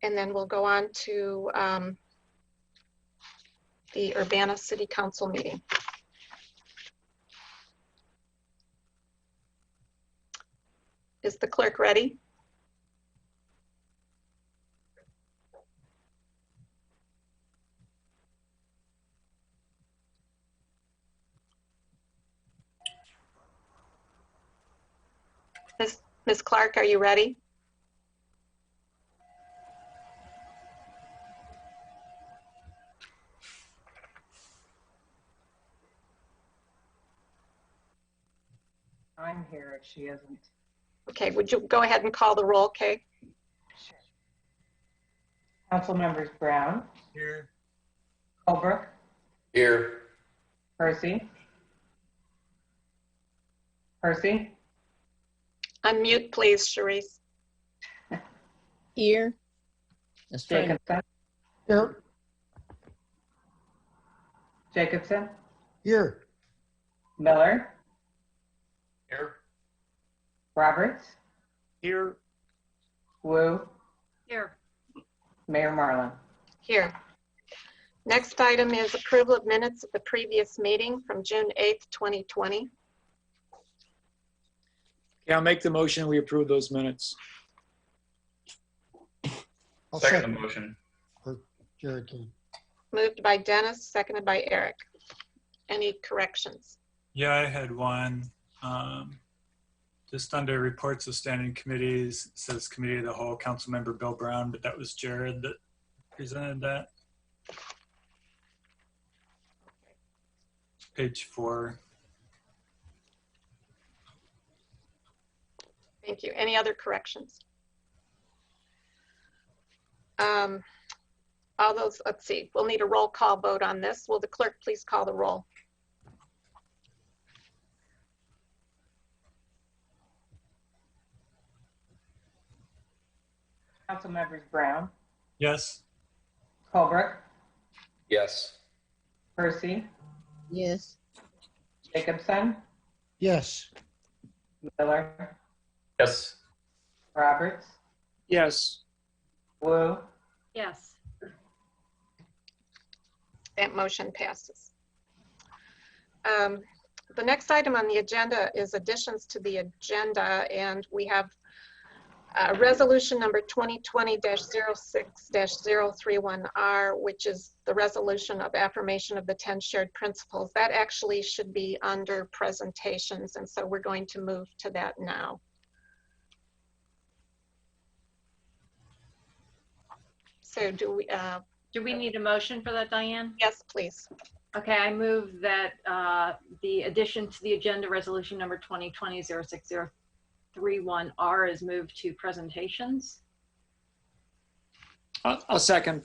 and then we'll go on to the Urbana City Council meeting. Is the clerk ready? Ms. Clark, are you ready? I'm here if she isn't. Okay, would you go ahead and call the roll, Kay? Sure. Council members Brown. Here. Holbrook. Here. Percy. Percy. Unmute, please, Sharice. Here. That's right. Jacobson. Here. Jacobson. Here. Miller. Here. Roberts. Here. Wu. Here. Mayor Marlin. Here. Next item is approval of minutes of the previous meeting from June 8th, 2020. Yeah, I'll make the motion. We approve those minutes. I'll Second the motion. for Jared King. Moved by Dennis, seconded by Eric. Any corrections? Yeah, I had one. Just under reports of standing committees, it says Committee of the Whole, Councilmember Bill Brown, but that was Jared that presented that. Page 4. Thank you. Any other corrections? All those, let's see, we'll need a roll call vote on this. Will the clerk please call the roll? Council members Brown. Yes. Holbrook. Yes. Percy. Yes. Jacobson. Yes. Miller. Yes. Roberts. Yes. Wu. Yes. That motion passes. The next item on the agenda is additions to the agenda, and we have resolution number 2020-06-031R, which is the resolution of affirmation of the 10 shared principles. That actually should be under presentations, and so we're going to move to that now. So do we need a motion for that, Diane? Yes, please. Okay, I move that the addition to the agenda resolution number 2020-06-031R is moved to presentations. I'll second.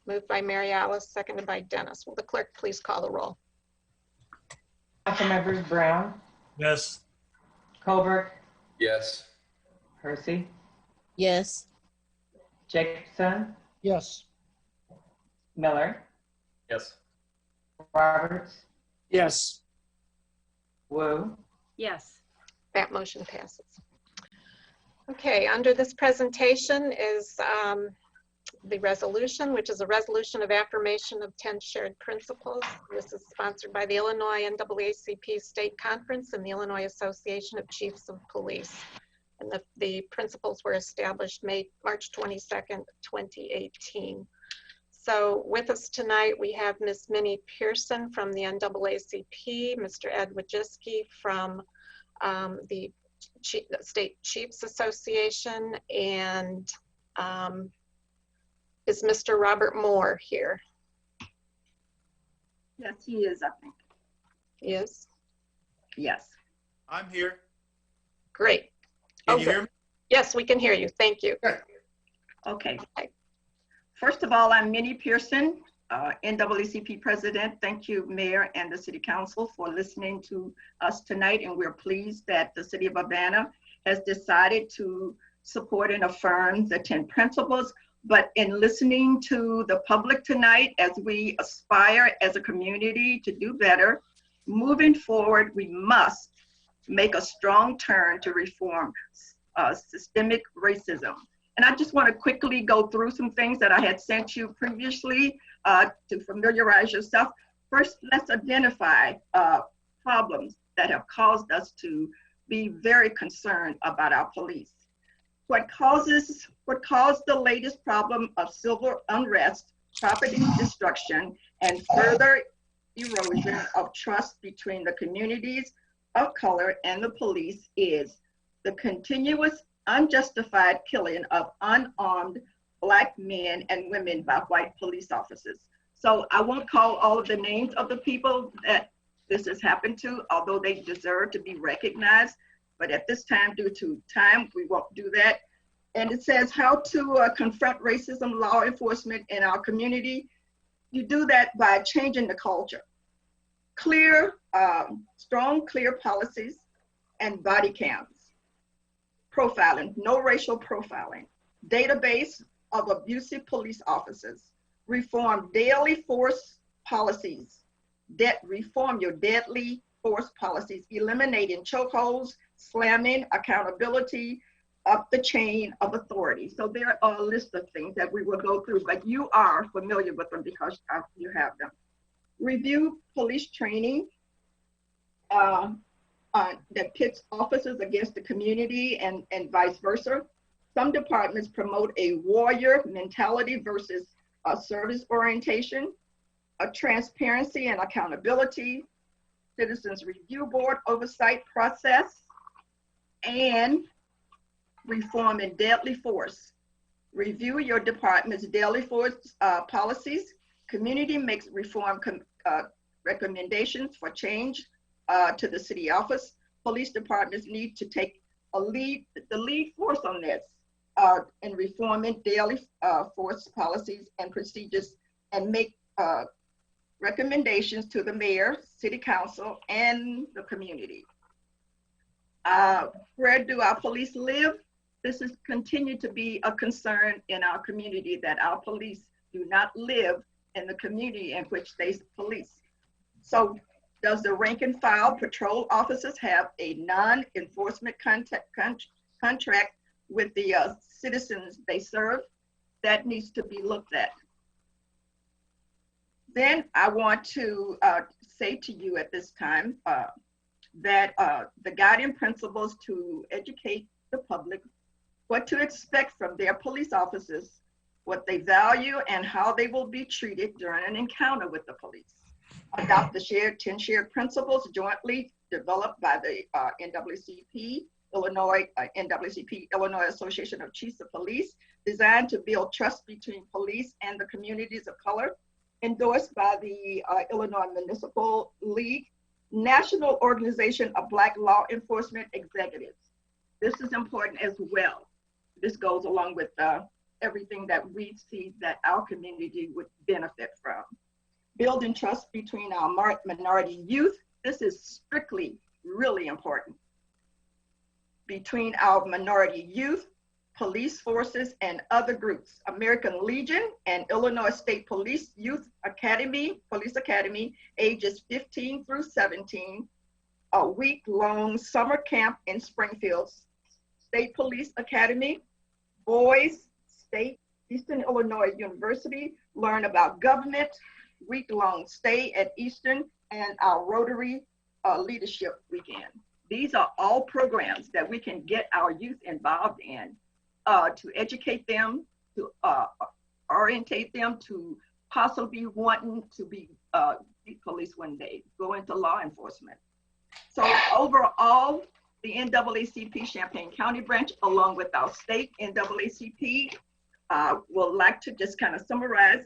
Moved by Mary Alice, seconded by Dennis. Will the clerk please call the roll? Council members Brown. Yes. Holbrook. Yes. Percy. Yes. Jacobson. Yes. Miller. Yes. Roberts. Yes. Wu. Yes. That motion passes. Okay, under this presentation is the resolution, which is a resolution of affirmation of 10 shared principles. This is sponsored by the Illinois NAACP State Conference and the Illinois Association of Chiefs of Police. And the principles were established March 22nd, 2018. So with us tonight, we have Ms. Minnie Pearson from the NAACP, Mr. Ed Wojcicki from the State Chiefs Association, and is Mr. Robert Moore here? Yes, he is, I think. He is? Yes. I'm here. Great. Can you hear me? Yes, we can hear you. Thank you. Okay. First of all, I'm Minnie Pearson, NAACP president. Thank you, Mayor and the City Council, for listening to us tonight. And we're pleased that the City of Urbana has decided to support and affirm the 10 principles. But in listening to the public tonight, as we aspire as a community to do better, moving forward, we must make a strong turn to reform systemic racism. And I just want to quickly go through some things that I had sent you previously to familiarize yourself. First, let's identify problems that have caused us to be very concerned about our police. What caused the latest problem of civil unrest, property destruction, and further erosion of trust between the communities of color and the police is the continuous unjustified killing of unarmed Black men and women by white police officers. So I won't call all of the names of the people that this has happened to, although they deserve to be recognized. But at this time, due to time, we won't do that. And it says how to confront racism, law enforcement in our community. You do that by changing the culture. Clear, strong, clear policies and body cams. Profiling, no racial profiling. Database of abusive police officers. Reform daily force policies. Reform your deadly force policies, eliminating chokeholds, slamming, accountability, up the chain of authority. So there are a list of things that we will go through, but you are familiar with them because you have them. Review police training that pits officers against the community and vice versa. Some departments promote a warrior mentality versus a service orientation, a transparency and accountability, citizens review board oversight process, and reform in deadly force. Review your department's deadly force policies. Community makes reform recommendations for change to the city office. Police departments need to take the lead force on this in reforming daily force policies and procedures and make recommendations to the mayor, city council, and the community. Where do our police live? This has continued to be a concern in our community that our police do not live in the community in which they police. So does the rank and file patrol officers have a non-enforcement contract with the citizens they serve? That needs to be looked at. Then I want to say to you at this time that the guiding principles to educate the public what to expect from their police officers, what they value, and how they will be treated during an encounter with the police. Adopt the 10 shared principles jointly developed by the NAACP, Illinois Association of Chiefs of Police, designed to build trust between police and the communities of color, endorsed by the Illinois Municipal League, National Organization of Black Law Enforcement Executives. This is important as well. This goes along with everything that we see that our community would benefit from. Building trust between our minority youth. This is strictly really important. Between our minority youth, police forces, and other groups. American Legion and Illinois State Police Youth Academy, Police Academy, ages 15 through 17, a week-long summer camp in Springfield. State Police Academy, Boys State, Eastern Illinois University, learn about government, week-long stay at Eastern, and our Rotary Leadership Weekend. These are all programs that we can get our youth involved in to educate them, to orientate them to possibly wanting to be police one day, go into law enforcement. So overall, the NAACP Champaign County branch, along with our state NAACP, will like to just kind of summarize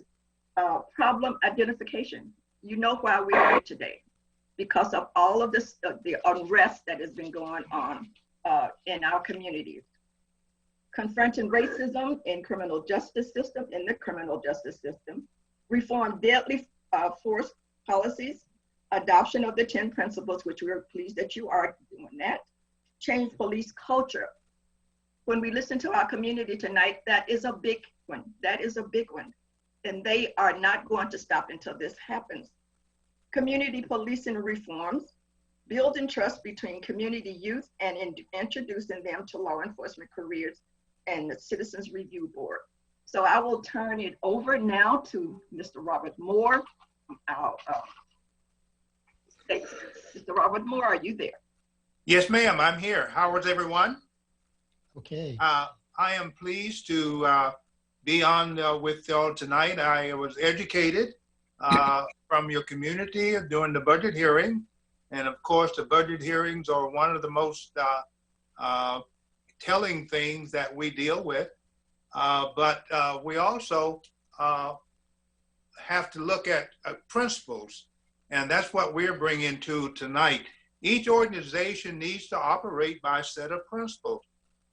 problem identification. You know why we're here today, because of all of this, the unrest that has been going on in our communities. Confronting racism in the criminal justice system, reform deadly force policies, adoption of the 10 principles, which we're pleased that you are doing that, change police culture. When we listen to our community tonight, that is a big one. That is a big one. And they are not going to stop until this happens. Community policing reforms, building trust between community youth and introducing them to law enforcement careers. and the Citizens Review Board. So I will turn it over now to Mr. Robert Moore. Our state. Mr. Robert Moore, are you there? Yes, ma'am, I'm here. How is everyone? Okay. I am pleased to be on with y'all tonight. I was educated from your community during the budget hearing. And of course, the budget hearings are one of the most telling things that we deal with. But we also have to look at principles. And that's what we're bringing to tonight. Each organization needs to operate by a set of principles.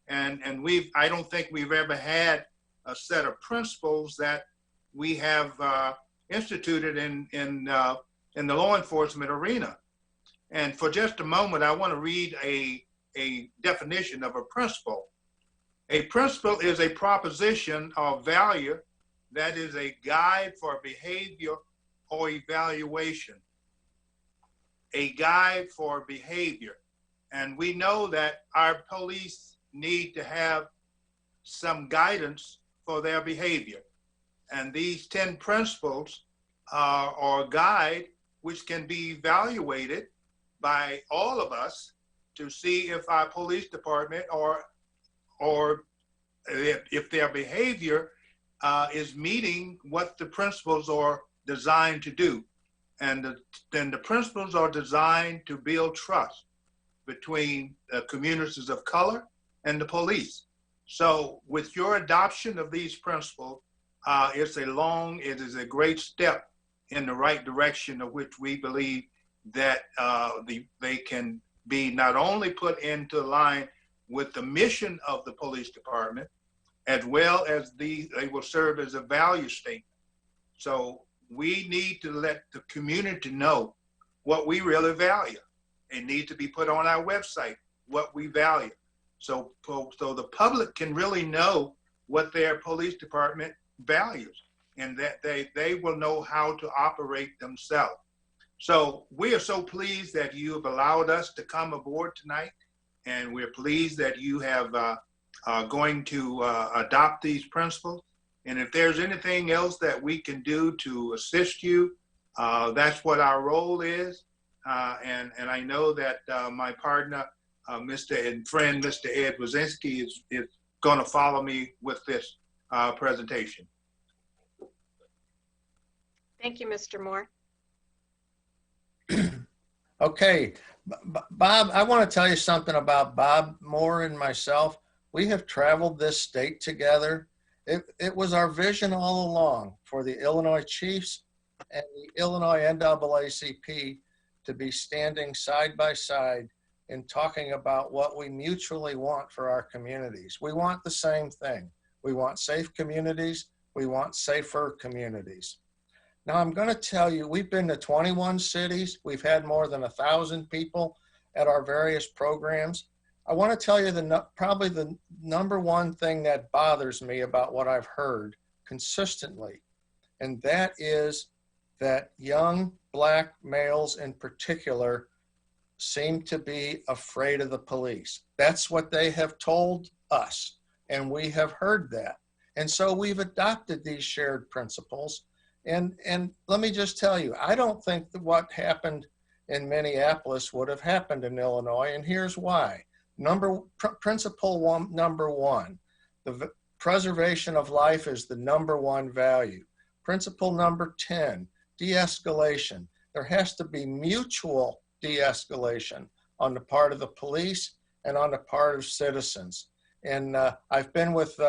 And I don't think we've ever had a set of principles that we have instituted in the law enforcement arena. And for just a moment, I want to read a definition of a principle. A principle is a proposition or value that is a guide for behavior or evaluation. A guide for behavior. And we know that our police need to have some guidance for their behavior. And these 10 principles are a guide which can be evaluated by all of us to see if our police department or if their behavior is meeting what the principles are designed to do. And then the principles are designed to build trust between communities of color and the police. So with your adoption of these principles, it is a great step in the right direction of which we believe that they can be not only put into line with the mission of the police department, as well as they will serve as a value statement. So we need to let the community know what we really value. It needs to be put on our website, what we value. So the public can really know what their police department values and that they will know how to operate themselves. So we are so pleased that you have allowed us to come aboard tonight, and we're pleased that you have going to adopt these principles. And if there's anything else that we can do to assist you, that's what our role is. And I know that my partner, Mr. Ed Wazinski is going to follow me with this presentation. Thank you, Mr. Moore. Okay, Bob, I want to tell you something about Bob Moore and myself. We have traveled this state together. It was our vision all along for the Illinois Chiefs and the Illinois NAACP to be standing side by side and talking about what we mutually want for our communities. We want the same thing. We want safe communities. We want safer communities. Now, I'm going to tell you, we've been to 21 cities. We've had more than 1,000 people at our various programs. I want to tell you probably the number one thing that bothers me about what I've heard consistently, and that is that young Black males in particular seem to be afraid of the police. That's what they have told us, and we have heard that. And so we've adopted these shared principles. And let me just tell you, I don't think that what happened in Minneapolis would have happened in Illinois, and here's why. Principle number one, the preservation of life is the number one value. Principle number 10, de-escalation. There has to be mutual de-escalation on the part of the police and on the part of citizens. And I've been with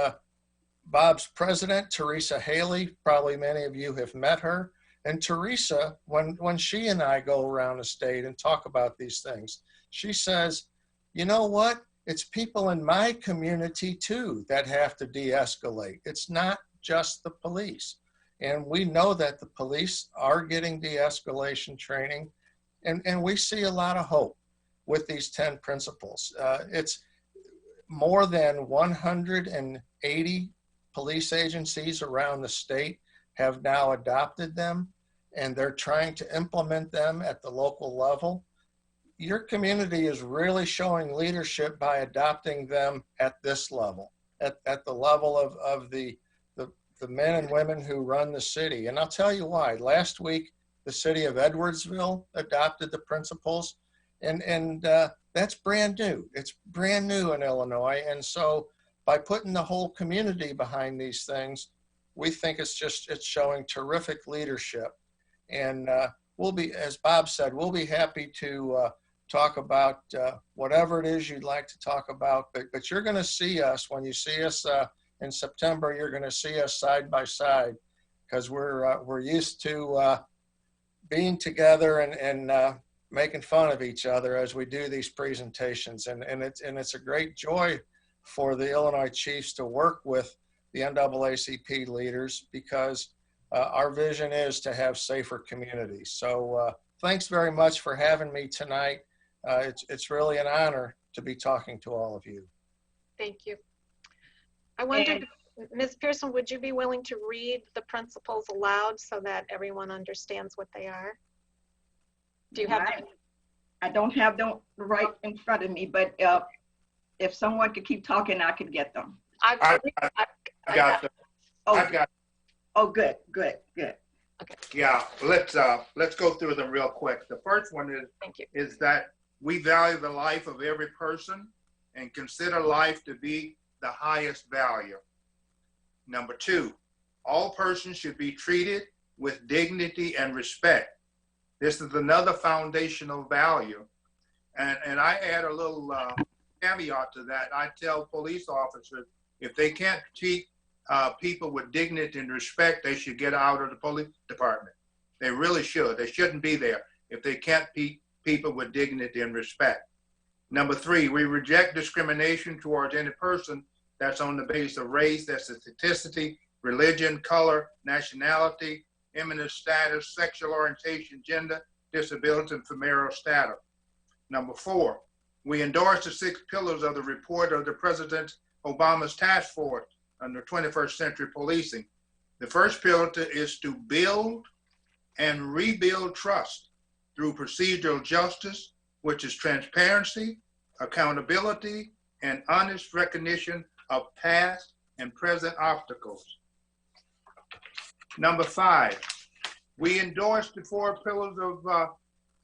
Bob's president, Teresa Haley. Probably many of you have met her. And Teresa, when she and I go around the state and talk about these things, she says, you know what? It's people in my community too that have to de-escalate. It's not just the police. And we know that the police are getting de-escalation training. And we see a lot of hope with these 10 principles. It's more than 180 police agencies around the state have now adopted them, and they're trying to implement them at the local level. Your community is really showing leadership by adopting them at this level. at the level of the men and women who run the city. And I'll tell you why. Last week, the city of Edwardsville adopted the principles, and that's brand new. It's brand new in Illinois. And so by putting the whole community behind these things, we think it's showing terrific leadership. And we'll be, as Bob said, we'll be happy to talk about whatever it is you'd like to talk about. But you're going to see us when you see us in September. You're going to see us side by side, because we're used to being together and making fun of each other as we do these presentations. And it's a great joy for the Illinois Chiefs to work with the NAACP leaders, because our vision is to have safer communities. So thanks very much for having me tonight. It's really an honor to be talking to all of you. Thank you. I wondered, Ms. Pearson, would you be willing to read the principles aloud so that everyone understands what they are? Do you have them? I don't have them right in front of me, but if someone could keep talking, I could get them. I got them. Oh, I got. oh, good. Yeah, let's go through them real quick. The first one Thank you. is that we value the life of every person and consider life to be the highest value. Number 2, all persons should be treated with dignity and respect. This is another foundational value. And I add a little caveat to that. I tell police officers, if they can't treat people with dignity and respect, they should get out of the police department. They really should. They shouldn't be there if they can't treat people with dignity and respect. Number 3, we reject discrimination towards any person that's on the basis of race, ethnicity, religion, color, nationality, eminent status, sexual orientation, gender, disability, and familial status. Number 4, we endorse the 6 pillars of the report of the President Obama's task force on the 21st century policing. The first pillar is to build and rebuild trust through procedural justice, which is transparency, accountability, and honest recognition of past and present obstacles. Number 5, we endorse the 4 pillars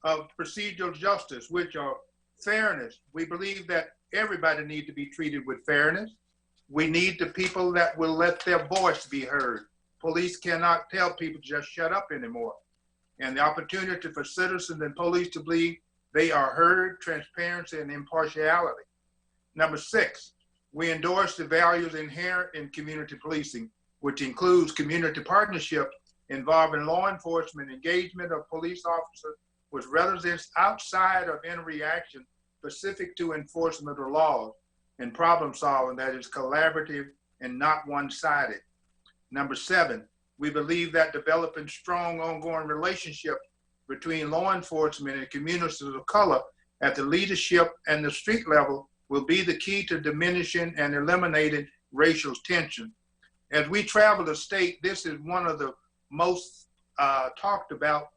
of procedural justice, which are fairness. We believe that everybody needs to be treated with fairness. We need the people that will let their voice be heard. Police cannot tell people to just shut up anymore. And the opportunity for citizens and police to believe they are heard, transparency, and impartiality. Number 6, we endorse the values inherent in community policing, which includes community partnership involving law enforcement, engagement of police officers with residents outside of any reaction specific to enforcement of laws, and problem solving that is collaborative and not one-sided. Number 7, we believe that developing strong ongoing relationships between law enforcement and communities of color at the leadership and the street level will be the key to diminishing and eliminating racial tension. As we travel the state, this is one of the most talked about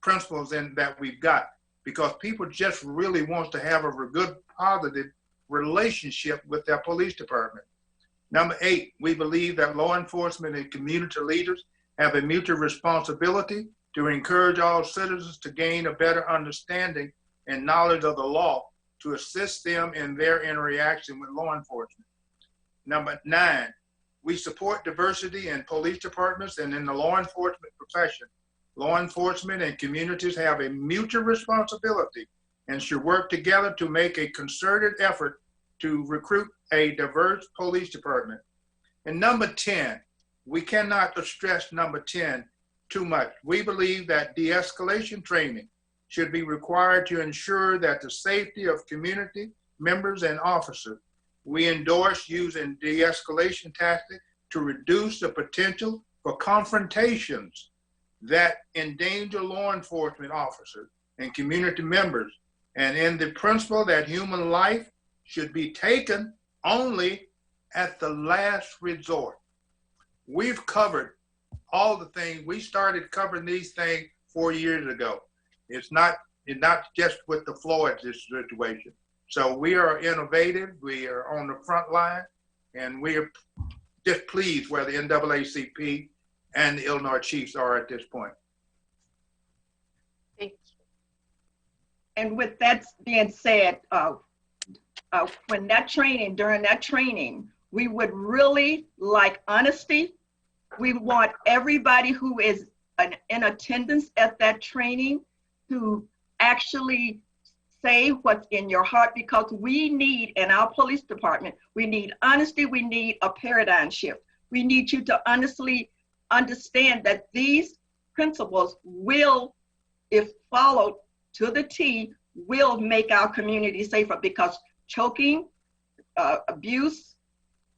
principles that we've got, because people just really want to have a good, positive relationship with their police department. Number 8, we believe that law enforcement and community leaders have a mutual responsibility to encourage all citizens to gain a better understanding and knowledge of the law to assist them in their interaction with law enforcement. Number 9, we support diversity in police departments and in the law enforcement profession. Law enforcement and communities have a mutual responsibility and should work together to make a concerted effort to recruit a diverse police department. And number 10, we cannot stress number 10 too much. We believe that de-escalation training should be required to ensure that the safety of community members and officers. We endorse using de-escalation tactics to reduce the potential for confrontations that endanger law enforcement officers and community members, and in the principle that human life should be taken only at the last resort. We've covered all the things. We started covering these things 4 years ago. It's not just with the Floyd situation. So we are innovative, we are on the front line, and we are just pleased where the NAACP and the Illinois Chiefs are at this point. Thank you. And with that being said, during that training, we would really like honesty. We want everybody who is in attendance at that training to actually say what's in your heart, because we need, in our police department, we need honesty, we need a paradigm shift. We need you to honestly understand that these principles will, if followed to the T, will make our community safer, because choking, abuse,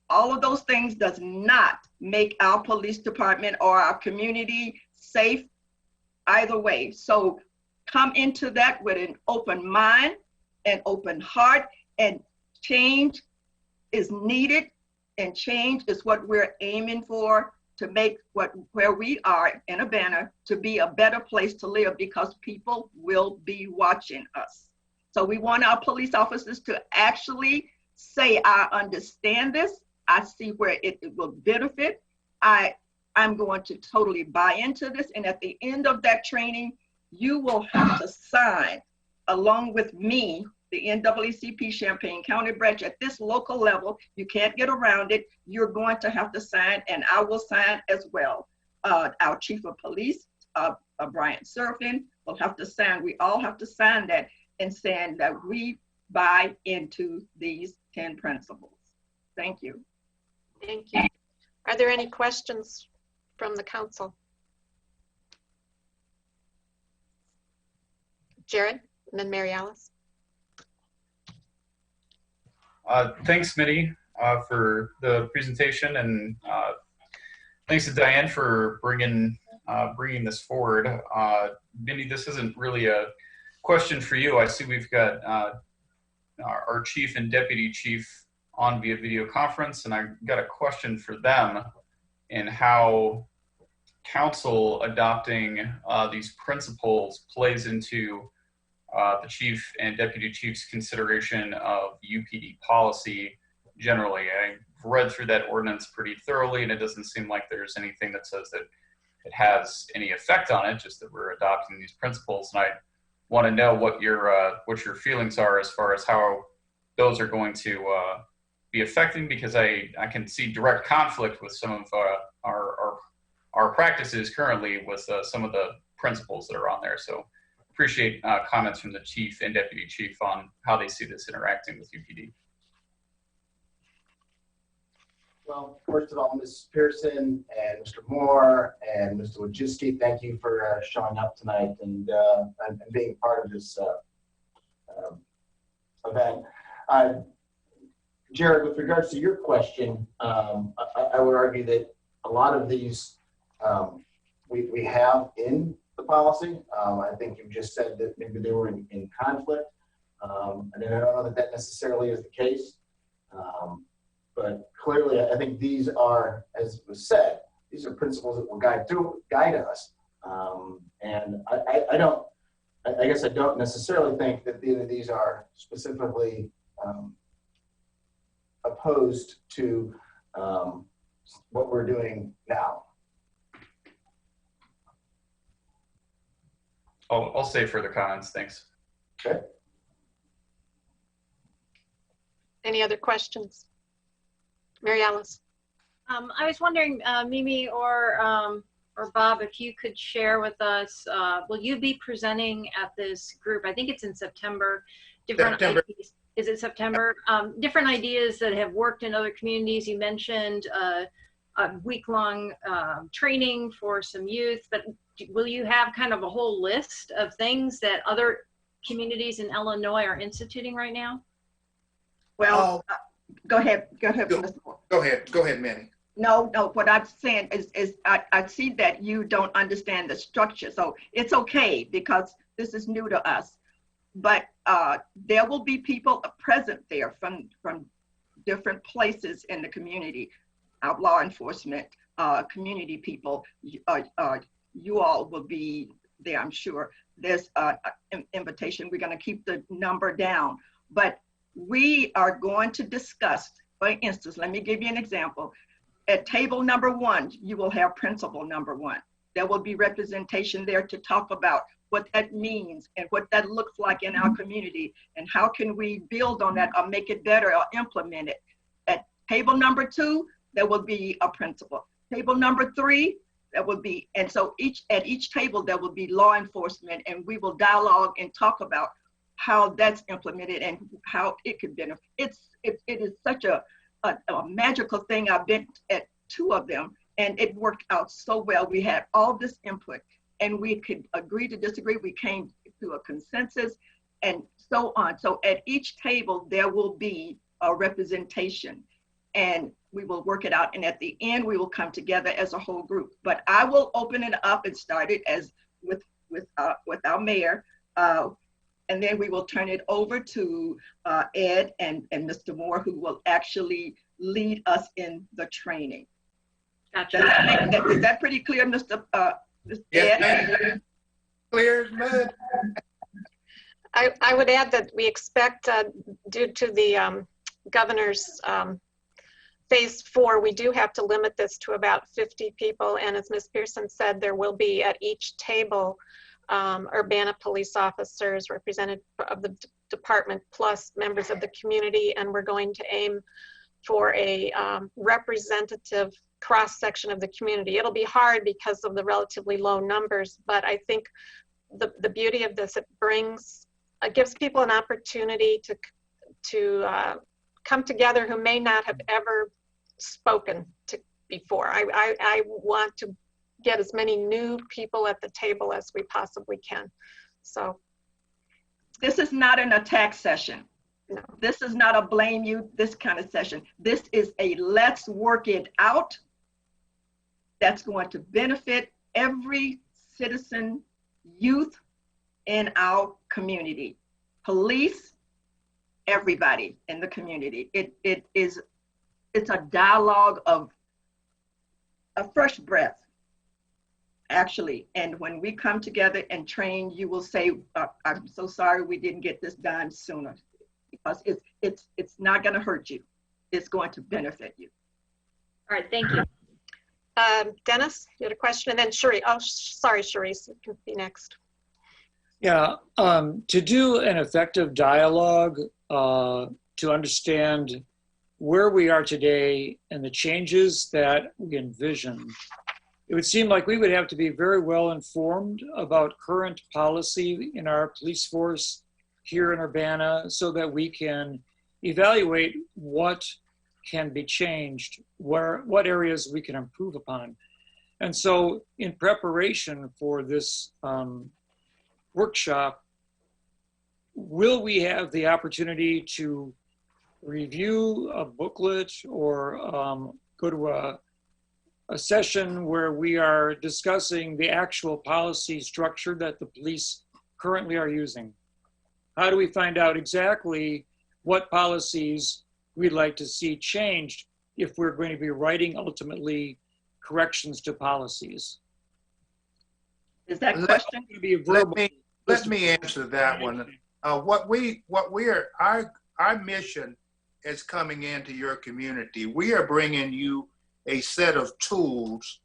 all of those things does not make our police department or our community safe either way. So come into that with an open mind, an open heart, and change is needed, and change is what we're aiming for, to make where we are in Urbana to be a better place to live, because people will be watching us. So we want our police officers to actually say, I understand this, I see where it will benefit, I'm going to totally buy into this, and at the end of that training, you will have to sign, along with me, the NAACP Champaign County branch at this local level. You can't get around it. You're going to have to sign, and I will sign as well. Our Chief of Police, Brian Surfin, will have to sign. We all have to sign that, and saying that we buy into these 10 principles. Thank you. Thank you. Are there any questions from the council? Jared, and then Mary Alice. Thanks, Smitty, for the presentation, and thanks to Diane for bringing this forward. Mindy, this isn't really a question for you. I see we've got our chief and deputy chief on via video conference, and I got a question for them in how council adopting these principles plays into the chief and deputy chief's consideration of UPD policy generally. I read through that ordinance pretty thoroughly, and it doesn't seem like there's anything that says that it has any effect on it, just that we're adopting these principles. And I want to know what your feelings are as far as how those are going to be affecting, because I can see direct conflict with some of our practices currently with some of the principles that are on there. So appreciate comments from the chief and deputy chief on how they see this interacting with UPD. Well, first of all, Ms. Pearson and Mr. Moore and Mr. Wojcicki, thank you for showing up tonight and being part of this event. Jared, with regards to your question, I would argue that a lot of these we have in the policy. I think you just said that maybe they were in conflict. And I don't know that that necessarily is the case. But clearly, I think these are, as was said, these are principles that will guide us. And I guess I don't necessarily think that these are specifically opposed to what we're doing now. I'll save further comments. Thanks. Okay. Any other questions? Mary Alice. I was wondering, Mimi or Bob, if you could share with us, will you be presenting at this group? I think it's in September. September. Ideas, is it September? Different ideas that have worked in other communities. You mentioned a week-long training for some youth, but will you have kind of a whole list of things that other communities in Illinois are instituting right now? Well, go ahead, Mr. Moore. Go ahead, Manny. No, what I'm saying is I see that you don't understand the structure. So it's okay, because this is new to us. But there will be people present there from different places in the community, our law enforcement, community people. You all will be there, I'm sure. There's an invitation. We're going to keep the number down. But we are going to discuss, for instance, let me give you an example. At table number 1, you will have principal number 1. There will be representation there to talk about what that means and what that looks like in our community and how can we build on that or make it better or implement it. At table number 2, there will be a principal. Table number 3, that would be, and so at each table there will be law enforcement, and we will dialogue and talk about how that's implemented and how it could benefit. It is such a magical thing. I've been at 2 of them and it worked out so well. We had all this input and we could agree to disagree. We came to a consensus and so on. So at each table there will be a representation and we will work it out. And at the end, we will come together as a whole group. But I will open it up and start it as with our mayor. And then we will turn it over to Ed and Mr. Moore, who will actually lead us in the training. Gotcha. Is that pretty clear, Mr. Ed? Clear as mud. I would add that we expect, due to the governor's phase 4, we do have to limit this to about 50 people. And as Ms. Pearson said, there will be at each table Urbana police officers, representative of the department, plus members of the community. And we're going to aim for a representative cross-section of the community. It'll be hard because of the relatively low numbers, but I think the beauty of this, it gives people an opportunity to come together who may not have ever spoken to before. I want to get as many new people at the table as we possibly can. So this is not an attack session. No. This is not a blame you, this kind of session. This is a let's work it out that's going to benefit every citizen, youth in our community, police, everybody in the community. It's a dialogue of a fresh breath, actually. And when we come together and train, you will say, I'm so sorry we didn't get this done sooner, because it's not going to hurt you. It's going to benefit you. All right, thank you. Dennis, you had a question, and then Cherise. Oh, sorry, Cherise, you can be next. Yeah, to do an effective dialogue, to understand where we are today and the changes that we envision, it would seem like we would have to be very well informed about current policy in our police force here in Urbana so that we can evaluate what can be changed, what areas we can improve upon. And so in preparation for this workshop, will we have the opportunity to review a booklet or go to a session where we are discussing the actual policy structure that the police currently are using? How do we find out exactly what policies we'd like to see changed if we're going to be writing ultimately corrections to policies? Is that question? Let me answer that one. Our mission is coming into your community. We are bringing you a set of tools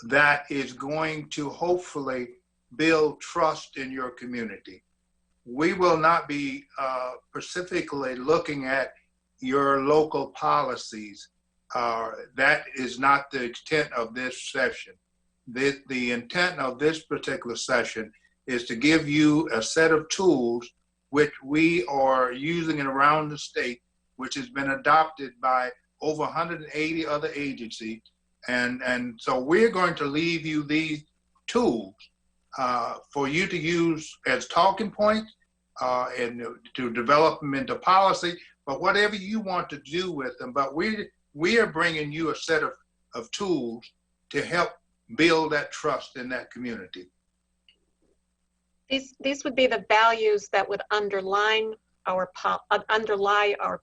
that is going to hopefully build trust in your community. We will not be specifically looking at your local policies. That is not the intent of this session. The intent of this particular session is to give you a set of tools which we are using around the state, which has been adopted by over 180 other agencies. And so we're going to leave you these tools for you to use as talking points and to develop them into policy, but whatever you want to do with them. But we are bringing you a set of tools to help build that trust in that community. These would be the values that would underlie our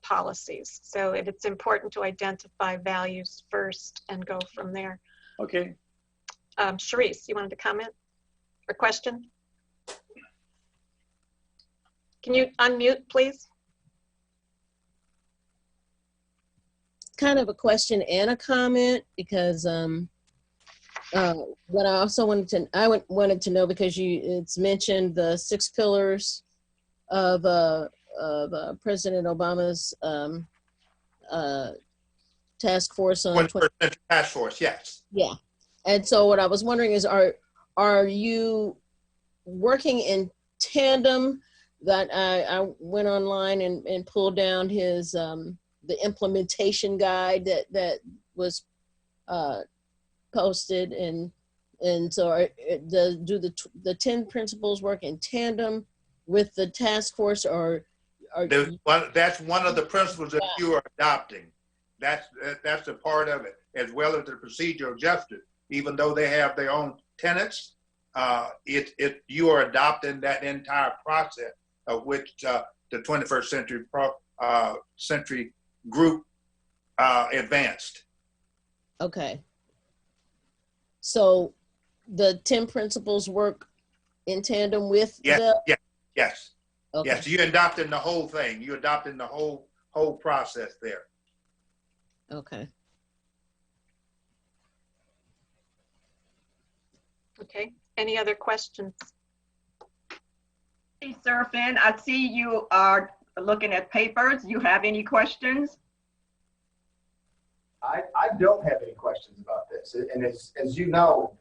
policies. So it's important to identify values first and go from there. Okay. Cherise, you wanted to comment or question? Can you unmute, please? kind of a question and a comment because what I also wanted to know because it's mentioned the 6 pillars of President Obama's task force on 21st task force, yes. Yeah. And so what I was wondering is, are you working in tandem? That I went online and pulled down his the implementation guide that was posted, and so do the 10 principles work in tandem with the task force, or that's one of the principles that you are adopting. That's a part of it, as well as the procedural justice. Even though they have their own tenets, you are adopting that entire process of which the 21st century group advanced. Okay. So the 10 principles work in tandem with yes, the... Yes. Okay. Yes, you're adopting the whole thing. You're adopting the whole process there. Okay. Okay, any other questions? Hey, Serafin, I see you are looking at papers. You have any questions? I don't have any questions about this. And as you know,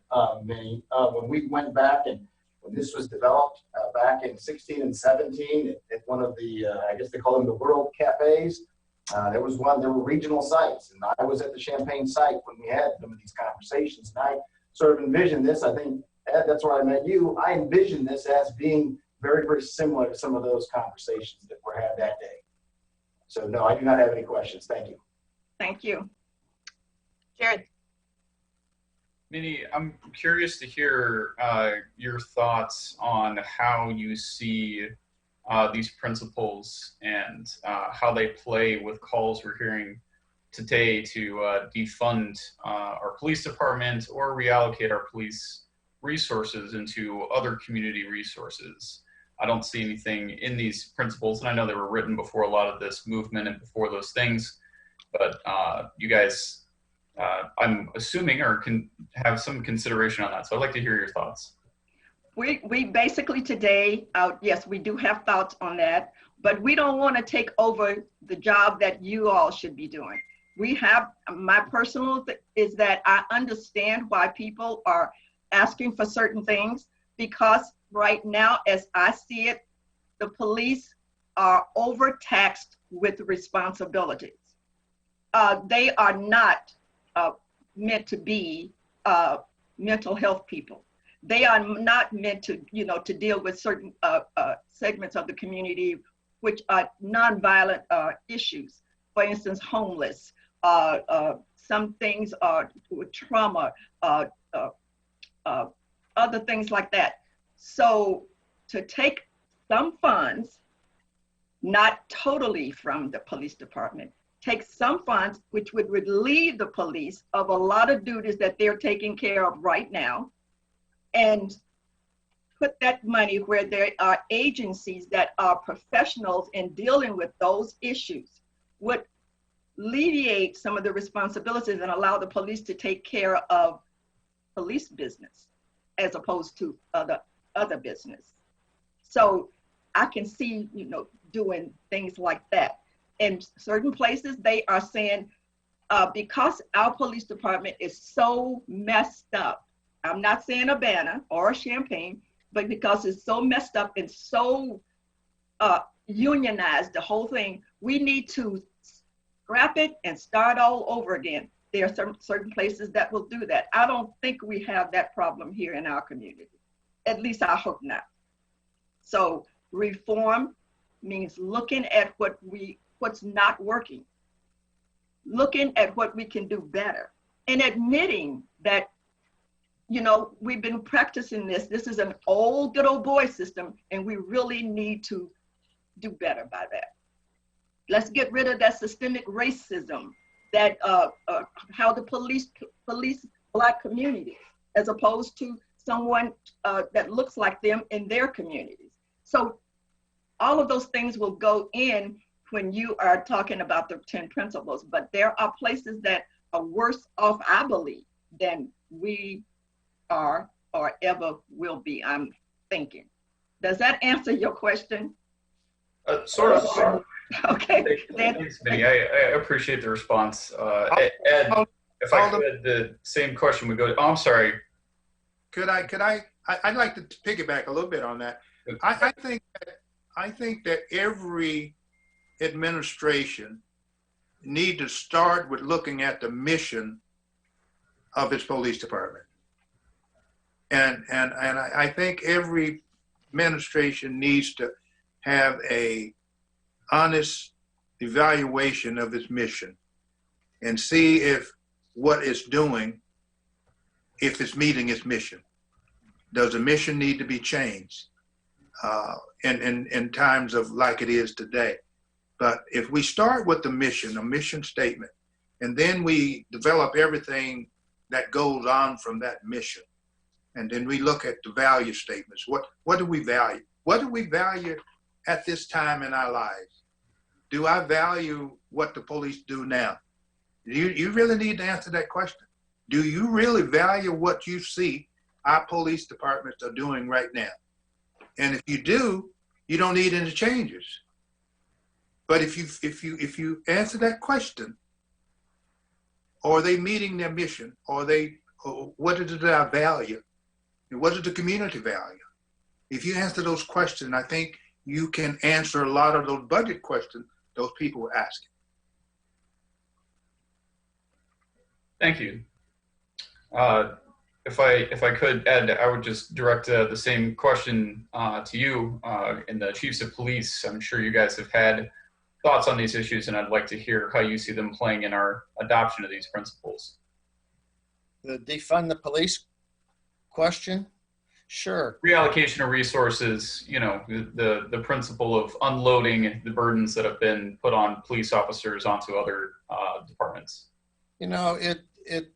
Minnie, when we went back and when this was developed back in 16 and 17 at one of the, I guess they call them the World Cafes, there were regional sites. And I was at the Champaign site when we had some of these conversations. And I sort of envisioned this, I think, Ed, that's where I met you. I envisioned this as being very, very similar to some of those conversations that were had that day. So no, I do not have any questions. Thank you. Thank you. Jared. Minnie, I'm curious to hear your thoughts on how you see these principles and how they play with calls we're hearing today to defund our police department or reallocate our police resources into other community resources. I don't see anything in these principles, and I know they were written before a lot of this movement and before those things, but you guys, I'm assuming, or can have some consideration on that. So I'd like to hear your thoughts. We basically today, yes, we do have thoughts on that, but we don't want to take over the job that you all should be doing. We have, my personal is that I understand why people are asking for certain things, because right now, as I see it, the police are overtaxed with responsibilities. They are not meant to be mental health people. They are not meant to, to deal with certain segments of the community which are nonviolent issues. For instance, homeless. Some things are with trauma. Other things like that. So to take some funds, not totally from the police department, take some funds which would relieve the police of a lot of duties that they're taking care of right now, and put that money where there are agencies that are professionals in dealing with those issues, would alleviate some of the responsibilities and allow the police to take care of police business as opposed to other business. So I can see, doing things like that. In certain places, they are saying, because our police department is so messed up, I'm not saying Urbana or Champaign, but because it's so messed up and so unionized, the whole thing, we need to scrap it and start all over again. There are certain places that will do that. I don't think we have that problem here in our community. At least I hope not. So reform means looking at what's not working, looking at what we can do better, and admitting that, we've been practicing this. This is an old, good old boy system, and we really need to do better by that. Let's get rid of that systemic racism, that how the police Black communities, as opposed to someone that looks like them in their communities. So all of those things will go in when you are talking about the 10 principles, but there are places that are worse off, I believe, than we are or ever will be, I'm thinking. Does that answer your question? Sort of. Okay. Thanks, Minnie. I appreciate the response. Ed, if I could, the same question would go to, oh, I'm sorry. I'd like to piggyback a little bit on that. I think that every administration need to start with looking at the mission of its police department. And I think every administration needs to have a honest evaluation of its mission and see if what it's doing, if it's meeting its mission. Does the mission need to be changed in times of like it is today? But if we start with the mission, a mission statement, and then we develop everything that goes on from that mission, and then we look at the value statements. What do we value? What do we value at this time in our lives? Do I value what the police do now? You really need to answer that question. Do you really value what you see our police departments are doing right now? And if you do, you don't need any changes. But if you answer that question, are they meeting their mission? Or what is it I value? And what is the community value? If you answer those questions, I think you can answer a lot of those budget questions those people were asking. Thank you. If I could, Ed, I would just direct the same question to you and the chiefs of police. I'm sure you guys have had thoughts on these issues, and I'd like to hear how you see them playing in our adoption of these principles. The defund the police question? Sure. Reallocation of resources, you know, the principle of unloading the burdens that have been put on police officers onto other departments. You know, it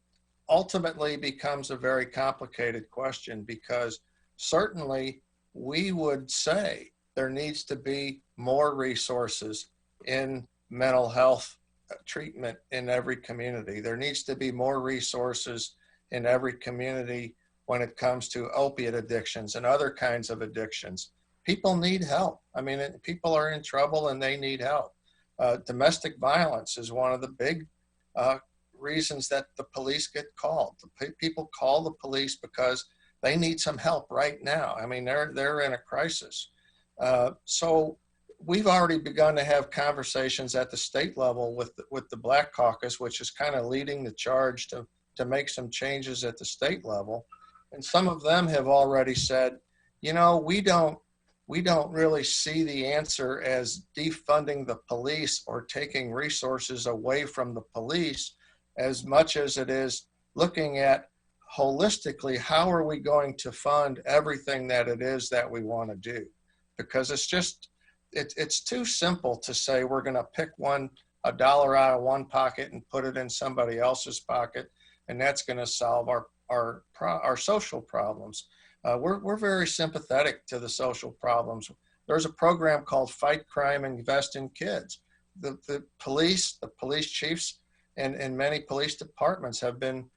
ultimately becomes a very complicated question, because certainly we would say there needs to be more resources in mental health treatment in every community. There needs to be more resources in every community when it comes to opiate addictions and other kinds of addictions. People need help. I mean, people are in trouble and they need help. Domestic violence is one of the big reasons that the police get called. People call the police because they need some help right now. I mean, they're in a crisis. So we've already begun to have conversations at the state level with the Black Caucus, which is kind of leading the charge to make some changes at the state level. And some of them have already said, you know, we don't really see the answer as defunding the police or taking resources away from the police, as much as it is looking at holistically, how are we going to fund everything that it is that we want to do? Because it's too simple to say we're going to pick a dollar out of one pocket and put it in somebody else's pocket, and that's going to solve our social problems. We're very sympathetic to the social problems. There's a program called Fight Crime, Invest in Kids. The police chiefs and many police departments have been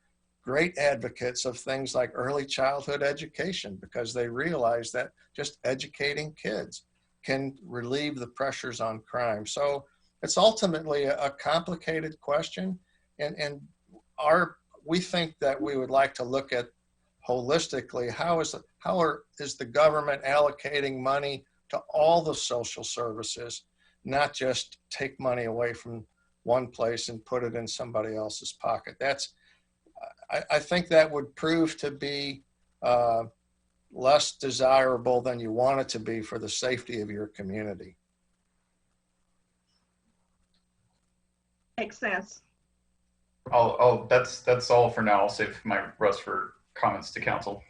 great advocates of things like early childhood education, because they realize that just educating kids can relieve the pressures on crime. So it's ultimately a complicated question, and we think that we would like to look at holistically, how is the government allocating money to all the social services, not just take money away from one place and put it in somebody else's pocket. I think that would prove to be less desirable than you want it to be for the safety of your community. Makes sense. That's all for now. I'll save my rest for comments to council.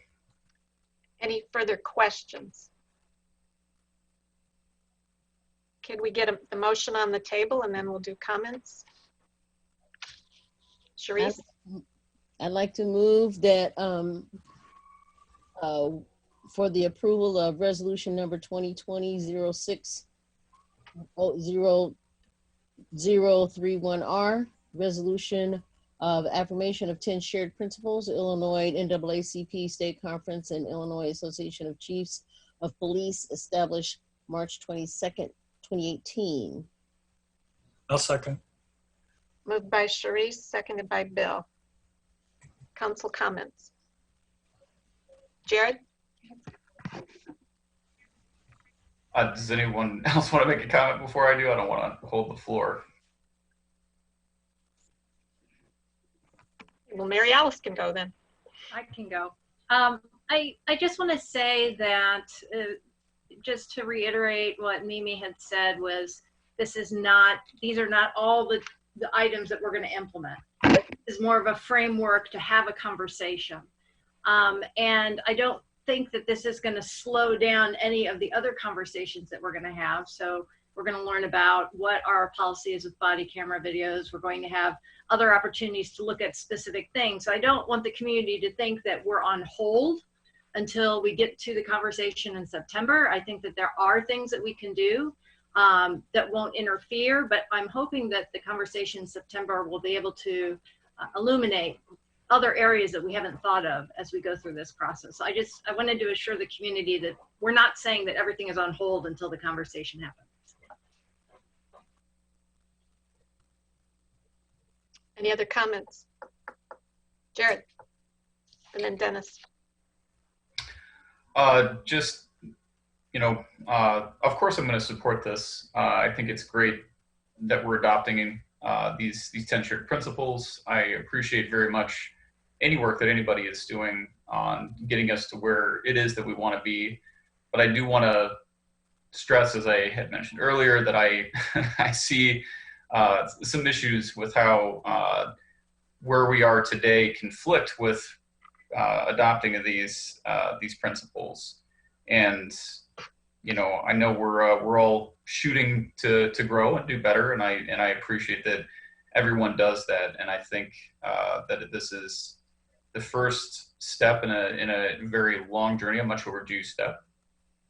Any further questions? Can we get the motion on the table and then we'll do comments? Sharice? I'd like to move that for the approval of resolution number 2020-06 031R, resolution of affirmation of 10 shared principles, Illinois NAACP State Conference and Illinois Association of Chiefs of Police established March 22nd, 2018. I'll second. Moved by Sharice, seconded by Bill. Council comments. Jared? Does anyone else want to make a comment before I do? I don't want to hold the floor. Well, Mary Alice can go then. I can go. I just want to say that, just to reiterate what Mimi had said, was these are not all the items that we're going to implement. This is more of a framework to have a conversation. And I don't think that this is going to slow down any of the other conversations that we're going to have. So we're going to learn about what our policy is with body camera videos. We're going to have other opportunities to look at specific things. So I don't want the community to think that we're on hold until we get to the conversation in September. I think that there are things that we can do that won't interfere, but I'm hoping that the conversation in September will be able to illuminate other areas that we haven't thought of as we go through this process. So I wanted to assure the community that we're not saying that everything is on hold until the conversation happens. Any other comments? Jared? And then Dennis. Just, of course I'm going to support this. I think it's great that we're adopting these 10 shared principles. I appreciate very much any work that anybody is doing on getting us to where it is that we want to be. But I do want to stress, as I had mentioned earlier, that I see some issues with how where we are today conflict with adopting of these principles. And I know we're all shooting to grow and do better, and I appreciate that everyone does that. And I think that this is the first step in a very long journey, a much overdue step.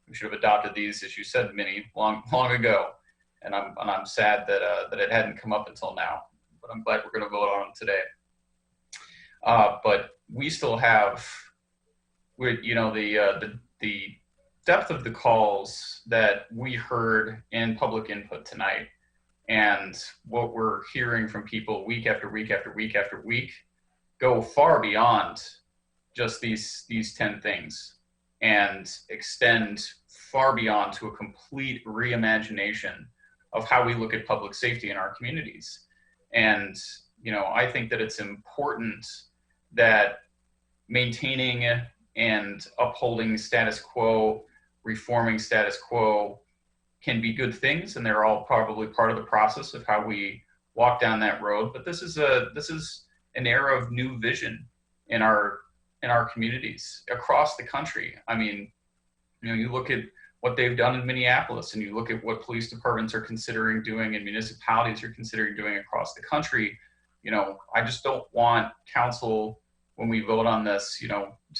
We should have adopted these, as you said, Minnie, long ago. And I'm sad that it hadn't come up until now. But I'm glad we're going to vote on it today. But we still have, the depth of the calls that we heard in public input tonight, and what we're hearing from people week after week after week after week, go far beyond just these 10 things, and extend far beyond to a complete reimagination of how we look at public safety in our communities. And I think that it's important that maintaining and upholding status quo, reforming status quo, can be good things, and they're all probably part of the process of how we walk down that road. But this is an era of new vision in our communities across the country. I mean, you look at what they've done in Minneapolis, and you look at what police departments are considering doing and municipalities are considering doing across the country. I just don't want council, when we vote on this,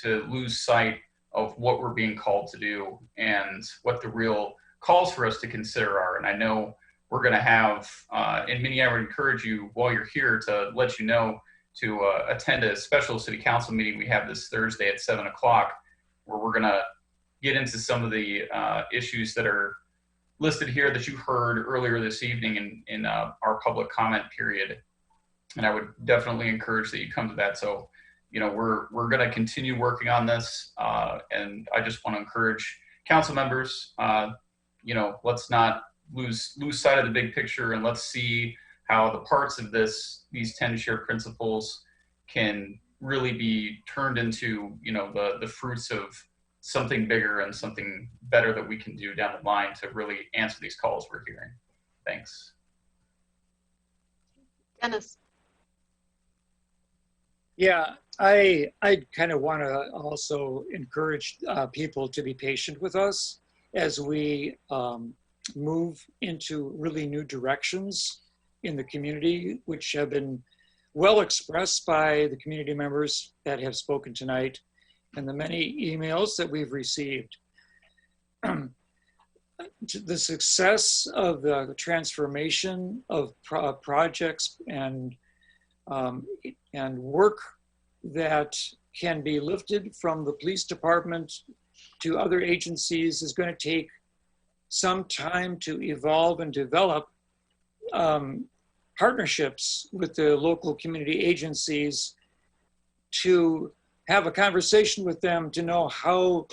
to lose sight of what we're being called to do and what the real calls for us to consider are. And I know we're going to have, and Minnie, I would encourage you while you're here to let you know to attend a special city council meeting we have this Thursday at 7 o'clock, where we're going to get into some of the issues that are listed here that you heard earlier this evening in our public comment period. And I would definitely encourage that you come to that. So, we're going to continue working on this. And I just want to encourage council members, let's not lose sight of the big picture, and let's see how the parts of these 10 shared principles can really be turned into, the fruits of something bigger and something better that we can do down the line to really answer these calls we're hearing. Thanks. Dennis. Yeah, I kind of want to also encourage people to be patient with us as we move into really new directions in the community, which have been well expressed by the community members that have spoken tonight and the many emails that we've received. the success of the transformation of projects and work that can be lifted from the police department to other agencies is going to take some time to evolve and develop partnerships with the local community agencies, to have a conversation with them to know how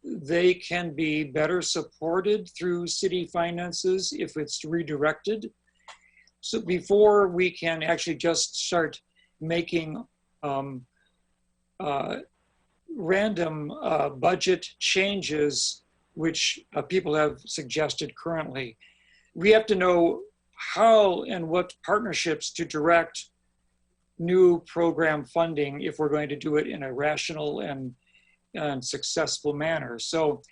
they can be better supported through city finances if it's redirected. So before we can actually just start making random budget changes, which people have suggested currently, we have to know how and what partnerships to direct new program funding if we're going to do it in a rational and successful manner. So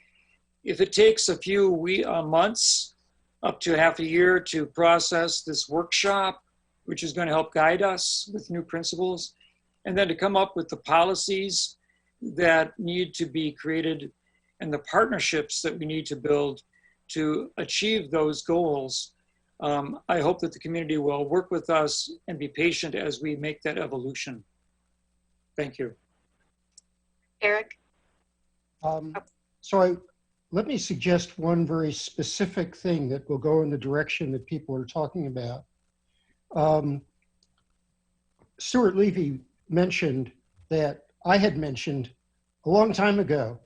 if it takes a few months, up to half a year to process this workshop, which is going to help guide us with new principles, and then to come up with the policies that need to be created and the partnerships that we need to build to achieve those goals, I hope that the community will work with us and be patient as we make that evolution. Thank you. Eric? Let me suggest one very specific thing that will go in the direction that people are talking about. Stuart Levy mentioned that I had mentioned a long time ago,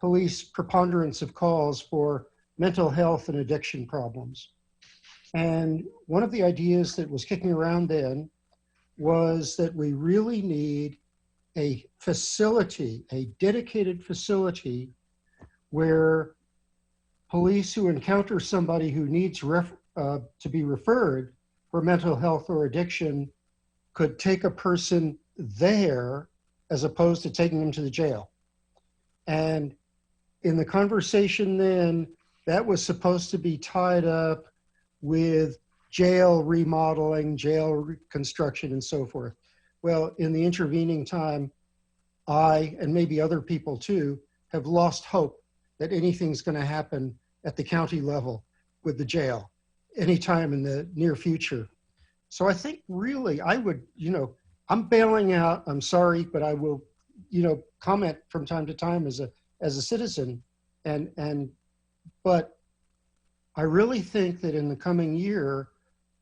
police preponderance of calls for mental health and addiction problems. And one of the ideas that was kicking around then was that we really need a facility, a dedicated facility where police who encounter somebody who needs to be referred for mental health or addiction could take a person there as opposed to taking them to the jail. And in the conversation then, that was supposed to be tied up with jail remodeling, jail reconstruction, and so forth. Well, in the intervening time, I, and maybe other people too, have lost hope that anything's going to happen at the county level with the jail anytime in the near future. So I think really I would, I'm bailing out, I'm sorry, but I will, comment from time to time as a citizen. But I really think that in the coming year,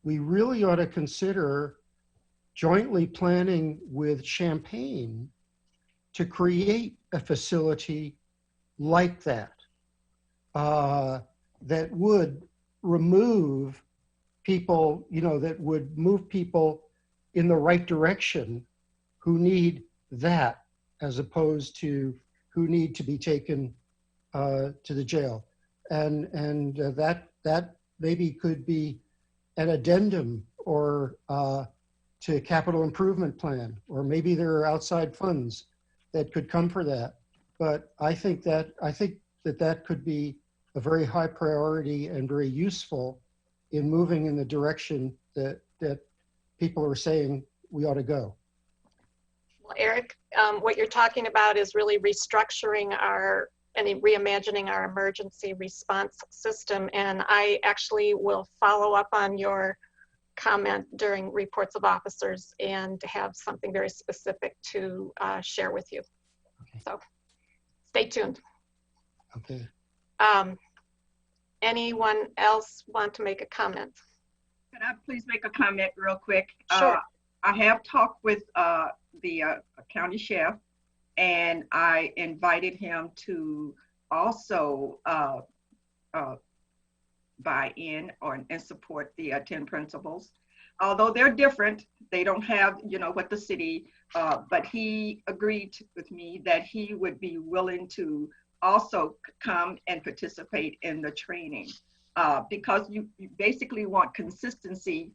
we really ought to consider jointly planning with Champaign to create a facility like that, that would remove people, that would move people in the right direction who need that, as opposed to who need to be taken to the jail. And that maybe could be an addendum or to capital improvement plan, or maybe there are outside funds that could come for that. But I think that could be a very high priority and very useful in moving in the direction that people are saying we ought to go. Well, Eric, what you're talking about is really restructuring and reimagining our emergency response system. And I actually will follow up on your comment during reports of officers and have something very specific to share with you. Okay. So stay tuned. Okay. Anyone else want to make a comment? Can I please make a comment real quick? Sure. I have talked with the county sheriff, and I invited him to also buy in and support the 10 principles. Although they're different, they don't have, what the city, but he agreed with me that he would be willing to also come and participate in the training because you basically want consistency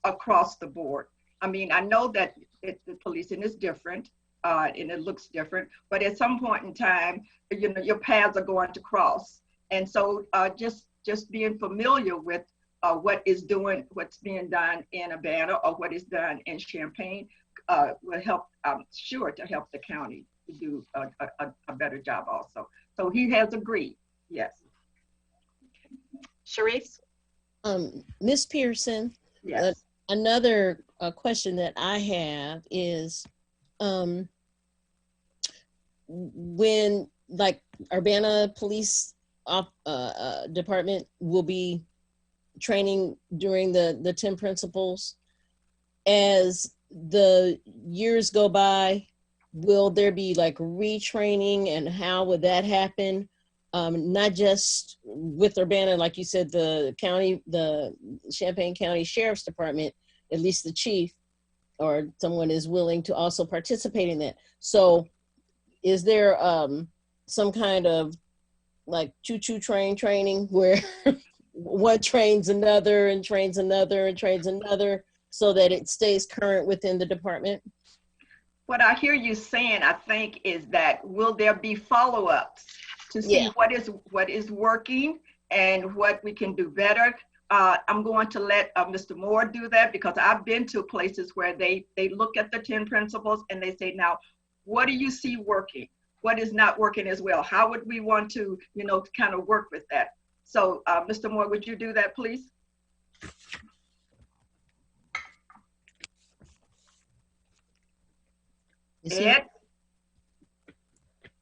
across the board. I mean, I know that the policing is different and it looks different, but at some point in time, your paths are going to cross. And so just being familiar with what's being done in Urbana or what is done in Champaign will help, I'm sure, to help the county to do a better job also. So he has agreed, yes. Sharice? Ms. Pearson, Yes. another question that I have is, when like Urbana Police Department will be training during the 10 principles, as the years go by, will there be like retraining, and how would that happen? Not just with Urbana, like you said, the Champaign County Sheriff's Department, at least the chief or someone is willing to also participate in that. So is there some kind of like choo-choo train training where one trains another and trains another and trains another so that it stays current within the department? What I hear you saying, I think, is that will there be follow-ups to see what is working and what we can do better? I'm going to let Mr. Moore do that, because I've been to places where they look at the 10 principles and they say, now, what do you see working? What is not working as well? How would we want to, kind of work with that? So, Mr. Moore, would you do that, please? Ed?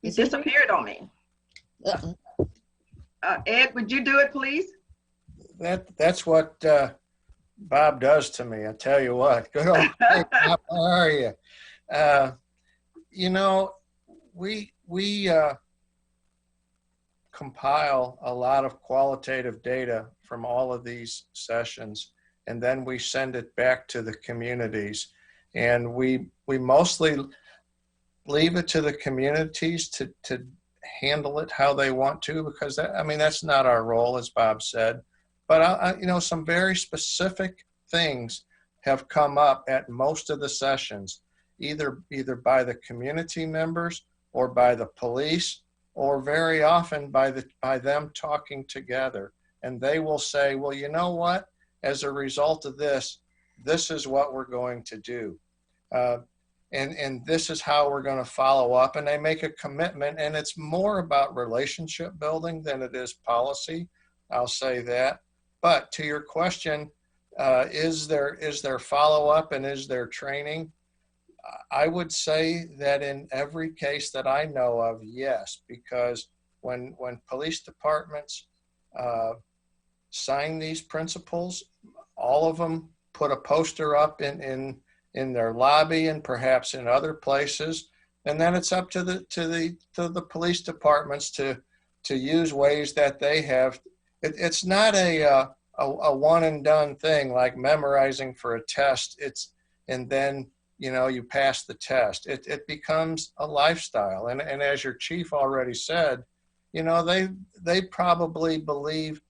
He disappeared on me. Ed, would you do it, please? That's what Bob does to me. I tell you what. Good old Bob, how are you? We compile a lot of qualitative data from all of these sessions, and then we send it back to the communities. And we mostly leave it to the communities to handle it how they want to, because that's not our role, as Bob said. But some very specific things have come up at most of the sessions, either by the community members or by the police, or very often by them talking together. And they will say, well, you know what? As a result of this is what we're going to do. And this is how we're going to follow up. And they make a commitment, and it's more about relationship building than it is policy. I'll say that. But to your question, is there follow-up and is there training? I would say that in every case that I know of, yes, because when police departments sign these principles, all of them put a poster up in their lobby and perhaps in other places, and then it's up to the police departments to use ways that they have. It's not a one and done thing like memorizing for a test. And then you pass the test. It becomes a lifestyle, and as your chief already said, they probably believe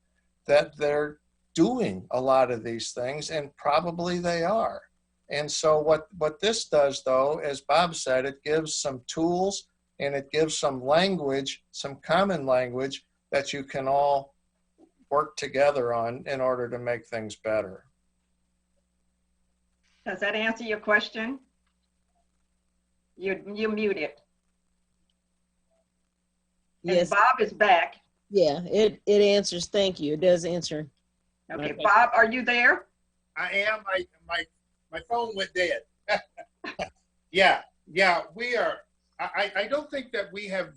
that they're doing a lot of these things, and probably they are. And so what this does, though, as Bob said, it gives some tools and it gives some language, some common language that you can all work together on in order to make things better. Does that answer your question? You're muted. Yes. And Bob is back. Yeah, it answers. Thank you. It does answer. Okay, Bob, are you there? I am. My phone went dead. Yeah, we are. I don't think that we have,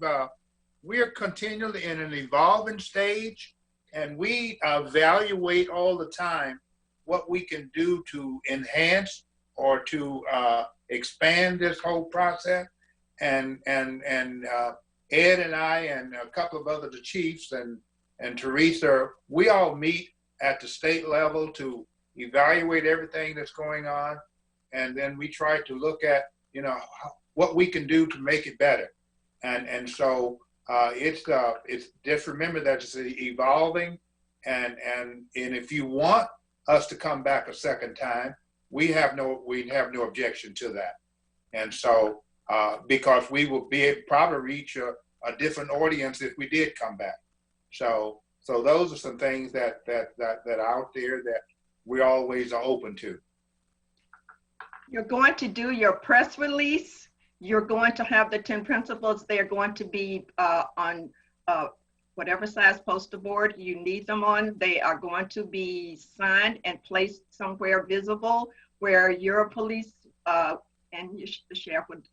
we are continually in an evolving stage, and we evaluate all the time what we can do to enhance or to expand this whole process. And Ed and I and a couple of other the chiefs and Teresa, we all meet at the state level to evaluate everything that's going on, and then we try to look at what we can do to make it better. And so it's just remember that it's evolving, and if you want us to come back a second time, we'd have no objection to that. And so because we will probably reach a different audience if we did come back. So those are some things that are out there that we always are open to. You're going to do your press release. You're going to have the 10 principles. They're going to be on whatever size poster board you need them on, they are going to be signed and placed somewhere visible where your police and the sheriff would,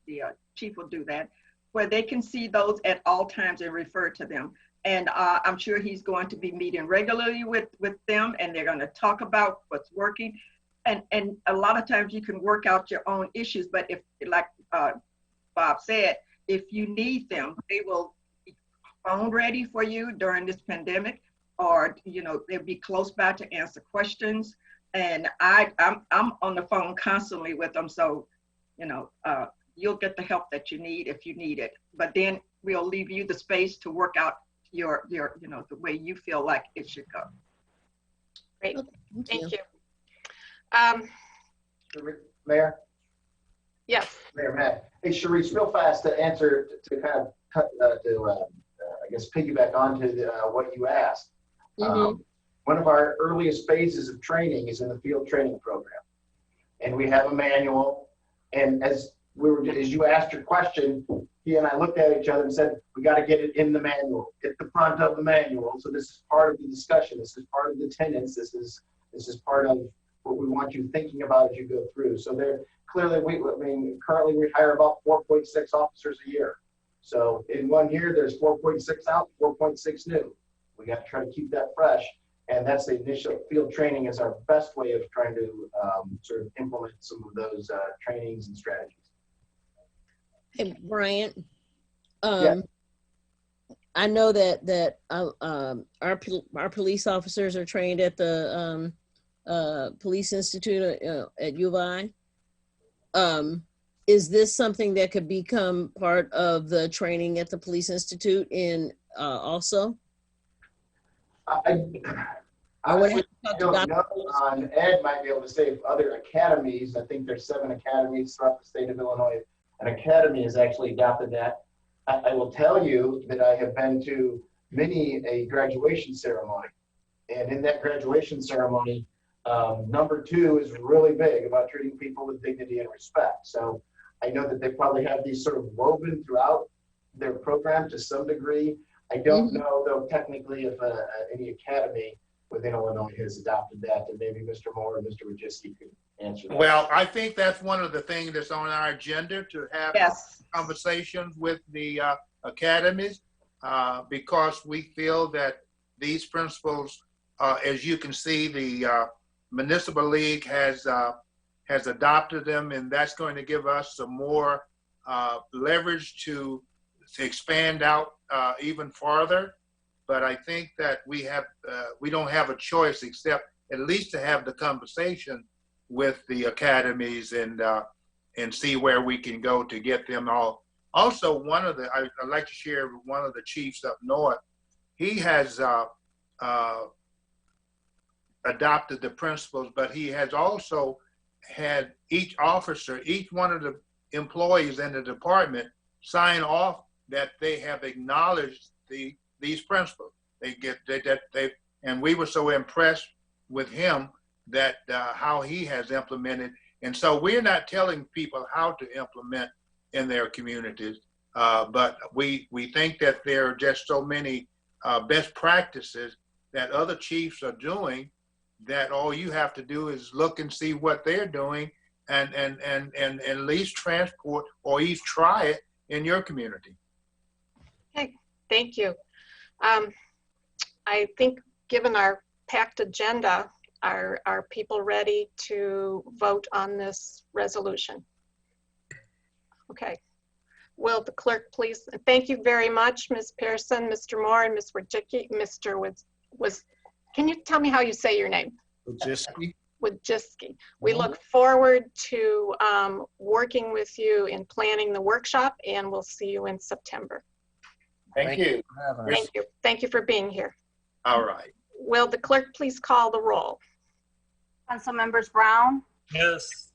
the chief will do that, where they can see those at all times and refer to them. And I'm sure he's going to be meeting regularly with them, and they're going to talk about what's working. And a lot of times you can work out your own issues, but if, like Bob said, if you need them, they will be phone ready for you during this pandemic, or they'll be close by to answer questions. And I'm on the phone constantly with them, so you'll get the help that you need if you need it. But then we'll leave you the space to work out your the way you feel like it should go. Great, thank you. Mayor? Yes. Mayor Matt. Hey, Sharice, real fast to answer, to kind of cut, I guess, piggyback onto what you asked. One of our earliest phases of training is in the field training program. And we have a manual. And as you asked your question, he and I looked at each other and said, we got to get it in the manual, get the front of the manual. So this is part of the discussion. This is part of the tenets. This is part of what we want you thinking about as you go through. So there, clearly, currently we hire about 4.6 officers a year. So in 1 year, there's 4.6 out, 4.6 new. We got to try to keep that fresh. And that's the initial field training is our best way of trying to sort of implement some of those trainings and strategies. Hey, Bryant. Yeah. I know that our police officers are trained at the Police Institute at U of I. Is this something that could become part of the training at the Police Institute in also? I don't know. Ed might be able to say other academies. I think there's 7 academies throughout the state of Illinois. An academy has actually adopted that. I will tell you that I have been to many a graduation ceremony. And in that graduation ceremony, number 2 is really big about treating people with dignity and respect. So I know that they probably have these sort of woven throughout their program to some degree. I don't know, though, technically if any academy within Illinois has adopted that, and maybe Mr. Moore or Mr. Wojcicki could answer that. Well, I think that's one of the things that's on our agenda, to have conversations with the academies, because we feel that these principles, as you can see, the Municipal League has adopted them, and that's going to give us some more leverage to expand out even farther. But I think that we don't have a choice except at least to have the conversation with the academies and see where we can go to get them all. Also, I'd like to share one of the chiefs up north. He has adopted the principles, but he has also had each officer, each one of the employees in the department sign off that they have acknowledged these principles. And we were so impressed with him that how he has implemented. And so we're not telling people how to implement in their communities, but we think that there are just so many best practices that other chiefs are doing that all you have to do is look and see what they're doing and at least transport or at least try it in your community. Okay, thank you. I think given our packed agenda, are people ready to vote on this resolution? Okay. Will the clerk please? Thank you very much, Ms. Pearson, Mr. Moore, and Ms. Wojcicki. Mr. Can you tell me how you say your name? Wojcicki. Wojcicki. We look forward to working with you in planning the workshop, and we'll see you in September. Thank you. Thank you. Thank you for being here. All right. Will the clerk please call the roll? Council members Brown, Yes.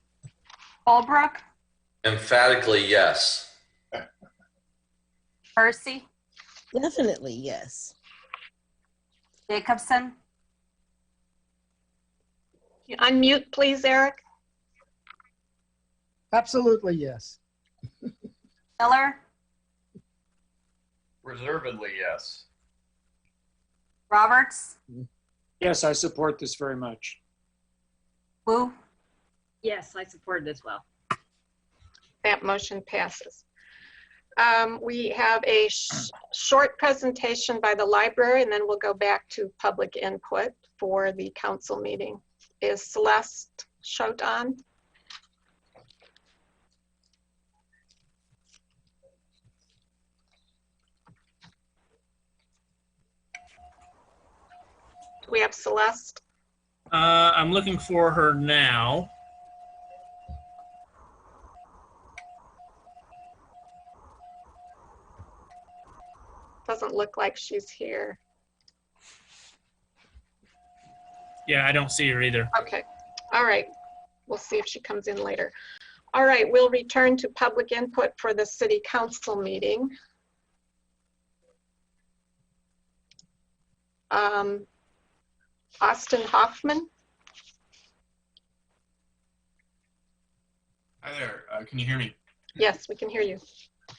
Holbrook, Emphatically, yes. Percy, Definitely, yes. Jacobson, You unmute, please, Eric. Absolutely, yes. Miller, Reservedly, yes. Roberts, Yes, I support this very much. Wu, Yes, I support it as well. That motion passes. We have a short presentation by the library, and then we'll go back to public input for the council meeting. Is Celeste Schote on? Do we have Celeste? I'm looking for her now. Doesn't look like she's here. Yeah, I don't see her either. Okay, all right. We'll see if she comes in later. All right, we'll return to public input for the city council meeting. Austin Hoffman. Hi there. Can you hear me? Yes, we can hear you.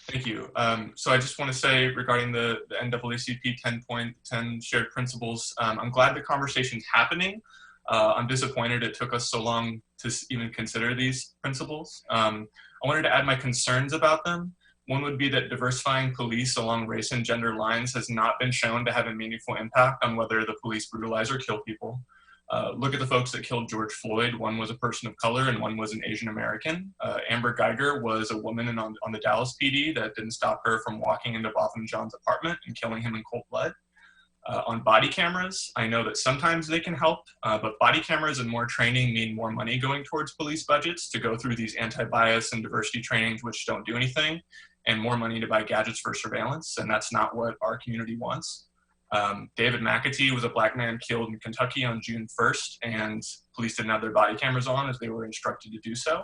Thank you. So I just want to say regarding the NAACP 10.10 shared principles, I'm glad the conversation's happening. I'm disappointed it took us so long to even consider these principles. I wanted to add my concerns about them. One would be that diversifying police along race and gender lines has not been shown to have a meaningful impact on whether the police brutalize or kill people. Look at the folks that killed George Floyd. One was a person of color and one was an Asian American. Amber Geiger was a woman on the Dallas PD that didn't stop her from walking into Botham Jean's apartment and killing him in cold blood. On body cameras, I know that sometimes they can help, but body cameras and more training mean more money going towards police budgets to go through these anti-bias and diversity trainings which don't do anything, and more money to buy gadgets for surveillance, and that's not what our community wants. David McAtee was a black man killed in Kentucky on June 1st, and police didn't have their body cameras on as they were instructed to do so.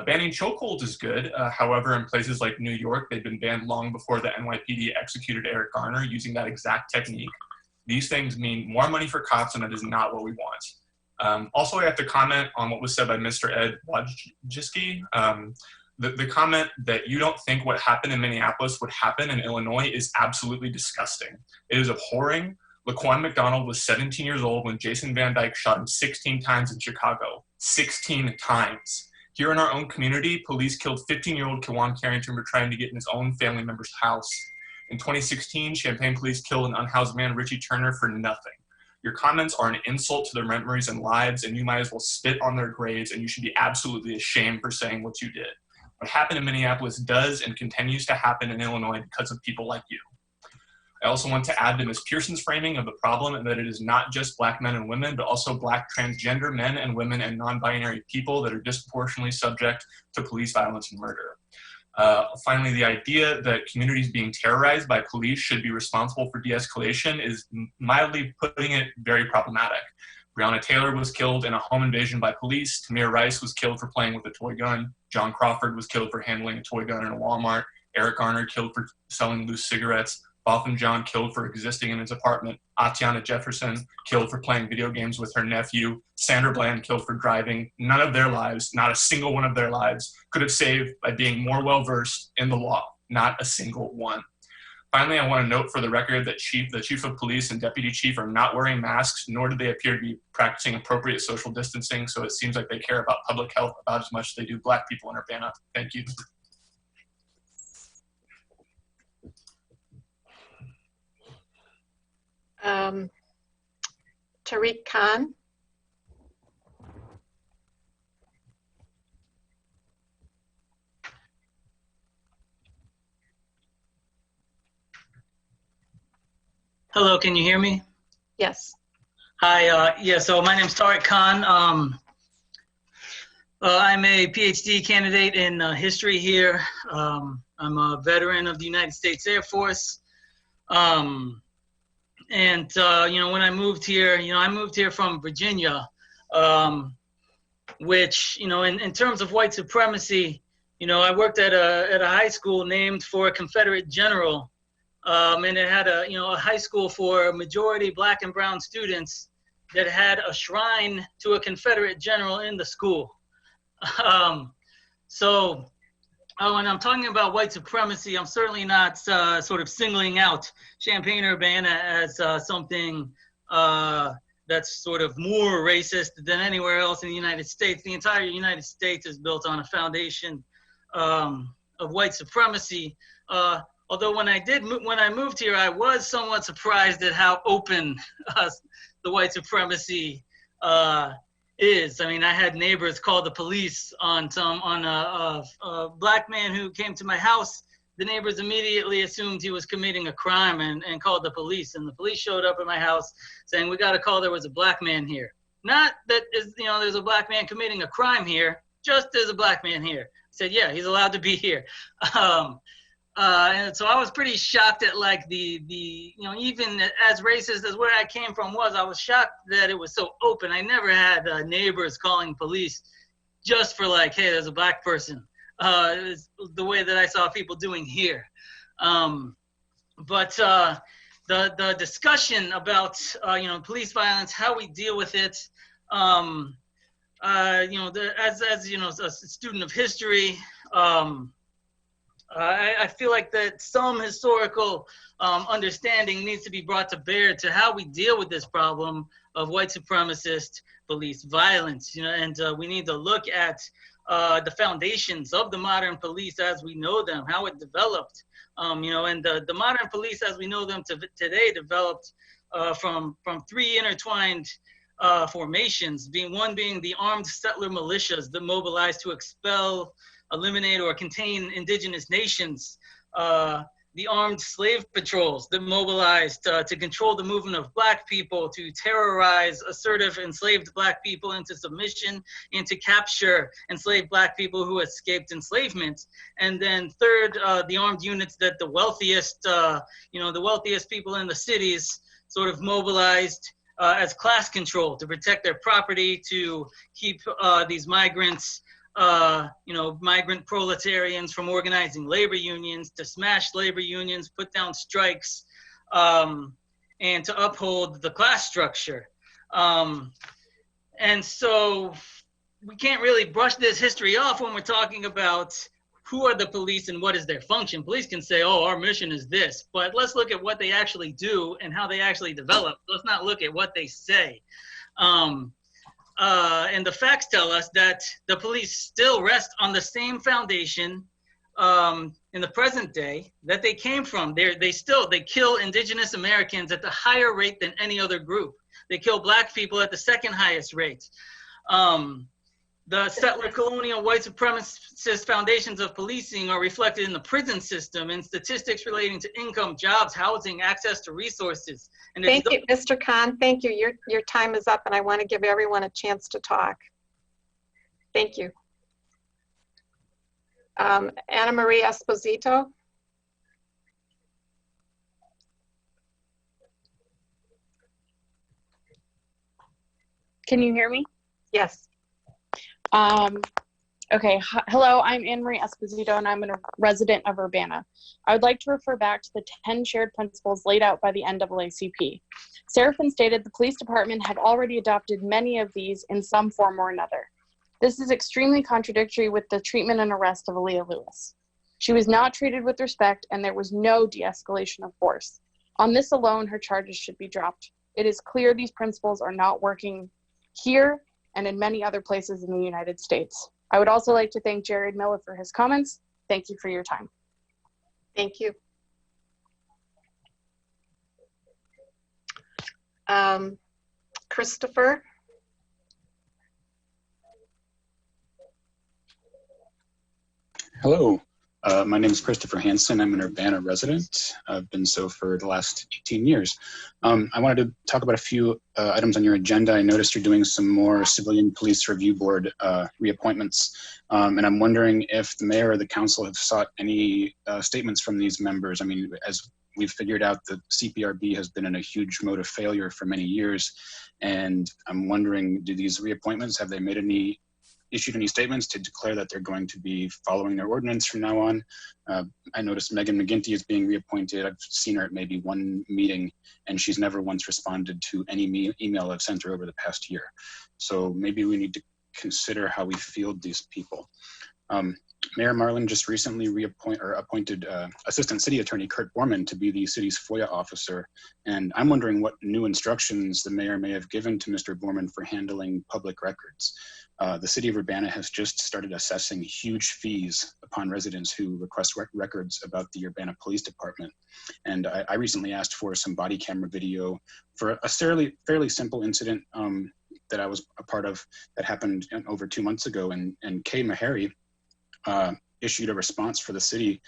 Banning chokeholds is good. However, in places like New York, they've been banned long before the NYPD executed Eric Garner using that exact technique. These things mean more money for cops, and that is not what we want. Also, I have to comment on what was said by Mr. Ed Wojcicki. The comment that you don't think what happened in Minneapolis would happen in Illinois is absolutely disgusting. It is abhorring. Laquan McDonald was 17 years old when Jason Van Dyke shot him 16 times in Chicago. 16 times. Here in our own community, police killed 15-year-old Kewan Carrington for trying to get in his own family member's house. In 2016, Champaign police killed an unhoused man, Richie Turner, for nothing. Your comments are an insult to their memories and lives, and you might as well spit on their graves, and you should be absolutely ashamed for saying what you did. What happened in Minneapolis does and continues to happen in Illinois because of people like you. I also want to add to Ms. Pearson's framing of the problem and that it is not just black men and women, but also black transgender men and women and non-binary people that are disproportionately subject to police violence and murder. Finally, the idea that communities being terrorized by police should be responsible for de-escalation is mildly putting it very problematic. Breonna Taylor was killed in a home invasion by police. Tamir Rice was killed for playing with a toy gun. John Crawford was killed for handling a toy gun in a Walmart. Eric Garner killed for selling loose cigarettes. Botham Jean killed for existing in his apartment. Atiana Jefferson killed for playing video games with her nephew. Sandra Bland killed for driving. None of their lives, not a single one of their lives, could have saved by being more well-versed in the law. Not a single one. Finally, I want to note for the record that the chief of police and deputy chief are not wearing masks, nor do they appear to be practicing appropriate social distancing, so it seems like they care about public health about as much as they do black people in Urbana. Thank you. Tariq Khan. Hello, can you hear me? Yes. Hi, so my name's Tariq Khan. I'm a PhD candidate in history here. I'm a veteran of the United States Air Force. When I moved here, I moved here from Virginia, which, in terms of white supremacy, I worked at a high school named for a Confederate general. And it had a high school for majority black and brown students that had a shrine to a Confederate general in the school. So Oh, and I'm talking about white supremacy. I'm certainly not sort of singling out Champaign-Urbana as something that's sort of more racist than anywhere else in the United States. The entire United States is built on a foundation of white supremacy. Although when I moved here, I was somewhat surprised at how open the white supremacy is. I mean, I had neighbors call the police on a black man who came to my house. The neighbors immediately assumed he was committing a crime and called the police. And the police showed up at my house saying, "We got a call there was a black man here." Not that there's a black man committing a crime here, just there's a black man here. I said, yeah, he's allowed to be here. And so I was pretty shocked at like the even as racist as where I came from was, I was shocked that it was so open. I never had neighbors calling police just for like, hey, there's a black person. It was the way that I saw people doing here. But the discussion about police violence, how we deal with it, as a student of history, I feel like that some historical understanding needs to be brought to bear to how we deal with this problem of white supremacist police violence. And we need to look at the foundations of the modern police as we know them, how it developed. And the modern police as we know them today developed from three intertwined formations, one being the armed settler militias that mobilized to expel, eliminate, or contain indigenous nations, the armed slave patrols that mobilized to control the movement of black people, to terrorize assertive enslaved black people into submission, and to capture enslaved black people who escaped enslavement. And then third, the armed units that the wealthiest people in the cities sort of mobilized as class control to protect their property, to keep these migrants, migrant proletarians from organizing labor unions, to smash labor unions, put down strikes, and to uphold the class structure. And so we can't really brush this history off when we're talking about who are the police and what is their function. Police can say, oh, our mission is this, but let's look at what they actually do and how they actually develop. Let's not look at what they say. And the facts tell us that the police still rest on the same foundation in the present day that they came from. They kill indigenous Americans at the higher rate than any other group. They kill black people at the second highest rate. The settler colonial white supremacist foundations of policing are reflected in the prison system and statistics relating to income, jobs, housing, access to resources. And thank you, Mr. Khan. Thank you. Your time is up, and I want to give everyone a chance to talk. Thank you. Ana Maria Esposito. Can you hear me? Yes. Okay, hello, I'm Anne Marie Esposito, and I'm a resident of Urbana. I would like to refer back to the 10 shared principles laid out by the NAACP. Seraphin stated the police department had already adopted many of these in some form or another. This is extremely contradictory with the treatment and arrest of Aaliyah Lewis. She was not treated with respect, and there was no de-escalation of force. On this alone, her charges should be dropped. It is clear these principles are not working here and in many other places in the United States. I would also like to thank Jared Miller for his comments. Thank you for your time. Thank you. Christopher. Hello, my name is Christopher Hansen. I'm an Urbana resident. I've been so for the last 18 years. I wanted to talk about a few items on your agenda. I noticed you're doing some more Civilian Police Review Board reappointments. And I'm wondering if the mayor or the council have sought any statements from these members. I mean, as we've figured out, the CPRB has been in a huge mode of failure for many years. And I'm wondering, do these reappointments, have they issued any statements to declare that they're going to be following their ordinance from now on? I noticed Megan McGinty is being reappointed. I've seen her at maybe one meeting, and she's never once responded to any email I've sent her over the past year. So maybe we need to consider how we field these people. Mayor Marlin just recently appointed Assistant City Attorney Kurt Borman to be the city's FOIA officer. And I'm wondering what new instructions the mayor may have given to Mr. Borman for handling public records. The city of Urbana has just started assessing huge fees upon residents who request records about the Urbana Police Department. And I recently asked for some body camera video for a fairly simple incident that I was a part of that happened over 2 months ago. And Kay Meharry issued a response for the city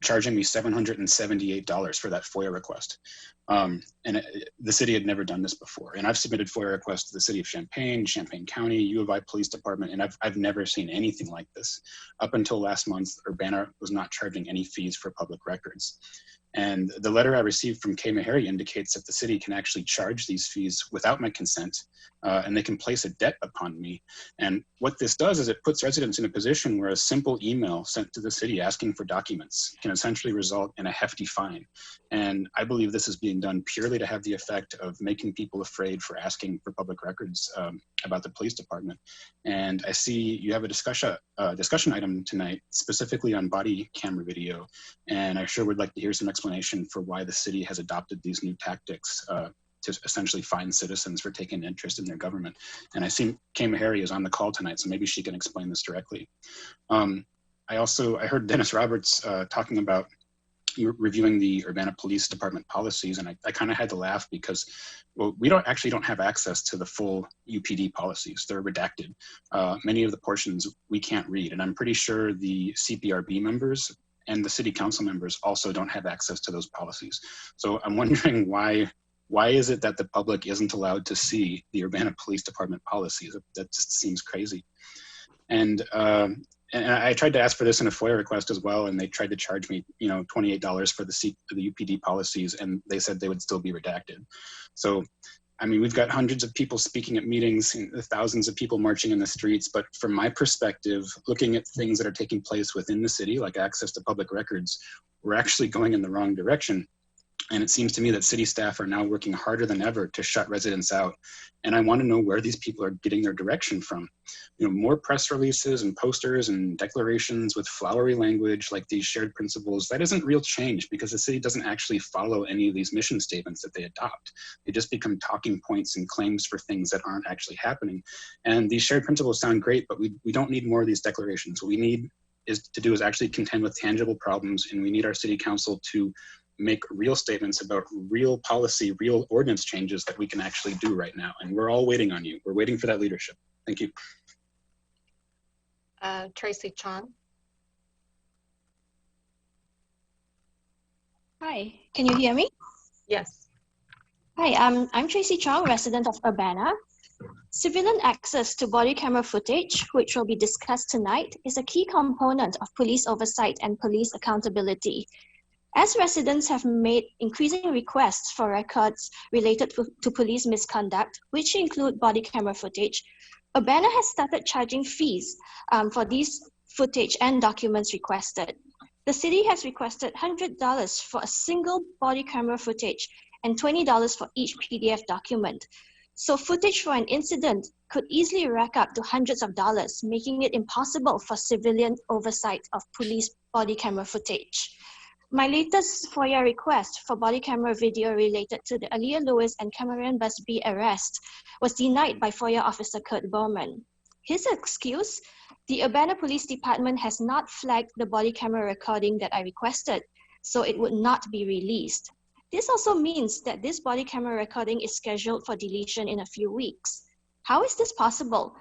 charging me $778 for that FOIA request. The city had never done this before. And I've submitted FOIA requests to the city of Champaign County, U of I Police Department, and I've never seen anything like this. Up until last month, Urbana was not charging any fees for public records. And the letter I received from Kay Meharry indicates that the city can actually charge these fees without my consent, and they can place a debt upon me. And what this does is it puts residents in a position where a simple email sent to the city asking for documents can essentially result in a hefty fine. And I believe this is being done purely to have the effect of making people afraid for asking for public records about the police department. And I see you have a discussion item tonight specifically on body camera video, and I sure would like to hear some explanation for why the city has adopted these new tactics to essentially fine citizens for taking interest in their government. And I see Kay Meharry is on the call tonight, so maybe she can explain this directly. I heard Dennis Roberts talking about reviewing the Urbana Police Department policies, and I kind of had to laugh because, well, we don't have access to the full UPD policies. They're redacted. Many of the portions we can't read, and I'm pretty sure the CPRB members and the city council members also don't have access to those policies. So I'm wondering why is it that the public isn't allowed to see the Urbana Police Department policies? That just seems crazy. And I tried to ask for this in a FOIA request as well, and they tried to charge me, $28 for the UPD policies, and they said they would still be redacted. So, I mean, we've got hundreds of people speaking at meetings, thousands of people marching in the streets, but from my perspective, looking at things that are taking place within the city, like access to public records, we're actually going in the wrong direction. And it seems to me that city staff are now working harder than ever to shut residents out. And I want to know where these people are getting their direction from. More press releases and posters and declarations with flowery language like these shared principles, that isn't real change because the city doesn't actually follow any of these mission statements that they adopt. They just become talking points and claims for things that aren't actually happening. And these shared principles sound great, but we don't need more of these declarations. What we need is actually contend with tangible problems, and we need our city council to make real statements about real policy, real ordinance changes that we can actually do right now. And we're all waiting on you. We're waiting for that leadership. Thank you. Tracy Chong. Hi, can you hear me? Yes. Hi, I'm Tracy Chong, resident of Urbana. Civilian access to body camera footage, which will be discussed tonight, is a key component of police oversight and police accountability. As residents have made increasing requests for records related to police misconduct, which include body camera footage, Urbana has started charging fees for these footage and documents requested. The city has requested $100 for a single body camera footage and $20 for each PDF document. So footage for an incident could easily rack up to hundreds of dollars, making it impossible for civilian oversight of police body camera footage. My latest FOIA request for body camera video related to the Aaliyah Lewis and Cameron Busby arrest was denied by FOIA officer Kurt Borman. His excuse? The Urbana Police Department has not flagged the body camera recording that I requested, so it would not be released. This also means that this body camera recording is scheduled for deletion in a few weeks. How is this possible?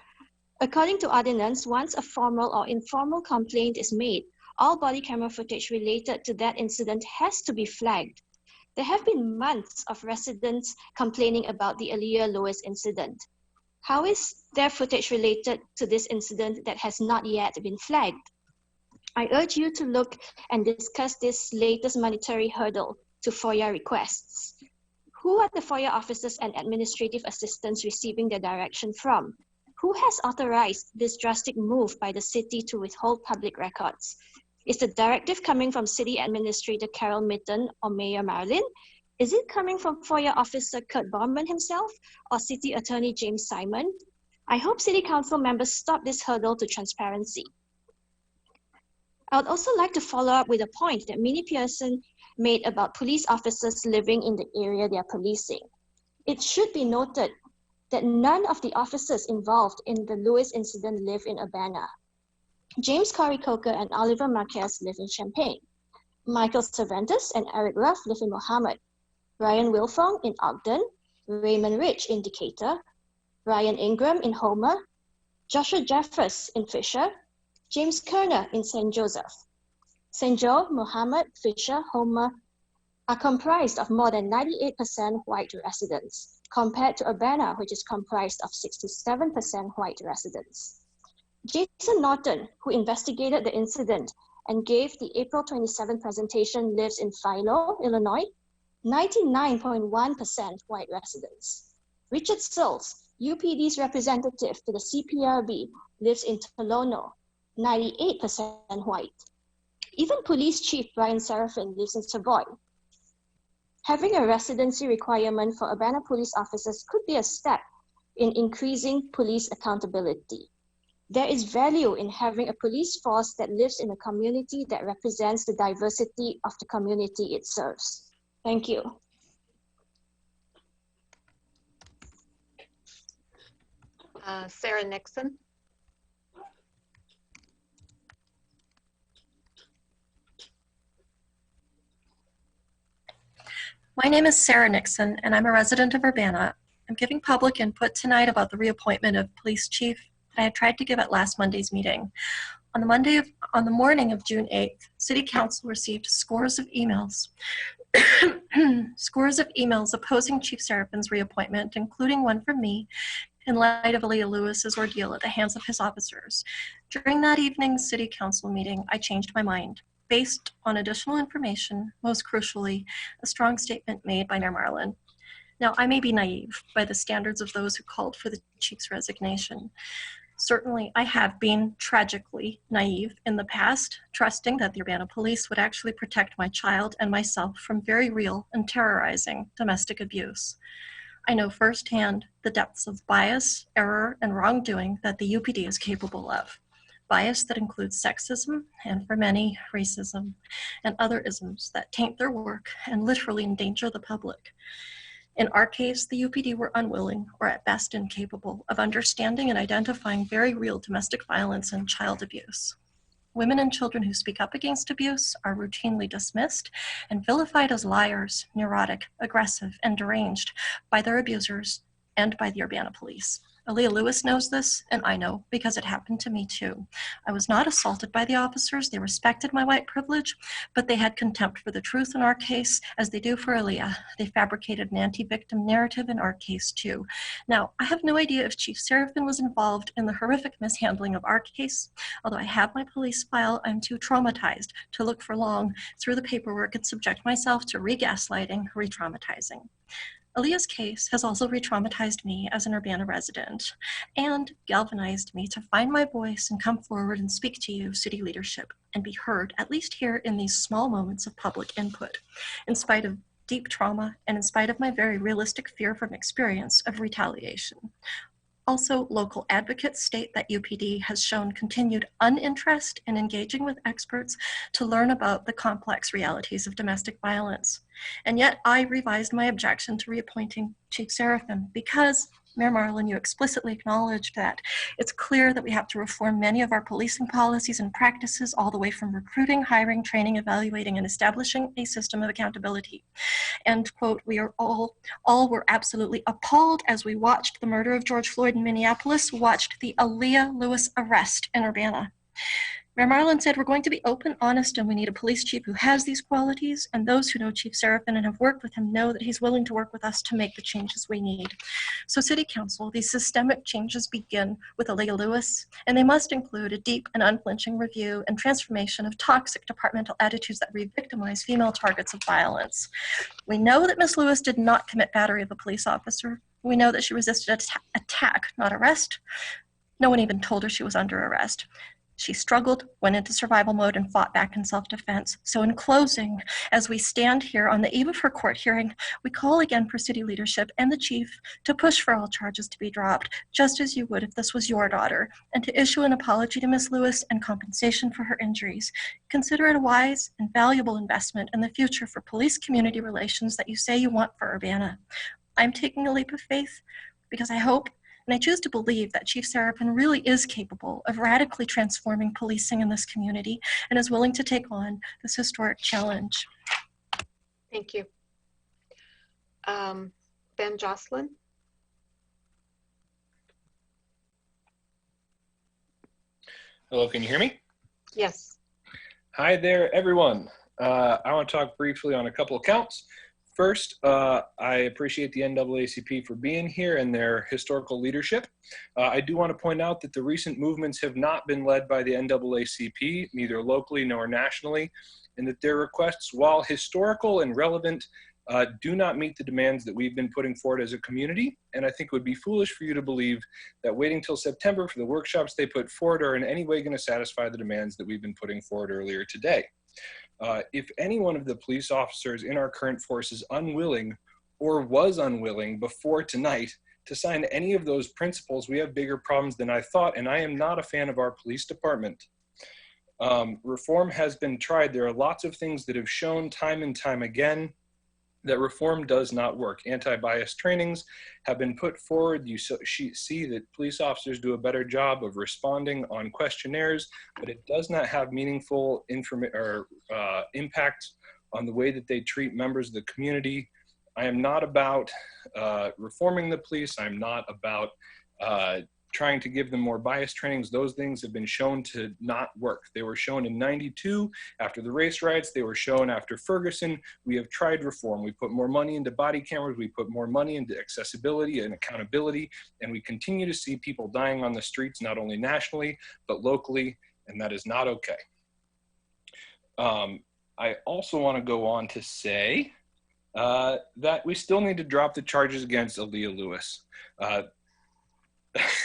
According to ordinance, once a formal or informal complaint is made, all body camera footage related to that incident has to be flagged. There have been months of residents complaining about the Aaliyah Lewis incident. How is there footage related to this incident that has not yet been flagged? I urge you to look and discuss this latest monetary hurdle to FOIA requests. Who are the FOIA officers and administrative assistants receiving their direction from? Who has authorized this drastic move by the city to withhold public records? Is the directive coming from City Administrator Carol Mitten or Mayor Marlin? Is it coming from FOIA Officer Kurt Borman himself or City Attorney James Simon? I hope City Council members stop this hurdle to transparency. I would also like to follow up with a point that Minnie Pearson made about police officers living in the area they are policing. It should be noted that none of the officers involved in the Lewis incident live in Urbana. James Corey Coker and Oliver Marquez live in Champaign. Michael Cervantes and Eric Ruff live in Mohammed. Ryan Wilfong in Ogden. Raymond Rich in Decatur. Ryan Ingram in Homer. Joshua Jeffers in Fisher. James Kerner in St. Joseph. St. Joe, Mohammed, Fisher, Homer are comprised of more than 98% white residents, compared to Urbana, which is comprised of 67% white residents. Jason Norton, who investigated the incident and gave the April 27 presentation, lives in Philo, Illinois, 99.1% white residents. Richard Sills, UPD's representative to the CPRB, lives in Tolono, 98% white. Even Police Chief Brian Seraphin lives in Savoy. Having a residency requirement for Urbana police officers could be a step in increasing police accountability. There is value in having a police force that lives in a community that represents the diversity of the community it serves. Thank you. Sarah Nixon. My name is Sarah Nixon, and I'm a resident of Urbana. I'm giving public input tonight about the reappointment of police chief that I had tried to give at last Monday's meeting. On the morning of June 8th, City Council received scores of emails opposing Chief Seraphin's reappointment, including one from me, in light of Aaliyah Lewis's ordeal at the hands of his officers. During that evening's City Council meeting, I changed my mind. Based on additional information, most crucially, a strong statement made by Mayor Marlin. Now, I may be naive by the standards of those who called for the chief's resignation. Certainly, I have been tragically naive in the past, trusting that the Urbana police would actually protect my child and myself from very real and terrorizing domestic abuse. I know firsthand the depths of bias, error, and wrongdoing that the UPD is capable of. Bias that includes sexism and, for many, racism, and other isms that taint their work and literally endanger the public. In our case, the UPD were unwilling, or at best incapable, of understanding and identifying very real domestic violence and child abuse. Women and children who speak up against abuse are routinely dismissed and vilified as liars, neurotic, aggressive, and deranged by their abusers and by the Urbana police. Aaliyah Lewis knows this, and I know, because it happened to me too. I was not assaulted by the officers. They respected my white privilege, but they had contempt for the truth in our case, as they do for Aaliyah. They fabricated an anti-victim narrative in our case too. Now, I have no idea if Chief Seraphin was involved in the horrific mishandling of our case. Although I have my police file, I'm too traumatized to look for long through the paperwork and subject myself to re-gaslighting, re-traumatizing. Aaliyah's case has also re-traumatized me as an Urbana resident and galvanized me to find my voice and come forward and speak to you, city leadership, and be heard, at least here in these small moments of public input, in spite of deep trauma and in spite of my very realistic fear from experience of retaliation. Also, local advocates state that UPD has shown continued uninterest in engaging with experts to learn about the complex realities of domestic violence. And yet I revised my objection to reappointing Chief Seraphin because, Mayor Marlin, you explicitly acknowledged that it's clear that we have to reform many of our policing policies and practices, all the way from recruiting, hiring, training, evaluating, and establishing a system of accountability. And quote, we are all were absolutely appalled as we watched the murder of George Floyd in Minneapolis, watched the Aaliyah Lewis arrest in Urbana. Mayor Marlin said, we're going to be open, honest, and we need a police chief who has these qualities, and those who know Chief Seraphin and have worked with him know that he's willing to work with us to make the changes we need. So City Council, these systemic changes begin with Aaliyah Lewis, and they must include a deep and unflinching review and transformation of toxic departmental attitudes that re-victimize female targets of violence. We know that Ms. Lewis did not commit battery of a police officer. We know that she resisted attack, not arrest. No one even told her she was under arrest. She struggled, went into survival mode, and fought back in self-defense. So in closing, as we stand here on the eve of her court hearing, we call again for city leadership and the chief to push for all charges to be dropped, just as you would if this was your daughter, and to issue an apology to Ms. Lewis and compensation for her injuries. Consider it a wise and valuable investment in the future for police-community relations that you say you want for Urbana. I'm taking a leap of faith because I hope and I choose to believe that Chief Seraphin really is capable of radically transforming policing in this community and is willing to take on this historic challenge. Thank you. Ben Jocelyn. Hello, can you hear me? Yes. Hi there, everyone. I want to talk briefly on a couple of counts. First, I appreciate the NAACP for being here and their historical leadership. I do want to point out that the recent movements have not been led by the NAACP, neither locally nor nationally, and that their requests, while historical and relevant, do not meet the demands that we've been putting forward as a community. And I think it would be foolish for you to believe that waiting till September for the workshops they put forward are in any way going to satisfy the demands that we've been putting forward earlier today. If any one of the police officers in our current force is unwilling or was unwilling before tonight to sign any of those principles, we have bigger problems than I thought, and I am not a fan of our police department. Reform has been tried. There are lots of things that have shown time and time again that reform does not work. Anti-bias trainings have been put forward. You see that police officers do a better job of responding on questionnaires, but it does not have meaningful impact on the way that they treat members of the community. I am not about reforming the police. I'm not about trying to give them more bias trainings. Those things have been shown to not work. They were shown in '92 after the race riots. They were shown after Ferguson. We have tried reform. We put more money into body cameras. We put more money into accessibility and accountability. And we continue to see people dying on the streets, not only nationally, but locally. And that is not okay. I also want to go on to say that we still need to drop the charges against Aaliyah Lewis.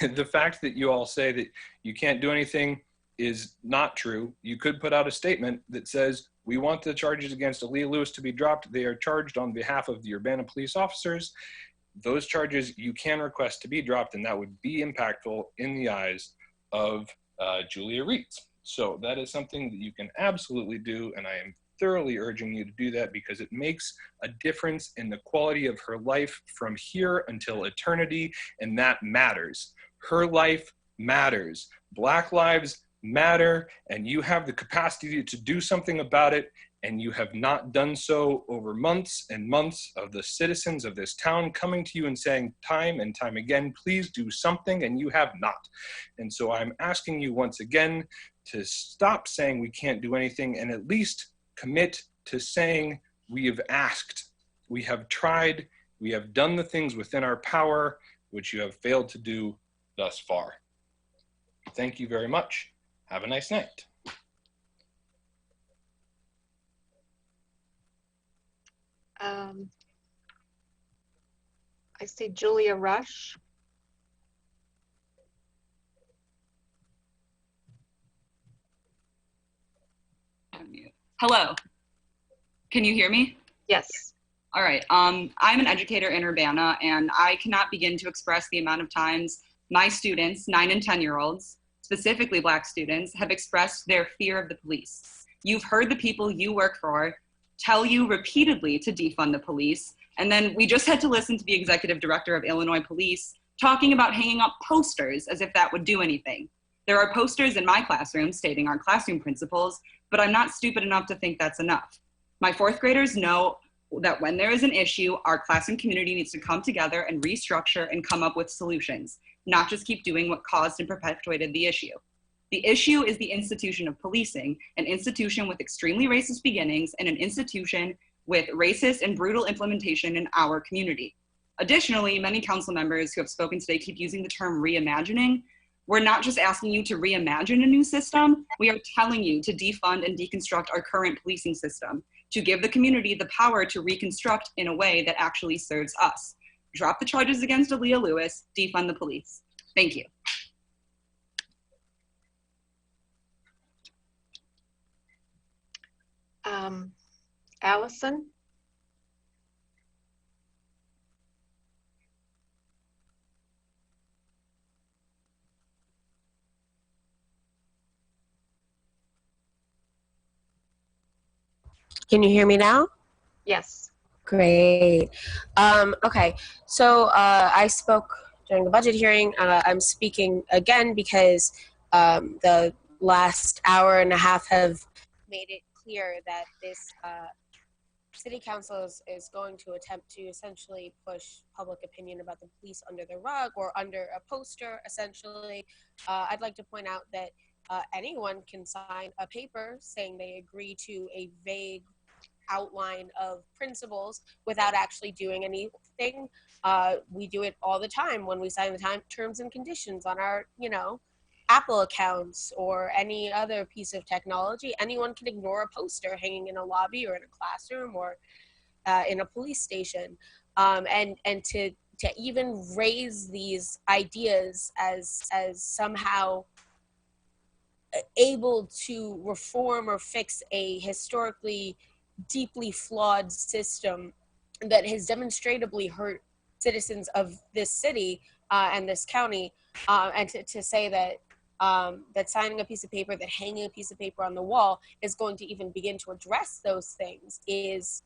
The fact that you all say that you can't do anything is not true. You could put out a statement that says, we want the charges against Aaliyah Lewis to be dropped. They are charged on behalf of the Urbana police officers. Those charges you can request to be dropped, and that would be impactful in the eyes of Julia Reitz. So that is something that you can absolutely do, and I am thoroughly urging you to do that because it makes a difference in the quality of her life from here until eternity, and that matters. Her life matters. Black lives matter, and you have the capacity to do something about it, and you have not done so over months and months of the citizens of this town coming to you and saying time and time again, please do something, and you have not. And so I'm asking you once again to stop saying we can't do anything and at least commit to saying we have asked, we have tried, we have done the things within our power, which you have failed to do thus far. Thank you very much. Have a nice night. I see Julia Rush. Hello, can you hear me? Yes. All right, I'm an educator in Urbana, and I cannot begin to express the amount of times my students, 9 and 10-year-olds, specifically Black students, have expressed their fear of the police. You've heard the people you work for tell you repeatedly to defund the police, and then we just had to listen to the executive director of Illinois Police talking about hanging up posters as if that would do anything. There are posters in my classroom stating our classroom principles, but I'm not stupid enough to think that's enough. My 4th graders know that when there is an issue, our classroom community needs to come together and restructure and come up with solutions, not just keep doing what caused and perpetuated the issue. The issue is the institution of policing, an institution with extremely racist beginnings and an institution with racist and brutal implementation in our community. Additionally, many council members who have spoken today keep using the term reimagining. We're not just asking you to reimagine a new system, we are telling you to defund and deconstruct our current policing system, to give the community the power to reconstruct in a way that actually serves us. Drop the charges against Aaliyah Lewis, defund the police. Thank you. Allison? Can you hear me now? Yes. Great. Okay, so I spoke during the budget hearing. I'm speaking again because the last hour and a half have made it clear that this city council is going to attempt to essentially push public opinion about the police under the rug or under a poster, essentially. I'd like to point out that anyone can sign a paper saying they agree to a vague outline of principles without actually doing anything. We do it all the time when we sign the terms and conditions on our, Apple accounts or any other piece of technology. Anyone can ignore a poster hanging in a lobby or in a classroom or in a police station. And to even raise these ideas as somehow able to reform or fix a historically deeply flawed system that has demonstrably hurt citizens of this city and this county, and to say that that signing a piece of paper, that hanging a piece of paper on the wall is going to even begin to address those things is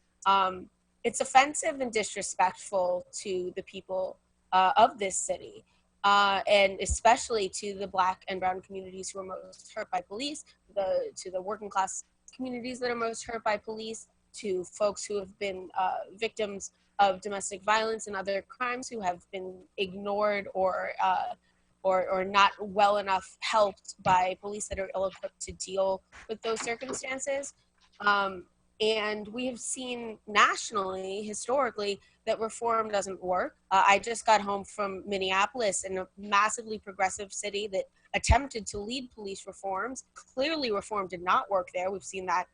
it's offensive and disrespectful to the people of this city, and especially to the Black and brown communities who are most hurt by police, to the working class communities that are most hurt by police, to folks who have been victims of domestic violence and other crimes who have been ignored or not well enough helped by police that are ill-equipped to deal with those circumstances. And we have seen nationally, historically, that reform doesn't work. I just got home from Minneapolis, in a massively progressive city that attempted to lead police reforms. Clearly, reform did not work there. We've seen that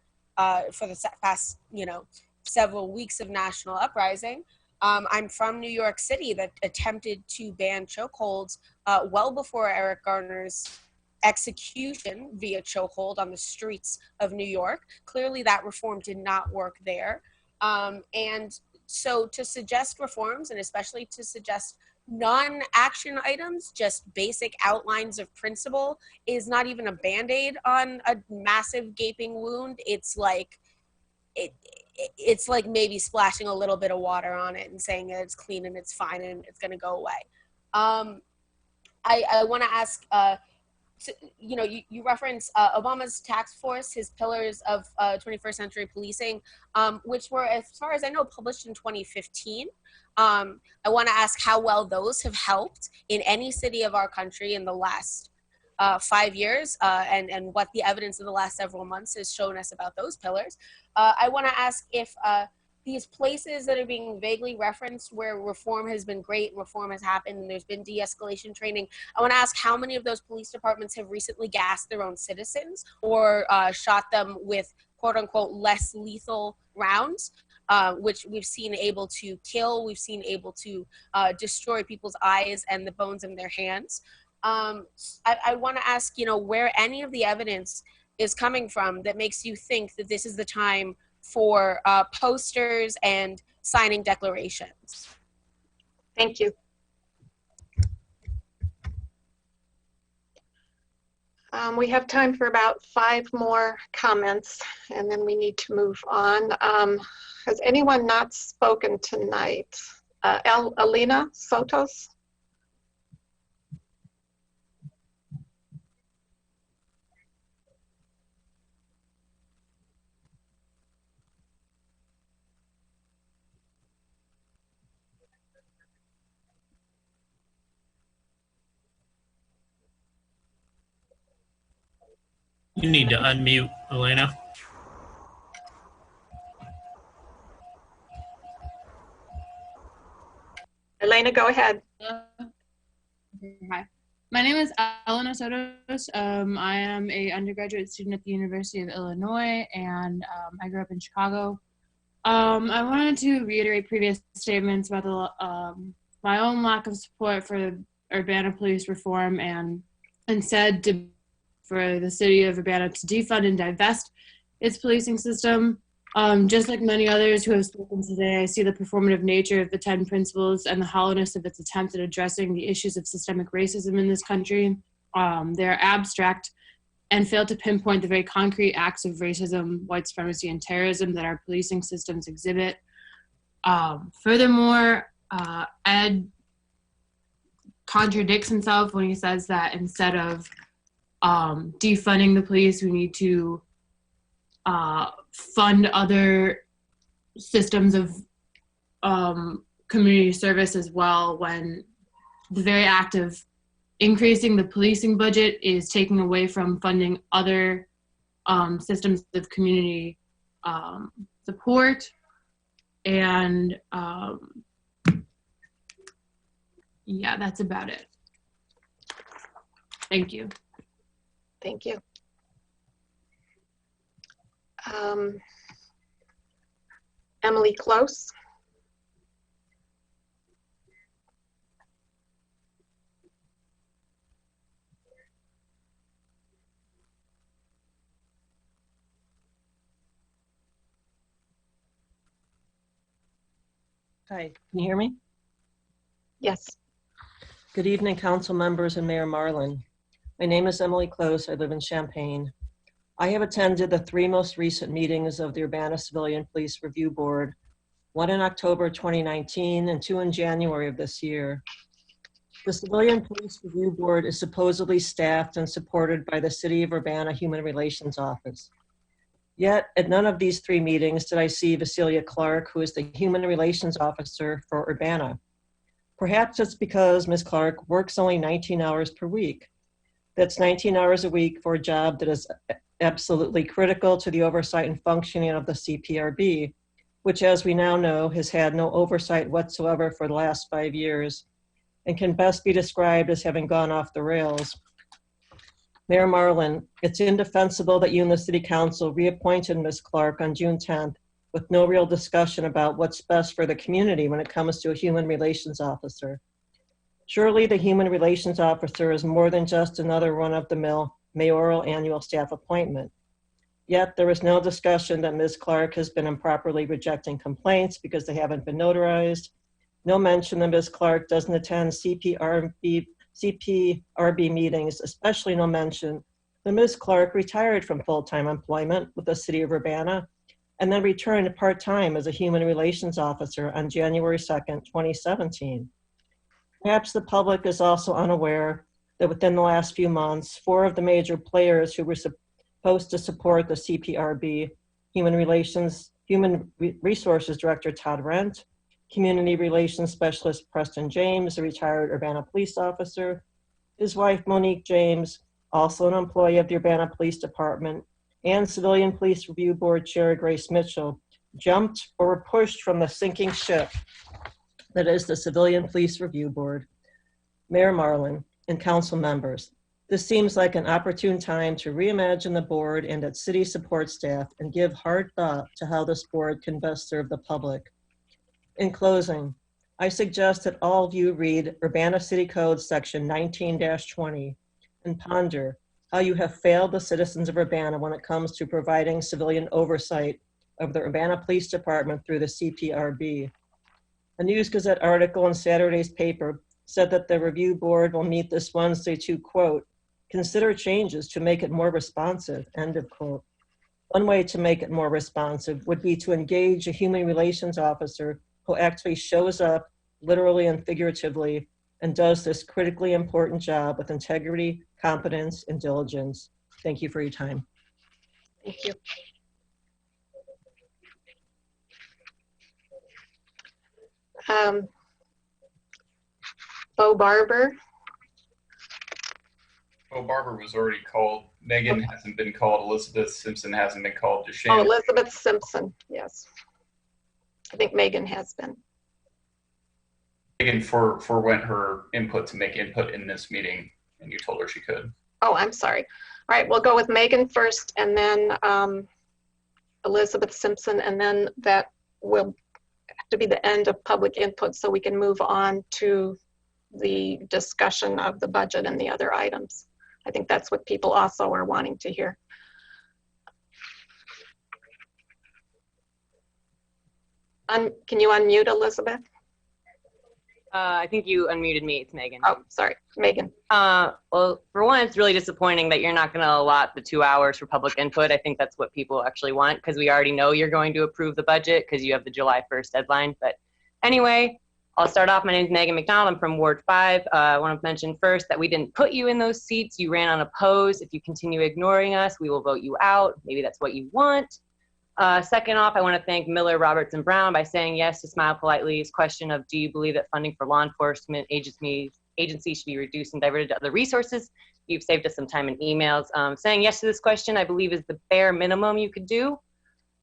for the past, several weeks of national uprising. I'm from New York City that attempted to ban chokeholds well before Eric Garner's execution via chokehold on the streets of New York. Clearly that reform did not work there. And so to suggest reforms, and especially to suggest non-action items, just basic outlines of principle, is not even a Band-Aid on a massive gaping wound. It's like maybe splashing a little bit of water on it and saying that it's clean and it's fine and it's going to go away. I want to ask, you reference Obama's task force, his pillars of 21st century policing, which were, as far as I know, published in 2015. I want to ask how well those have helped in any city of our country in the last 5 years, and what the evidence of the last several months has shown us about those pillars. I want to ask if these places that are being vaguely referenced where reform has been great and reform has happened and there's been de-escalation training, I want to ask how many of those police departments have recently gassed their own citizens or shot them with quote unquote less lethal rounds, which we've seen able to kill, we've seen able to destroy people's eyes and the bones in their hands. I want to ask, where any of the evidence is coming from that makes you think that this is the time for posters and signing declarations. Thank you. We have time for about 5 more comments, and then we need to move on. Has anyone not spoken tonight? Alina Sotos? You need to unmute, Elena. Elena, go ahead. Hi. My name is Elena Sotos. I am a undergraduate student at the University of Illinois, and I grew up in Chicago. I wanted to reiterate previous statements about my own lack of support for Urbana police reform, and instead for the city of Urbana to defund and divest its policing system. Just like many others who have spoken today, I see the performative nature of the 10 principles and the hollowness of its attempt at addressing the issues of systemic racism in this country. They're abstract and fail to pinpoint the very concrete acts of racism, white supremacy, and terrorism that our policing systems exhibit. Furthermore, Ed contradicts himself when he says that instead of defunding the police, we need to fund other systems of community service as well, when the very act of increasing the policing budget is taking away from funding other systems of community support. And yeah, that's about it. Thank you. Thank you. Emily Close. Hi, can you hear me? Yes. Good evening, council members and Mayor Marlin. My name is Emily Close. I live in Champaign. I have attended the 3 most recent meetings of the Urbana Civilian Police Review Board, 1 in October 2019 and 2 in January of this year. The Civilian Police Review Board is supposedly staffed and supported by the City of Urbana Human Relations Office. Yet, at none of these 3 meetings did I see Vasilia Clark, who is the Human Relations Officer for Urbana. Perhaps it's because Ms. Clark works only 19 hours per week. That's 19 hours a week for a job that is absolutely critical to the oversight and functioning of the CPRB, which, as we now know, has had no oversight whatsoever for the last 5 years and can best be described as having gone off the rails. Mayor Marlin, it's indefensible that you and the City Council reappointed Ms. Clark on June 10th with no real discussion about what's best for the community when it comes to a human relations officer. Surely the human relations officer is more than just another run-of-the-mill mayoral annual staff appointment. Yet there is no discussion that Ms. Clark has been improperly rejecting complaints because they haven't been notarized. No mention that Ms. Clark doesn't attend CPRB meetings, especially no mention that Ms. Clark retired from full-time employment with the City of Urbana and then returned part-time as a human relations officer on January 2nd, 2017. Perhaps the public is also unaware that within the last few months, 4 of the major players who were supposed to support the CPRB, Human Resources Director Todd Rent, Community Relations Specialist Preston James, a retired Urbana police officer, his wife Monique James, also an employee of the Urbana Police Department, and Civilian Police Review Board Chair Grace Mitchell, jumped or were pushed from the sinking ship that is the Civilian Police Review Board. Mayor Marlin and council members, this seems like an opportune time to reimagine the board and its city support staff and give hard thought to how this board can best serve the public. In closing, I suggest that all of you read Urbana City Code section 19-20 and ponder how you have failed the citizens of Urbana when it comes to providing civilian oversight of the Urbana Police Department through the CPRB. A News Gazette article in Saturday's paper said that the review board will meet this Wednesday to, quote, consider changes to make it more responsive, end of quote. One way to make it more responsive would be to engage a human relations officer who actually shows up literally and figuratively and does this critically important job with integrity, competence, and diligence. Thank you for your time. Thank you. Bo Barber. Bo Barber was already called. Megan hasn't been called. Elizabeth Simpson hasn't been called. Oh, Elizabeth Simpson, yes. I think Megan has been. Megan forwent her input to make input in this meeting, and you told her she could. Oh, I'm sorry. All right, we'll go with Megan first, and then Elizabeth Simpson, and then that will have to be the end of public input so we can move on to the discussion of the budget and the other items. I think that's what people also are wanting to hear. Can you unmute Elizabeth? I think you unmuted me. It's Megan. Oh, sorry, Megan. Well, for one, it's really disappointing that you're not going to allot the 2 hours for public input. I think that's what people actually want because we already know you're going to approve the budget because you have the July 1st deadline. But anyway, I'll start off. My name is Megan McDonald. I'm from Ward 5. I want to mention first that we didn't put you in those seats. You ran unopposed. If you continue ignoring us, we will vote you out. Maybe that's what you want. Second off, I want to thank Miller, Roberts, and Brown by saying yes to Smile Politely's question of do you believe that funding for law enforcement agencies should be reduced and diverted to other resources? You've saved us some time in emails. Saying yes to this question, I believe, is the bare minimum you could do.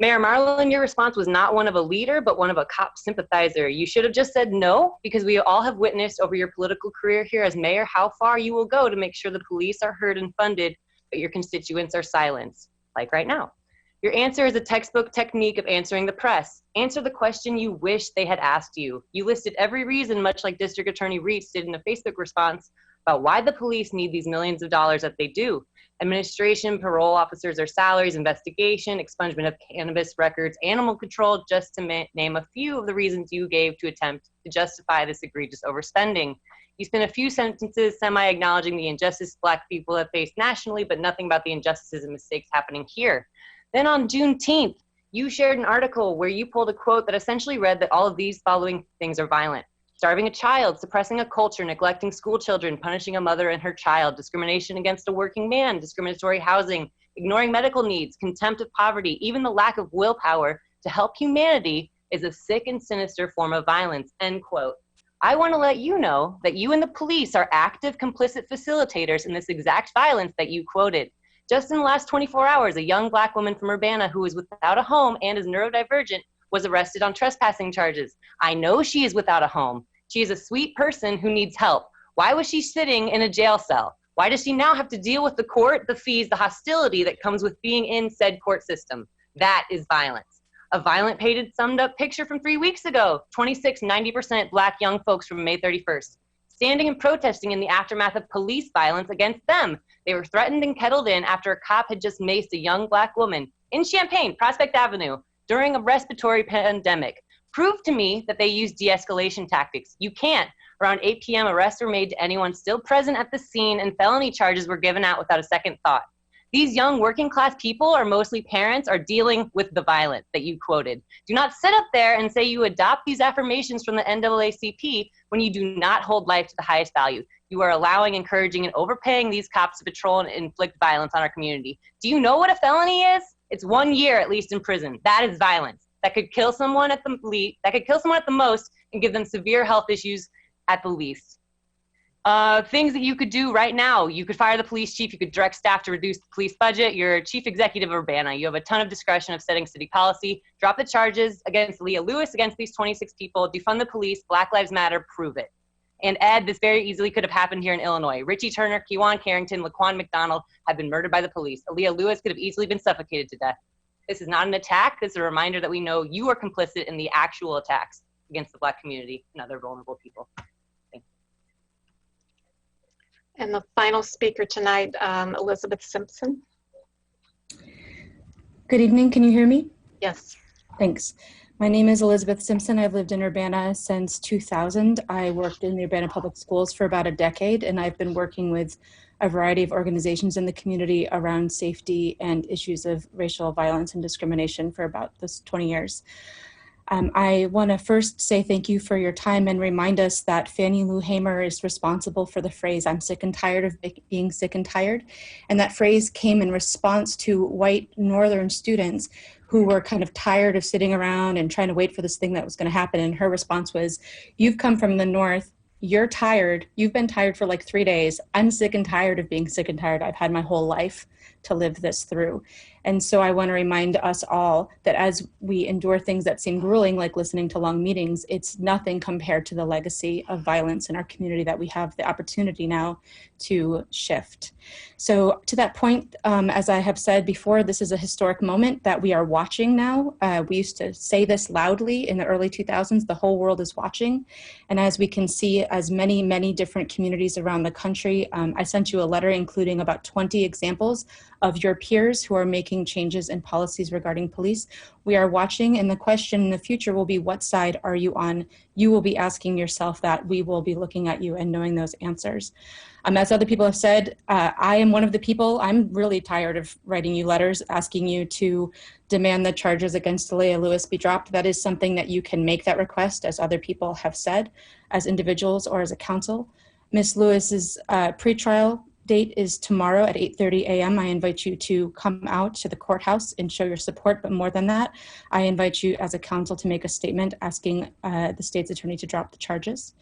Mayor Marlin, your response was not one of a leader, but one of a cop sympathizer. You should have just said no, because we all have witnessed over your political career here as mayor how far you will go to make sure the police are heard and funded, but your constituents are silenced, like right now. Your answer is a textbook technique of answering the press. Answer the question you wish they had asked you. You listed every reason, much like District Attorney Reitz did in a Facebook response, about why the police need these millions of dollars that they do. Administration, parole officers, their salaries, investigation, expungement of cannabis records, animal control, just to name a few of the reasons you gave to attempt to justify this egregious overspending. You spent a few sentences semi-acknowledging the injustice Black people have faced nationally, but nothing about the injustices and mistakes happening here. Then on Juneteenth, you shared an article where you pulled a quote that essentially read that all of these following things are violent. Starving a child, suppressing a culture, neglecting school children, punishing a mother and her child, discrimination against a working man, discriminatory housing, ignoring medical needs, contempt of poverty, even the lack of willpower to help humanity is a sick and sinister form of violence, end quote. I want to let you know that you and the police are active, complicit facilitators in this exact violence that you quoted. Just in the last 24 hours, a young Black woman from Urbana who is without a home and is neurodivergent was arrested on trespassing charges. I know she is without a home. She is a sweet person who needs help. Why was she sitting in a jail cell? Why does she now have to deal with the court, the fees, the hostility that comes with being in said court system? That is violence. A violent painted summed up picture from 3 weeks ago, 90% Black young folks from May 31st, standing and protesting in the aftermath of police violence against them. They were threatened and kettled in after a cop had just maced a young Black woman in Champaign, Prospect Avenue, during a respiratory pandemic. Prove to me that they used de-escalation tactics. You can't. Around 8 p.m., arrests were made to anyone still present at the scene and felony charges were given out without a second thought. These young working class people, or mostly parents, are dealing with the violence that you quoted. Do not sit up there and say you adopt these affirmations from the NAACP when you do not hold life to the highest value. You are allowing, encouraging, and overpaying these cops to patrol and inflict violence on our community. Do you know what a felony is? It's 1 year at least in prison. That is violence. That could kill someone at the most and give them severe health issues at the least. Things that you could do right now. You could fire the police chief. You could direct staff to reduce the police budget. You're chief executive of Urbana. You have a ton of discretion of setting city policy. Drop the charges against Leah Lewis, against these 26 people. Defund the police. Black Lives Matter. Prove it. And Ed, this very easily could have happened here in Illinois. Richie Turner, Kewan Carrington, Laquan McDonald have been murdered by the police. Aaliyah Lewis could have easily been suffocated to death. This is not an attack. This is a reminder that we know you are complicit in the actual attacks against the Black community and other vulnerable people. Thank you. And the final speaker tonight, Elizabeth Simpson. Good evening. Can you hear me? Yes. Thanks. My name is Elizabeth Simpson. I've lived in Urbana since 2000. I worked in the Urbana Public Schools for about a decade, and I've been working with a variety of organizations in the community around safety and issues of racial violence and discrimination for about this 20 years. I want to first say thank you for your time and remind us that Fannie Lou Hamer is responsible for the phrase, "I'm sick and tired of being sick and tired." And that phrase came in response to white Northern students who were kind of tired of sitting around and trying to wait for this thing that was going to happen. And her response was, "You've come from the North. You're tired. You've been tired for like 3 days. I'm sick and tired of being sick and tired. I've had my whole life to live this through." And so I want to remind us all that as we endure things that seem grueling, like listening to long meetings, it's nothing compared to the legacy of violence in our community that we have the opportunity now to shift. So to that point, as I have said before, this is a historic moment that we are watching now. We used to say this loudly in the early 2000s, the whole world is watching. And as we can see, as many different communities around the country, I sent you a letter including about 20 examples of your peers who are making changes in policies regarding police. We are watching, and the question in the future will be, what side are you on? You will be asking yourself that. We will be looking at you and knowing those answers. As other people have said, I am one of the people, I'm really tired of writing you letters asking you to demand the charges against Delia Lewis be dropped. That is something that you can make that request, as other people have said, as individuals or as a council. Ms. Lewis's pretrial date is tomorrow at 8:30 a.m. I invite you to come out to the courthouse and show your support, but more than that, I invite you as a council to make a statement asking the state's attorney to drop the charges.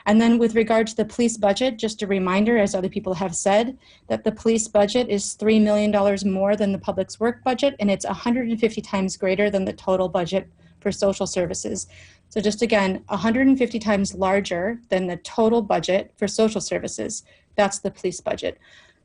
And then with regard to the police budget, just a reminder, as other people have said, that the police budget is $3 million more than the public's work budget, and it's 150 times greater than the total budget for social services. So just again, 150 times larger than the total budget for social services. That's the police budget.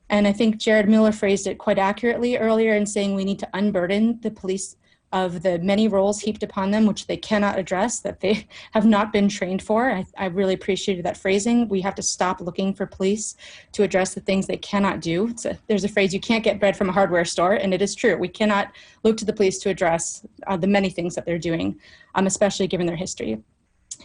And I think Jared Miller phrased it quite accurately earlier in saying we need to unburden the police of the many roles heaped upon them, which they cannot address, that they have not been trained for. I really appreciated that phrasing. We have to stop looking for police to address the things they cannot do. There's a phrase, you can't get bread from a hardware store, and it is true. We cannot look to the police to address the many things that they're doing, especially given their history.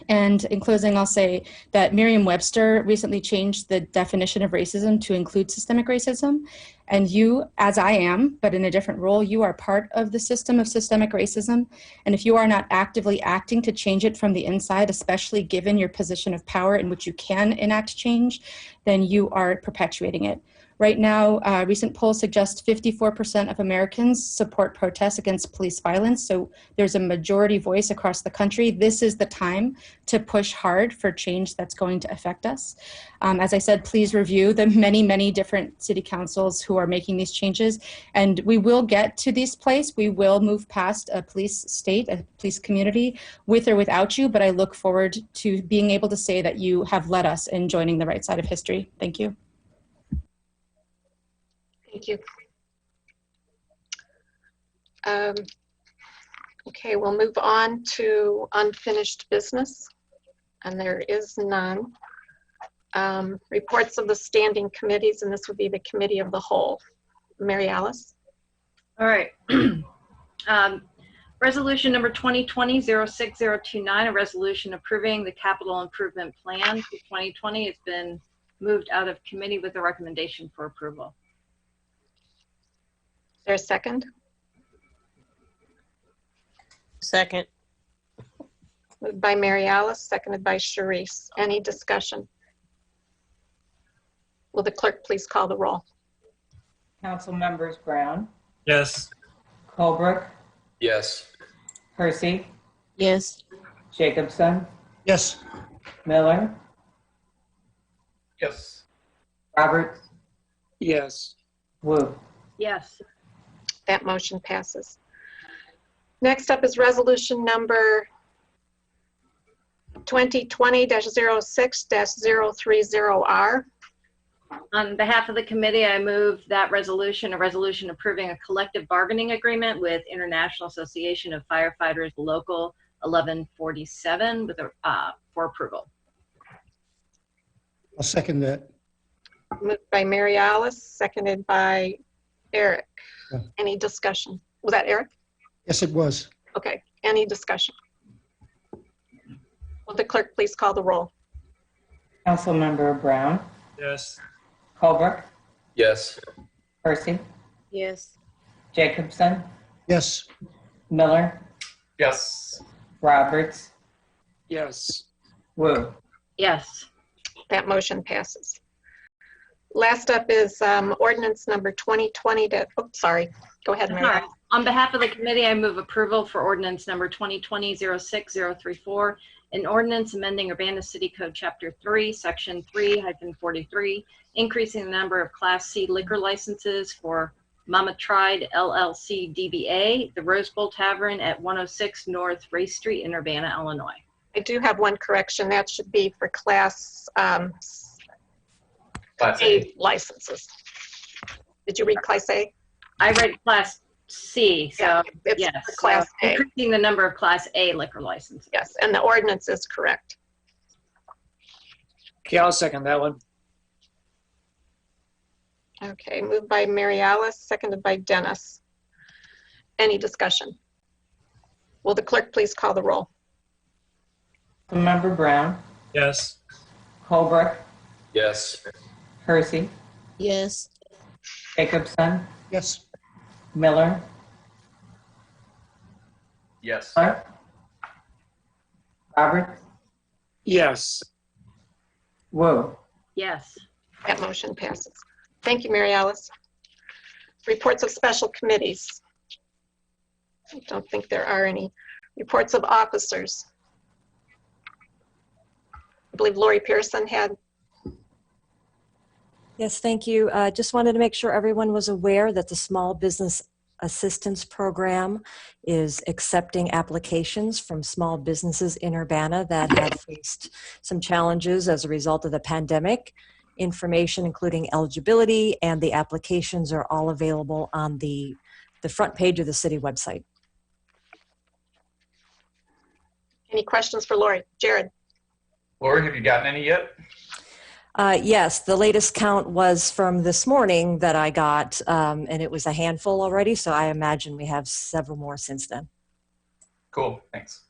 And in closing, I'll say that Merriam-Webster recently changed the definition of racism to include systemic racism. And you, as I am, but in a different role, you are part of the system of systemic racism. And if you are not actively acting to change it from the inside, especially given your position of power in which you can enact change, then you are perpetuating it. Right now, recent polls suggest 54% of Americans support protests against police violence. So there's a majority voice across the country. This is the time to push hard for change that's going to affect us. As I said, please review the many, many different city councils who are making these changes. And we will get to this place. We will move past a police state, a police community, with or without you. But I look forward to being able to say that you have led us in joining the right side of history. Thank you. Thank you. Okay, we'll move on to unfinished business, and there is none. Reports of the standing committees, and this would be the committee of the whole. Mary Alice. All right. Resolution number 2020-06029, a resolution approving the capital improvement plan for 2020 has been moved out of committee with a recommendation for approval. Is there a second? Second. Moved by Mary Alice, seconded by Sharice. Any discussion? Will the clerk please call the roll? Council members Brown, Yes. Colebrook, Yes. Percy, Yes. Jacobson, Yes. Miller, Yes. Roberts, Yes. Wu. Yes. That motion passes. Next up is resolution number 2020-06-030R. On behalf of the committee, I move that resolution, a resolution approving a collective bargaining agreement with International Association of Firefighters Local 1147 with for approval. I'll second that. Moved by Mary Alice, seconded by Eric. Yeah. Any discussion? Was that Eric? Yes, it was. Okay, any discussion? Will the clerk please call the roll? Council member Brown, Yes. Colebrook, Yes. Percy, Yes. Jacobson, Yes. Miller, Yes. Roberts, Yes. Wu. Yes. That motion passes. Last up is ordinance number 2020 to, oh, sorry. Go ahead, Mary. Sorry. On behalf of the committee, I move approval for ordinance number 2020-06034, an ordinance amending Urbana City Code Chapter 3, Section 3-43, increasing the number of Class C liquor licenses for Mama Tried LLC DBA, the Rose Bowl Tavern at 106 North Race Street in Urbana, Illinois. I do have one correction. That should be for Class A licenses. Did you read Class A? I read Class C, so Yeah, it's yes. for Class so A. increasing the number of Class A liquor licenses. Yes, and the ordinance is correct. Okay, I'll second that one. Okay, moved by Mary Alice, seconded by Dennis. Any discussion? Will the clerk please call the roll? Councilmember Brown, Yes. Holbrook, Yes. Hersey, Yes. Jacobson, Yes. Miller, Yes. Miller, Roberts, Yes. Woo. Yes. That motion passes. Thank you, Mary Alice. Reports of special committees. I don't think there are any. Reports of officers. I believe Lori Pearson had. Yes, thank you. Just wanted to make sure everyone was aware that the Small Business Assistance Program is accepting applications from small businesses in Urbana that have faced some challenges as a result of the pandemic. Information, including eligibility and the applications, are all available on the front page of the city website. Any questions for Lori? Jared? Lori, have you gotten any yet? Yes, the latest count was from this morning that I got, and it was a handful already, so I imagine we have several more since then. Cool, thanks.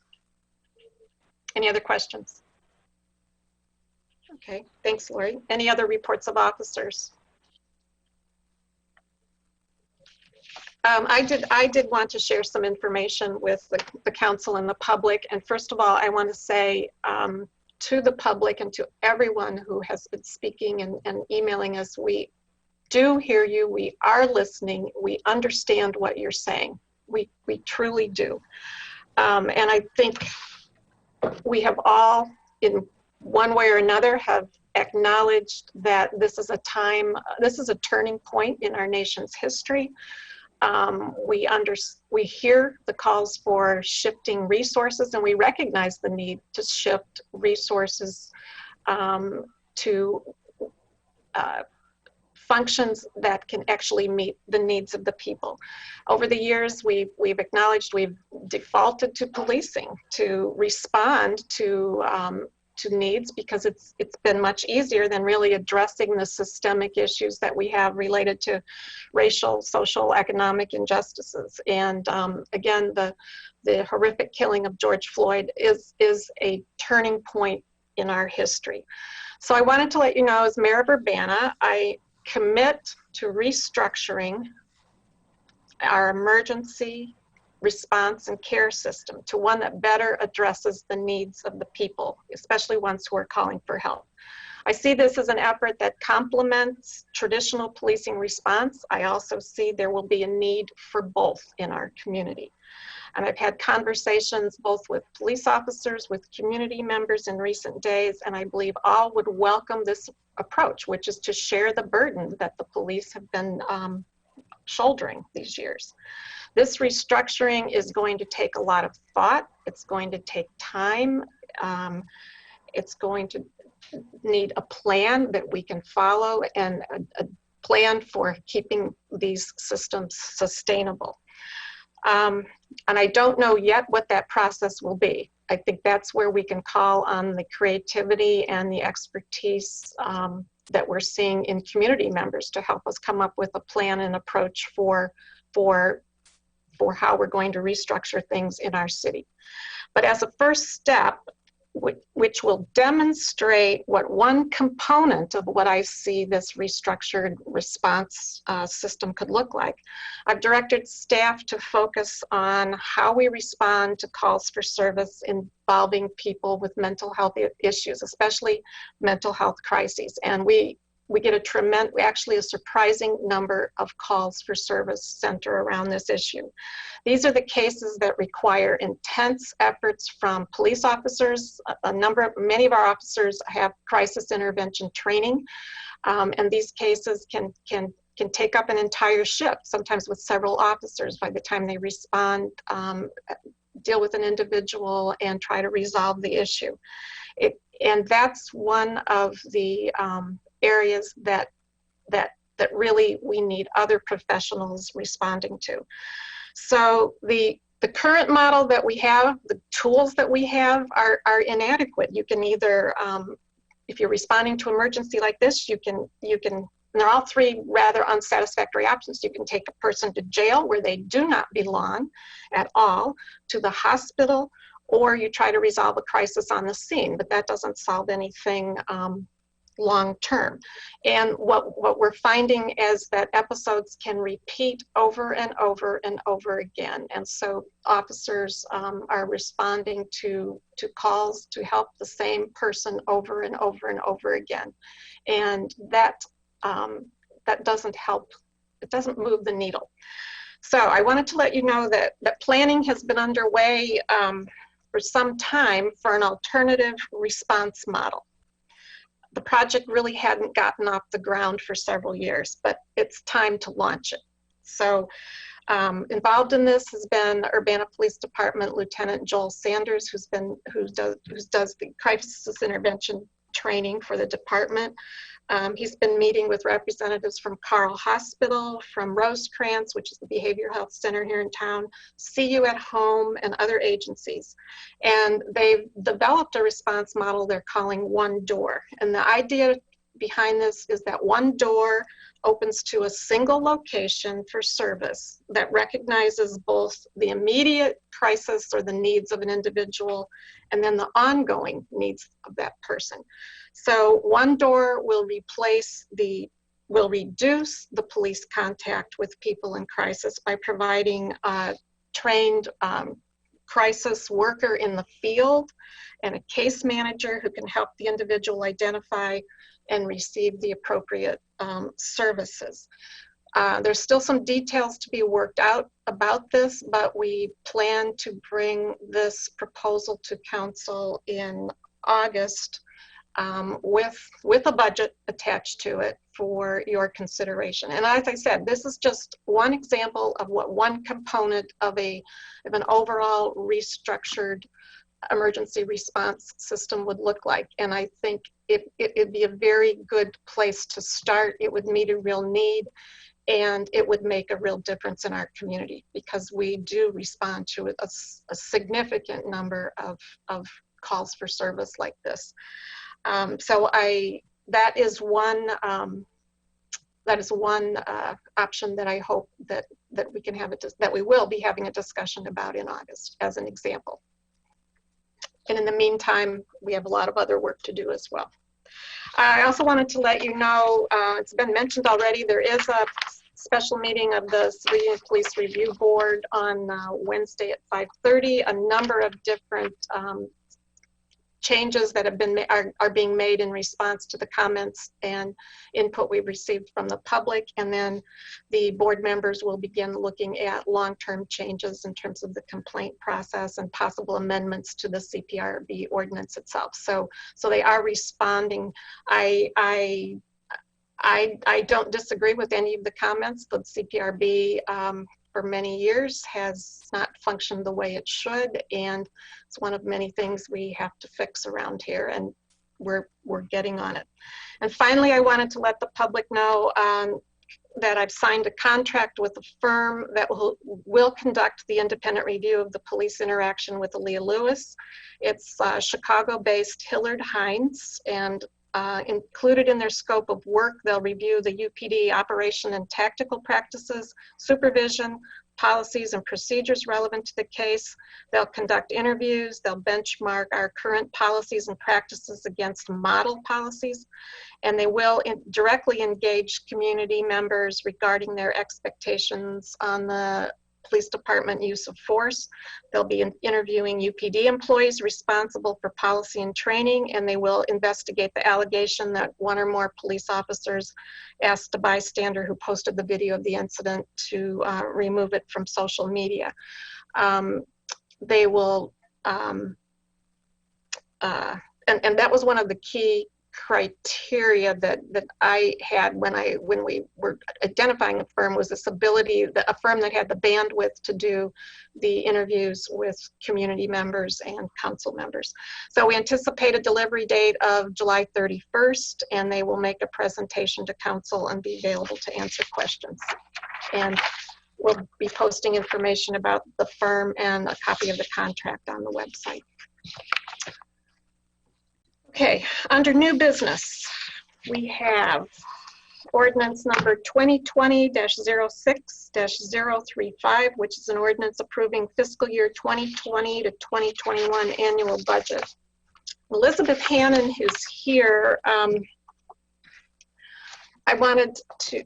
Any other questions? Okay, thanks, Lori. Any other reports of officers? I did want to share some information with the council and the public. And first of all, I want to say to the public and to everyone who has been speaking and emailing us, we do hear you. We are listening. We understand what you're saying. We truly do. And I think we have all, in one way or another, have acknowledged that this is a time, this is a turning point in our nation's history. We hear the calls for shifting resources, and we recognize the need to shift resources to functions that can actually meet the needs of the people. Over the years, we've acknowledged we've defaulted to policing to respond to needs because it's been much easier than really addressing the systemic issues that we have related to racial, social, economic injustices. And again, the horrific killing of George Floyd is a turning point in our history. So I wanted to let you know, as Mayor of Urbana, I commit to restructuring our emergency response and care system to one that better addresses the needs of the people, especially ones who are calling for help. I see this as an effort that complements traditional policing response. I also see there will be a need for both in our community. And I've had conversations both with police officers, with community members in recent days, and I believe all would welcome this approach, which is to share the burden that the police have been shouldering these years. This restructuring is going to take a lot of thought. It's going to take time. It's going to need a plan that we can follow and a plan for keeping these systems sustainable. And I don't know yet what that process will be. I think that's where we can call on the creativity and the expertise that we're seeing in community members to help us come up with a plan and approach for how we're going to restructure things in our city. But as a first step, which will demonstrate what one component of what I see this restructured response system could look like, I've directed staff to focus on how we respond to calls for service involving people with mental health issues, especially mental health crises. And we get actually a surprising number of calls for service center around this issue. These are the cases that require intense efforts from police officers. Many of our officers have crisis intervention training, and these cases can take up an entire shift, sometimes with several officers by the time they respond, deal with an individual, and try to resolve the issue. And that's one of the areas that really we need other professionals responding to. So the current model that we have, the tools that we have are inadequate. You can either, if you're responding to emergency like this, you can they're all three rather unsatisfactory options. You can take a person to jail where they do not belong at all, to the hospital, or you try to resolve a crisis on the scene, but that doesn't solve anything long term. And what we're finding is that episodes can repeat over and over and over again. And so officers are responding to calls to help the same person over and over and over again. And that doesn't help, it doesn't move the needle. So I wanted to let you know that planning has been underway for some time for an alternative response model. The project really hadn't gotten off the ground for several years, but it's time to launch it. So involved in this has been Urbana Police Department Lieutenant Joel Sanders, who does the crisis intervention training for the department. He's been meeting with representatives from Carle Hospital, from Rosecrans, which is the behavioral health center here in town, See You at Home, and other agencies. And they've developed a response model they're calling One Door. And the idea behind this is that one door opens to a single location for service that recognizes both the immediate crisis or the needs of an individual and then the ongoing needs of that person. So One Door will reduce the police contact with people in crisis by providing a trained crisis worker in the field and a case manager who can help the individual identify and receive the appropriate services. There's still some details to be worked out about this, but we plan to bring this proposal to council in August with a budget attached to it for your consideration. And as I said, this is just one example of what one component of an overall restructured emergency response system would look like. And I think it'd be a very good place to start. It would meet a real need, and it would make a real difference in our community because we do respond to a significant number of calls for service like this. So that is one option that I hope that we can have that we will be having a discussion about in August as an example. And in the meantime, we have a lot of other work to do as well. I also wanted to let you know, it's been mentioned already, there is a special meeting of the Civilian Police Review Board on Wednesday at 5:30. A number of different changes that have been are being made in response to the comments and input we've received from the public, and then the board members will begin looking at long-term changes in terms of the complaint process and possible amendments to the CPRB ordinance itself. So they are responding. I don't disagree with any of the comments. The CPRB for many years has not functioned the way it should, and it's one of many things we have to fix around here, and we're getting on it. And finally, I wanted to let the public know that I've signed a contract with a firm that will conduct the independent review of the police interaction with Aaliyah Lewis. It's Chicago-based Hillard Hines, and included in their scope of work, they'll review the UPD operation and tactical practices, supervision, policies and procedures relevant to the case. They'll conduct interviews, they'll benchmark our current policies and practices against model policies, and they will directly engage community members regarding their expectations on the police department use of force. They'll be interviewing UPD employees responsible for policy and training, and they will investigate the allegation that one or more police officers asked a bystander who posted the video of the incident to remove it from social media. They will, and that was one of the key criteria that I had when we were identifying a firm, was this ability, a firm that had the bandwidth to do the interviews with community members and council members. So we anticipate a delivery date of July 31st, and they will make a presentation to council and be available to answer questions. And we'll be posting information about the firm and a copy of the contract on the website. Okay, under new business, we have ordinance number 2020-06-035, which is an ordinance approving fiscal year 2020 to 2021 annual budget. Elizabeth Hannon, who's here, I wanted to,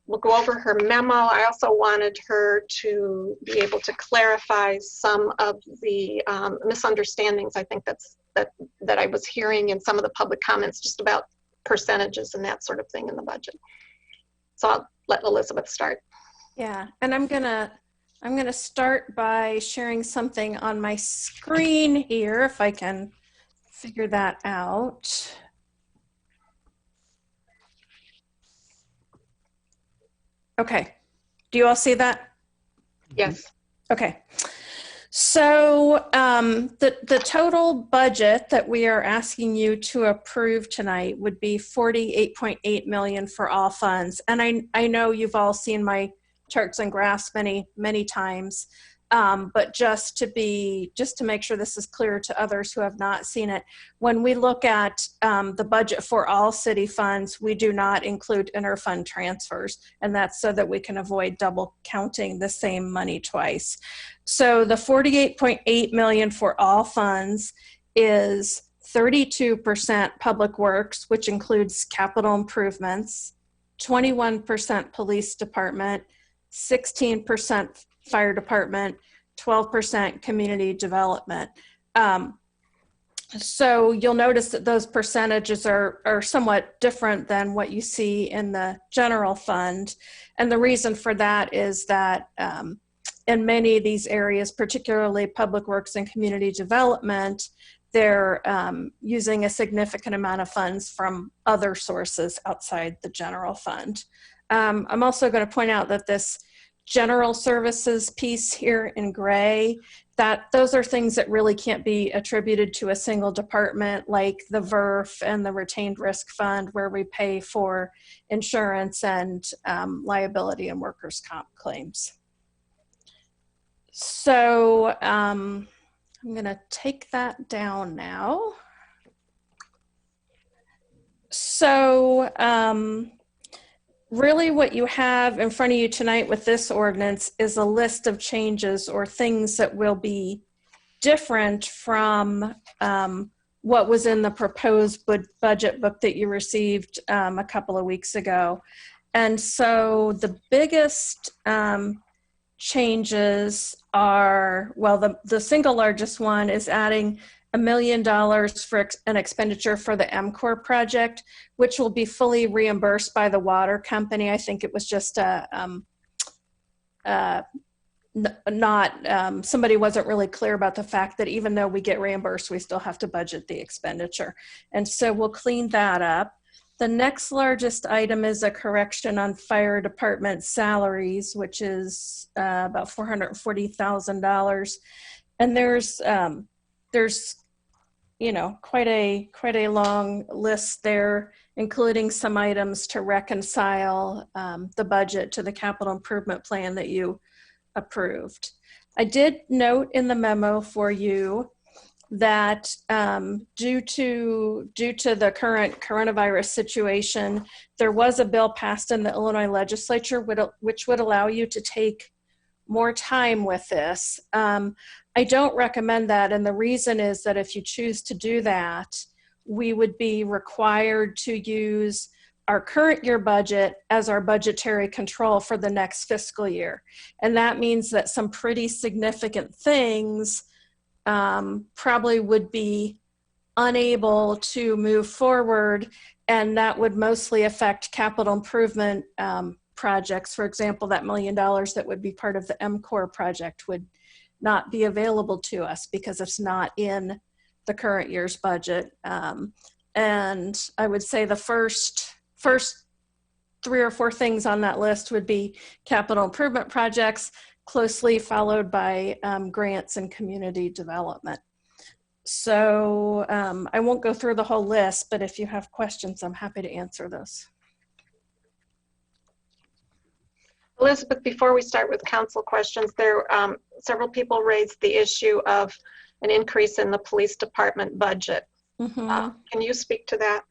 we'll go over her memo. I also wanted her to be able to clarify some of the misunderstandings I think that I was hearing in some of the public comments just about percentages and that sort of thing in the budget. So I'll let Elizabeth start. Yeah, and I'm gonna start by sharing something on my screen here, if I can figure that out. Okay, do you all see that? Yes. Okay. So the total budget that we are asking you to approve tonight would be $48.8 million for all funds. And I know you've all seen my charts and graphs many times, but just to make sure this is clear to others who have not seen it, when we look at the budget for all city funds, we do not include interfund transfers, and that's so that we can avoid double counting the same money twice. So the $48.8 million for all funds is 32% public works, which includes capital improvements, 21% police department, 16% fire department, 12% community development. So you'll notice that those percentages are somewhat different than what you see in the general fund. And the reason for that is that in many of these areas, particularly public works and community development, they're using a significant amount of funds from other sources outside the general fund. I'm also going to point out that this general services piece here in gray, that those are things that really can't be attributed to a single department, like the VERF and the retained risk fund, where we pay for insurance and liability and workers' comp claims. So I'm going to take that down now. So really what you have in front of you tonight with this ordinance is a list of changes or things that will be different from what was in the proposed budget book that you received a couple of weeks ago. And so the biggest changes are, well, the single largest one is adding $1 million for an expenditure for the MCOR project, which will be fully reimbursed by the water company. I think it was just somebody wasn't really clear about the fact that even though we get reimbursed, we still have to budget the expenditure. And so we'll clean that up. The next largest item is a correction on fire department salaries, which is about $440,000. And there's quite a long list there, including some items to reconcile the budget to the capital improvement plan that you approved. I did note in the memo for you that due to the current coronavirus situation, there was a bill passed in the Illinois legislature which would allow you to take more time with this. I don't recommend that, and the reason is that if you choose to do that, we would be required to use our current year budget as our budgetary control for the next fiscal year. And that means that some pretty significant things probably would be unable to move forward, and that would mostly affect capital improvement projects. For example, that $1 million that would be part of the MCOR project would not be available to us because it's not in the current year's budget. And I would say the first 3 or 4 things on that list would be capital improvement projects, closely followed by grants and community development. So I won't go through the whole list, but if you have questions, I'm happy to answer those. Elizabeth, before we start with council questions, there several people raised the issue of an increase in the police department budget. Mm-hmm. Can you speak to that?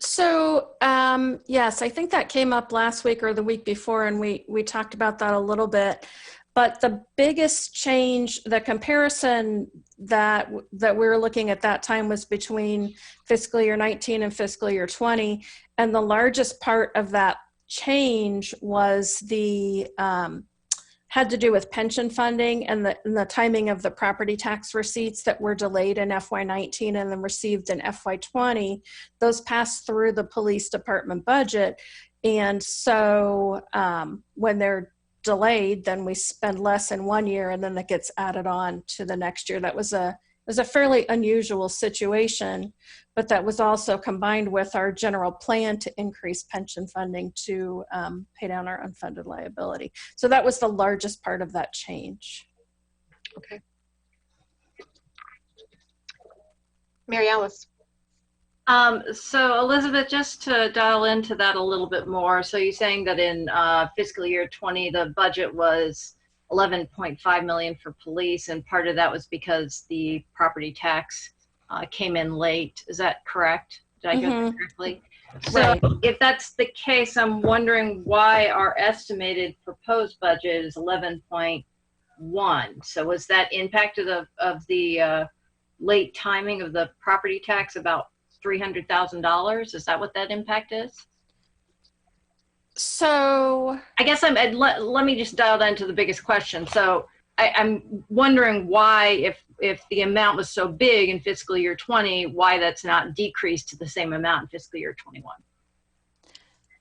So, yes, I think that came up last week or the week before, and we talked about that a little bit. But the biggest change, the comparison that we were looking at that time was between fiscal year 19 and fiscal year 20. And the largest part of that change was had to do with pension funding and the timing of the property tax receipts that were delayed in FY19 and then received in FY20. Those passed through the police department budget. And so when they're delayed, then we spend less in one year and then that gets added on to the next year. That was a fairly unusual situation, but that was also combined with our general plan to increase pension funding to pay down our unfunded liability. So that was the largest part of that change. Okay. Mary Alice. So Elizabeth, just to dial into that a little bit more. So you're saying that in fiscal year 20, the budget was 11.5 million for police, and part of that was because the property tax came in late. Is that correct? Did I get that correctly? So Right. if that's the case, I'm wondering why our estimated proposed budget is 11.1. So was that impacted of the late timing of the property tax about $300,000? Is that what that impact is? So I guess let me just dial down to the biggest question. So I'm wondering why, if the amount was so big in fiscal year 20, why that's not decreased to the same amount in fiscal year 21.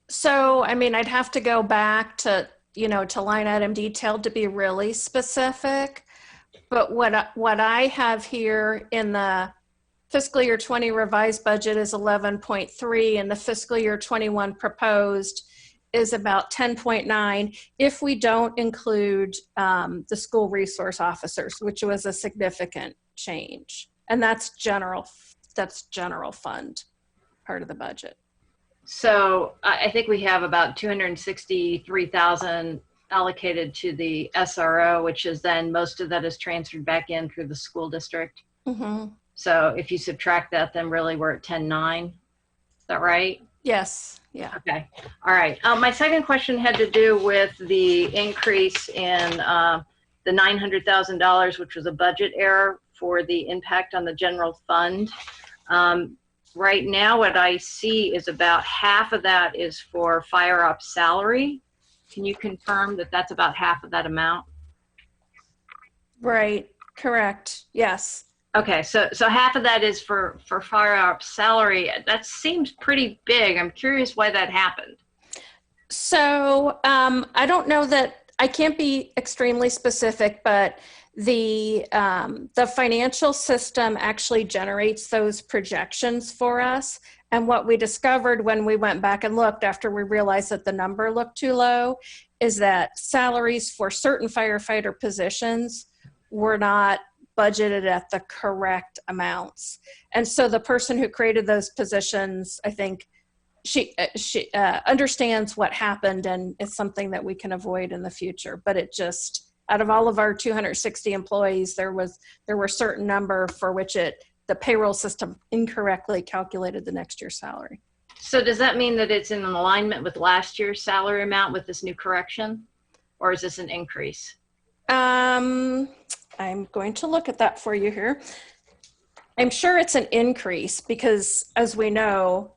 So, I mean, I'd have to go back to, to line item detail to be really specific. But what I have here in the fiscal year 20 revised budget is 11.3, and the fiscal year 21 proposed is about 10.9 if we don't include the school resource officers, which was a significant change. And that's general fund part of the budget. So I think we have about 263,000 allocated to the SRO, which is then most of that is transferred back in through the school district. Mm-hmm. So if you subtract that, then really we're at 10.9. Is that right? Yes. Yeah. Okay. All right. My second question had to do with the increase in the $900,000, which was a budget error for the impact on the general fund. Right now, what I see is about half of that is for fire ops salary. Can you confirm that that's about half of that amount? Right. Correct. Yes. Okay, so half of that is for fire ops salary. That seems pretty big. I'm curious why that happened. So I don't know that I can't be extremely specific, but the financial system actually generates those projections for us. And what we discovered when we went back and looked after we realized that the number looked too low is that salaries for certain firefighter positions were not budgeted at the correct amounts. And so the person who created those positions, I think she understands what happened, and it's something that we can avoid in the future. But it just, out of all of our 260 employees, there were certain number for which the payroll system incorrectly calculated the next year's salary. So does that mean that it's in alignment with last year's salary amount with this new correction? Or is this an increase? I'm going to look at that for you here. I'm sure it's an increase because, as we know,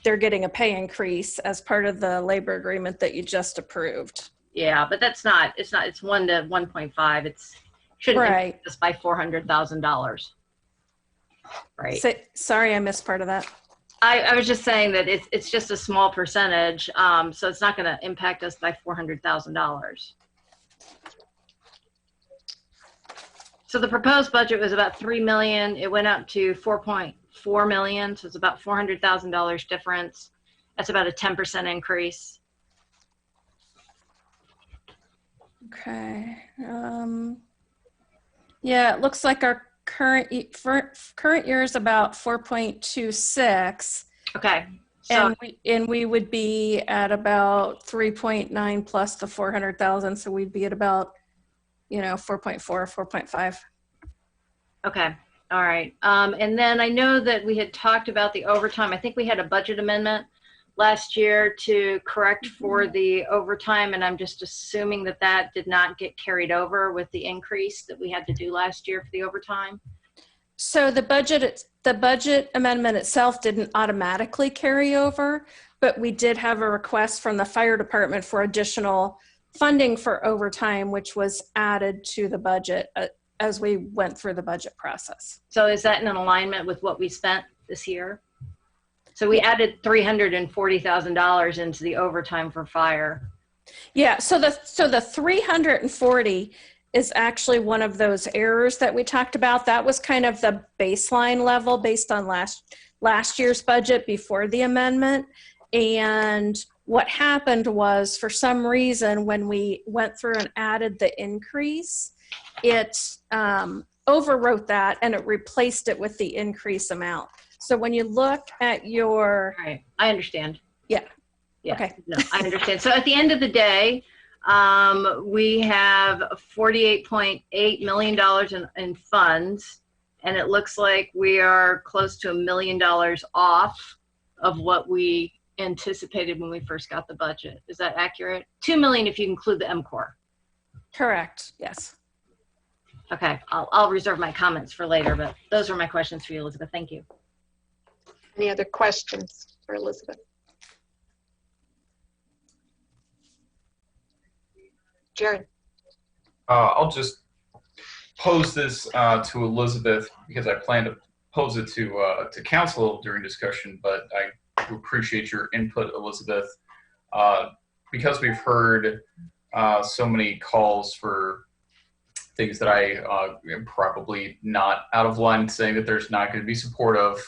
they're getting a pay increase as part of the labor agreement that you just approved. Yeah, but it's 1 to 1.5. It's shouldn't increase this by $400,000. Right. Sorry, I missed part of that. I was just saying that it's just a small percentage, so it's not going to impact us by $400,000. So the proposed budget was about $3 million. It went up to $4.4 million, so it's about $400,000 difference. That's about a 10% increase. Okay. Yeah, it looks like our current year is about 4.26. Okay. So, and we would be at about 3.9 plus the 400,000, so we'd be at about 4.4, 4.5. Okay. All right. And then I know that we had talked about the overtime. I think we had a budget amendment last year to correct for the overtime, and I'm just assuming that that did not get carried over with the increase that we had to do last year for the overtime. So the budget amendment itself didn't automatically carry over, but we did have a request from the fire department for additional funding for overtime, which was added to the budget as we went through the budget process. So is that in alignment with what we spent this year? So we added $340,000 into the overtime for fire. Yeah, so the 340 is actually one of those errors that we talked about. That was kind of the baseline level based on last year's budget before the amendment. And what happened was, for some reason, when we went through and added the increase, it overwrote that and it replaced it with the increase amount. So when you look at your... All right, I understand. Yeah. Yeah. Okay. No, I understand. So at the end of the day, we have $48.8 million in funds, and it looks like we are close to $1 million off of what we anticipated when we first got the budget. Is that accurate? $2 million if you include the MCOR. Correct. Yes. Okay. I'll reserve my comments for later, but those were my questions for you, Elizabeth. Thank you. Any other questions for Elizabeth? Jared. I'll just pose this to Elizabeth because I plan to pose it to council during discussion, but I appreciate your input, Elizabeth. Because we've heard so many calls for things that I am probably not out of line saying that there's not going to be support of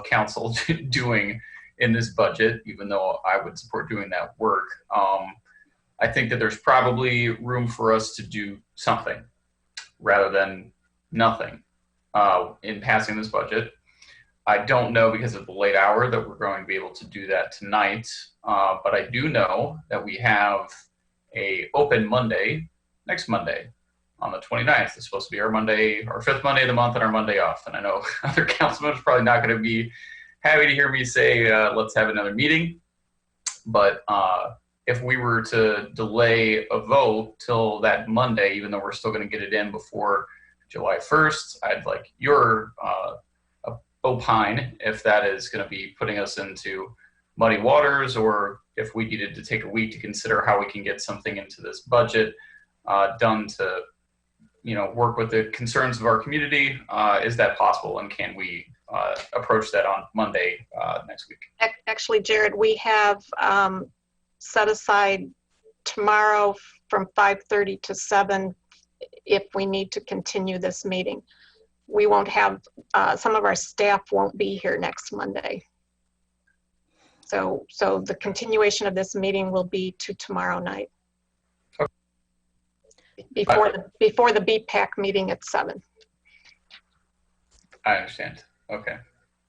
council doing in this budget, even though I would support doing that work. I think that there's probably room for us to do something rather than nothing in passing this budget. I don't know because of the late hour that we're going to be able to do that tonight, but I do know that we have a open Monday next Monday on the 29th. It's supposed to be our Monday, our fifth Monday of the month, and our Monday off. And I know other councilmen are probably not going to be happy to hear me say, let's have another meeting. But if we were to delay a vote till that Monday, even though we're still going to get it in before July 1st, I'd like your opine if that is going to be putting us into muddy waters, or if we needed to take a week to consider how we can get something into this budget done to, work with the concerns of our community. Is that possible, and can we approach that on Monday next week? Actually, Jared, we have set aside tomorrow from 5:30 to 7 if we need to continue this meeting. We won't have, some of our staff won't be here next Monday. So the continuation of this meeting will be to tomorrow night. Before the BPAC meeting at 7. I understand. Okay.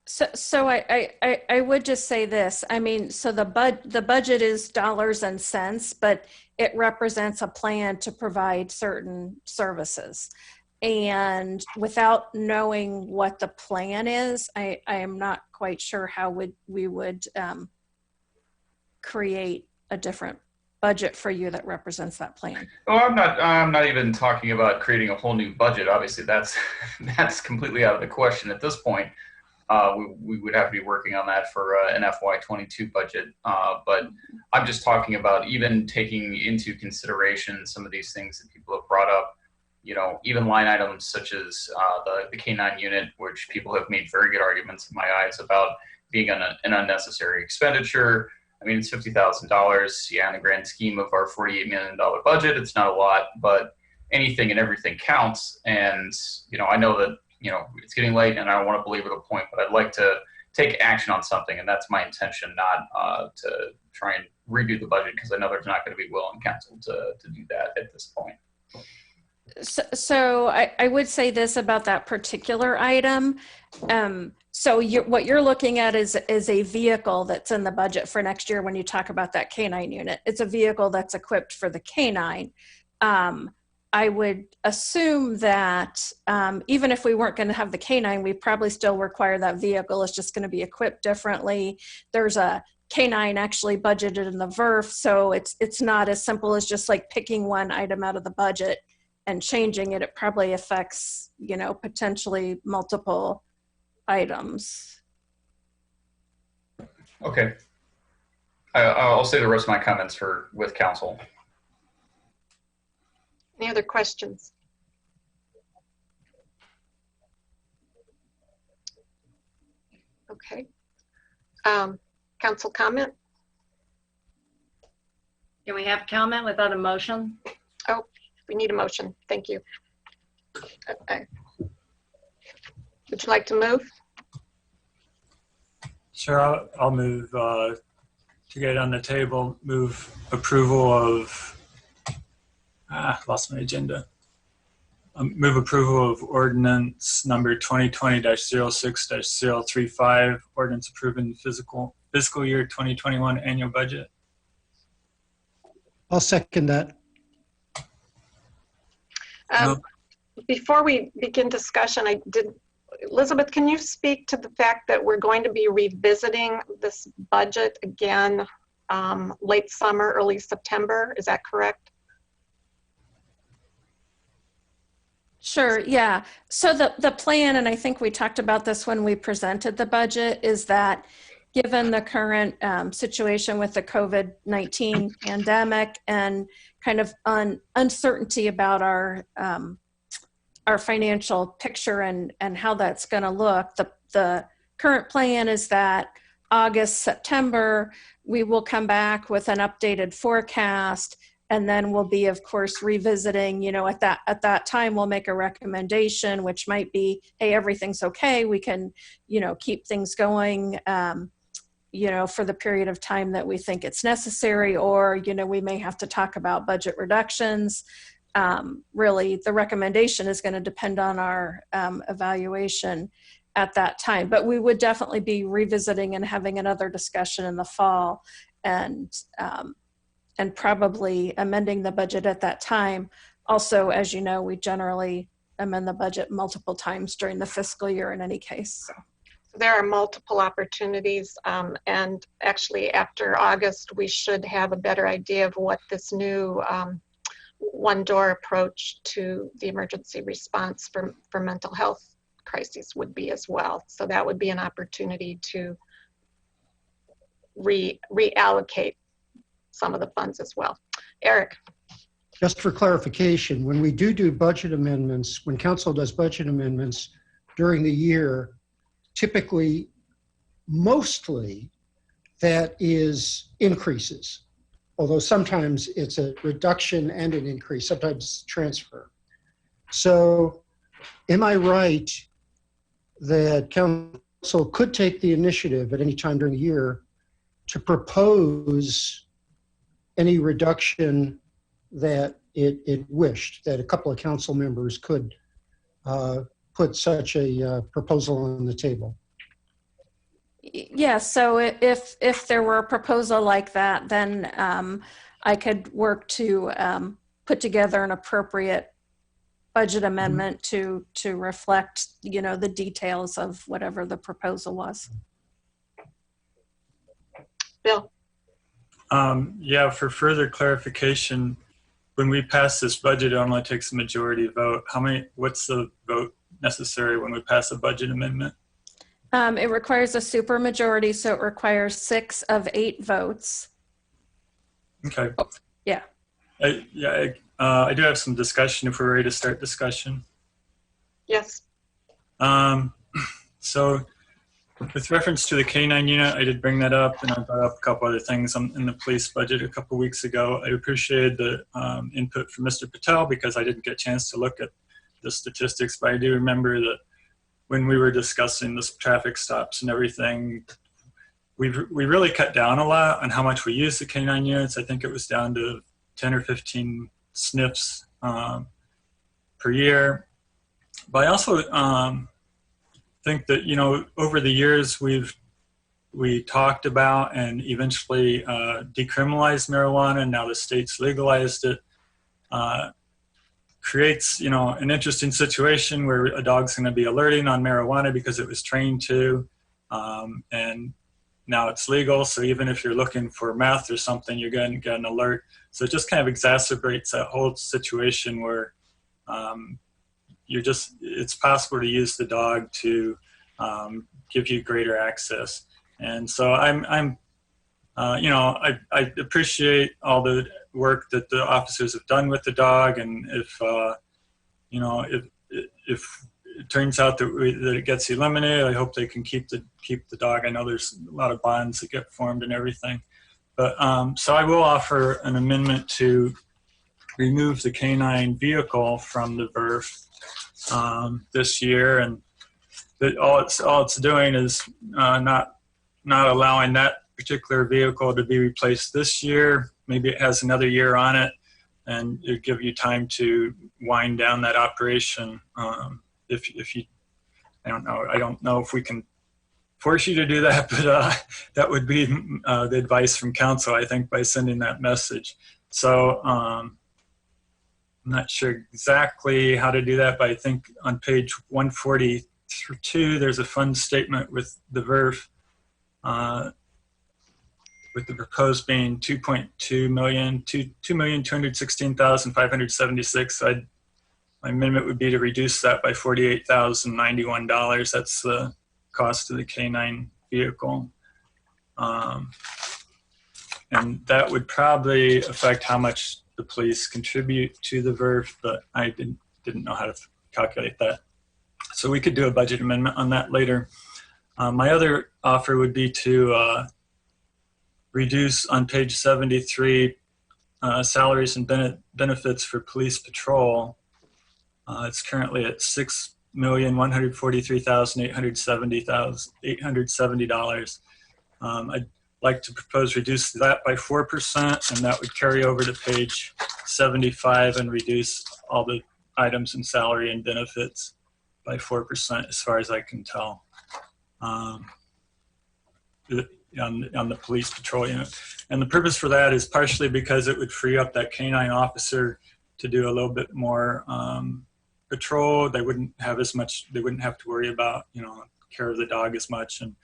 So I would just say this. I mean, so the budget is dollars and cents, but it represents a plan to provide certain services. And without knowing what the plan is, I am not quite sure how we would create a different budget for you that represents that plan. Oh, I'm not even talking about creating a whole new budget. Obviously, that's completely out of the question at this point. We would have to be working on that for an FY22 budget. But I'm just talking about even taking into consideration some of these things that people have brought up, even line items such as the K-9 unit, which people have made very good arguments in my eyes about being an unnecessary expenditure. I mean, it's $50,000. Yeah, in the grand scheme of our $48 million budget, it's not a lot, but anything and everything counts. And, I know that, it's getting late and I don't want to belabor the point, but I'd like to take action on something. And that's my intention, not to try and redo the budget, because I know there's not going to be will in council to do that at this point. So I would say this about that particular item. So what you're looking at is a vehicle that's in the budget for next year when you talk about that K-9 unit. It's a vehicle that's equipped for the K-9. I would assume that even if we weren't going to have the canine, we probably still require that vehicle. It's just going to be equipped differently. There's a canine actually budgeted in the VERF, so it's not as simple as just like picking one item out of the budget and changing it. It probably affects, you know, potentially multiple items. Okay. I'll say the rest of my comments with council. Any other questions? Okay. Council comment? Can we have comment without a motion? Oh, we need a motion. Thank you. Would you like to move? Sure, I'll move to get on the table, move approval of, lost my agenda. Move approval of ordinance number 2020-06-035, ordinance approving fiscal year 2021 annual budget. I'll second that. Before we begin discussion, Elizabeth, can you speak to the fact that we're going to be revisiting this budget again late summer, early September? Is that correct? Sure, yeah. So the plan, and I think we talked about this when we presented the budget, is that given the current situation with the COVID-19 pandemic and kind of uncertainty about our financial picture and how that's going to look, the current plan is that August, September, we will come back with an updated forecast, and then we'll be, of course, revisiting, you know, at that time, we'll make a recommendation, which might be, hey, everything's okay. We can, you know, keep things going, you know, for the period of time that we think it's necessary, or, you know, we may have to talk about budget reductions. Really, the recommendation is going to depend on our evaluation at that time. But we would definitely be revisiting and having another discussion in the fall, and probably amending the budget at that time. Also, as you know, we generally amend the budget multiple times during the fiscal year in any case. So there are multiple opportunities, and actually after August, we should have a better idea of what this new one-door approach to the emergency response for mental health crises would be as well. So that would be an opportunity to reallocate some of the funds as well. Eric. Just for clarification, when we do budget amendments, when council does budget amendments during the year, typically, mostly, that is increases. Although sometimes it's a reduction and an increase, sometimes transfer. So am I right that council could take the initiative at any time during the year to propose any reduction that it wished, that a couple of council members could put such a proposal on the table? Yeah, so if there were a proposal like that, then I could work to put together an appropriate budget amendment to reflect, you know, the details of whatever the proposal was. Bill. Yeah, for further clarification, when we pass this budget, it only takes a majority vote. What's the vote necessary when we pass a budget amendment? It requires a supermajority, so it requires 6 of 8 votes. Okay. Yeah. I do have some discussion if we're ready to start discussion. Yes. So with reference to the K-9 unit, I did bring that up, and I brought up a couple other things in the police budget a couple weeks ago. I appreciated the input from Mr. Patel because I didn't get a chance to look at the statistics, but I do remember that when we were discussing this traffic stops and everything, we really cut down a lot on how much we use the K-9 units. I think it was down to 10 or 15 sniffs per year. But I also think that, you know, over the years we talked about and eventually decriminalized marijuana, and now the state's legalized it. creates, an interesting situation where a dog's going to be alerting on marijuana because it was trained to, and now it's legal. So even if you're looking for meth or something, you're going to get an alert. So it just kind of exacerbates that whole situation where it's possible to use the dog to give you greater access. And so I appreciate all the work that the officers have done with the dog. And if it turns out that it gets eliminated, I hope they can keep the dog. I know there's a lot of bonds that get formed and everything. But so I will offer an amendment to remove the canine vehicle from the VERF this year, and that all it's doing is not allowing that particular vehicle to be replaced this year. Maybe it has another year on it, and it'll give you time to wind down that operation. If you, I don't know if we can force you to do that, but that would be the advice from council, I think, by sending that message. So I'm not sure exactly how to do that, but I think on page 142, there's a fund statement with the VERF, with the proposed being $2.2 million, $2,216,576. My amendment would be to reduce that by $48,091. That's the cost of the canine vehicle. And that would probably affect how much the police contribute to the VERF, but I didn't know how to calculate that. So we could do a budget amendment on that later. My other offer would be to reduce on page 73 salaries and benefits for police patrol. It's currently at $6,143,870. I'd like to propose reduce that by 4%, and that would carry over to page 75 and reduce all the items in salary and benefits by 4%, as far as I can tell, on the police patrol unit. And the purpose for that is partially because it would free up that canine officer to do a little bit more patrol. They wouldn't have as much, they wouldn't have to worry about, care of the dog as much. And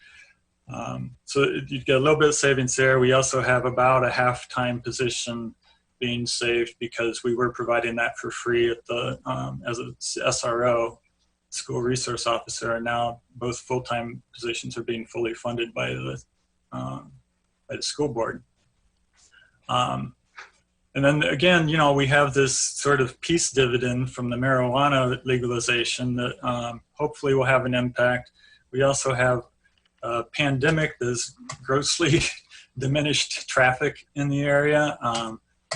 so you'd get a little bit of savings there. We also have about a half-time position being saved because we were providing that for free at the as a SRO, school resource officer, and now both full-time positions are being fully funded by the school board. And then again, we have this sort of peace dividend from the marijuana legalization that hopefully will have an impact. We also have a pandemic that has grossly diminished traffic in the area.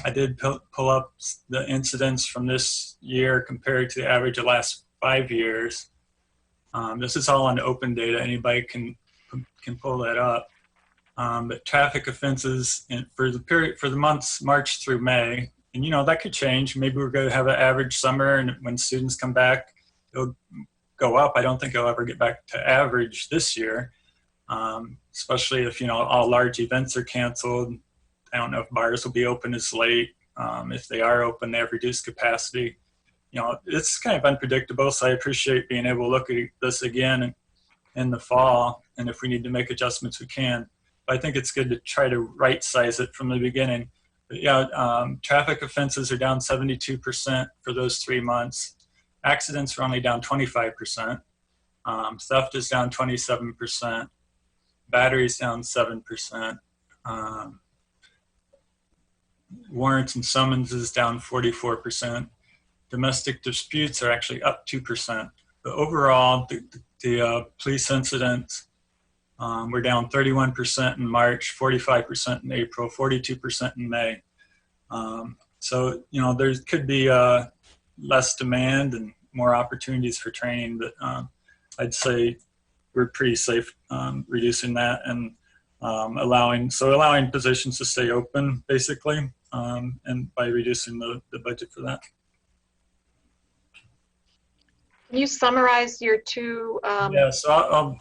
I did pull up the incidents from this year compared to the average of the last 5 years. This is all on open data. Anybody can pull that up. But traffic offenses for the months March through May, and that could change. Maybe we're going to have an average summer, and when students come back, it'll go up. I don't think it'll ever get back to average this year, especially if all large events are canceled. I don't know if bars will be open as late. If they are open, they have reduced capacity. It's kind of unpredictable. So I appreciate being able to look at this again in the fall, and if we need to make adjustments, we can. I think it's good to try to right size it from the beginning. But traffic offenses are down 72% for those 3 months. Accidents are only down 25%. Theft is down 27%. Batteries down 7%. Warrants and summonses down 44%. Domestic disputes are actually up 2%. But overall, the police incidents, we're down 31% in March, 45% in April, 42% in May. So, there could be less demand and more opportunities for training, but I'd say we're pretty safe reducing that and allowing positions to stay open, basically, and by reducing the budget for that. Can you summarize your two? Yeah, so I'll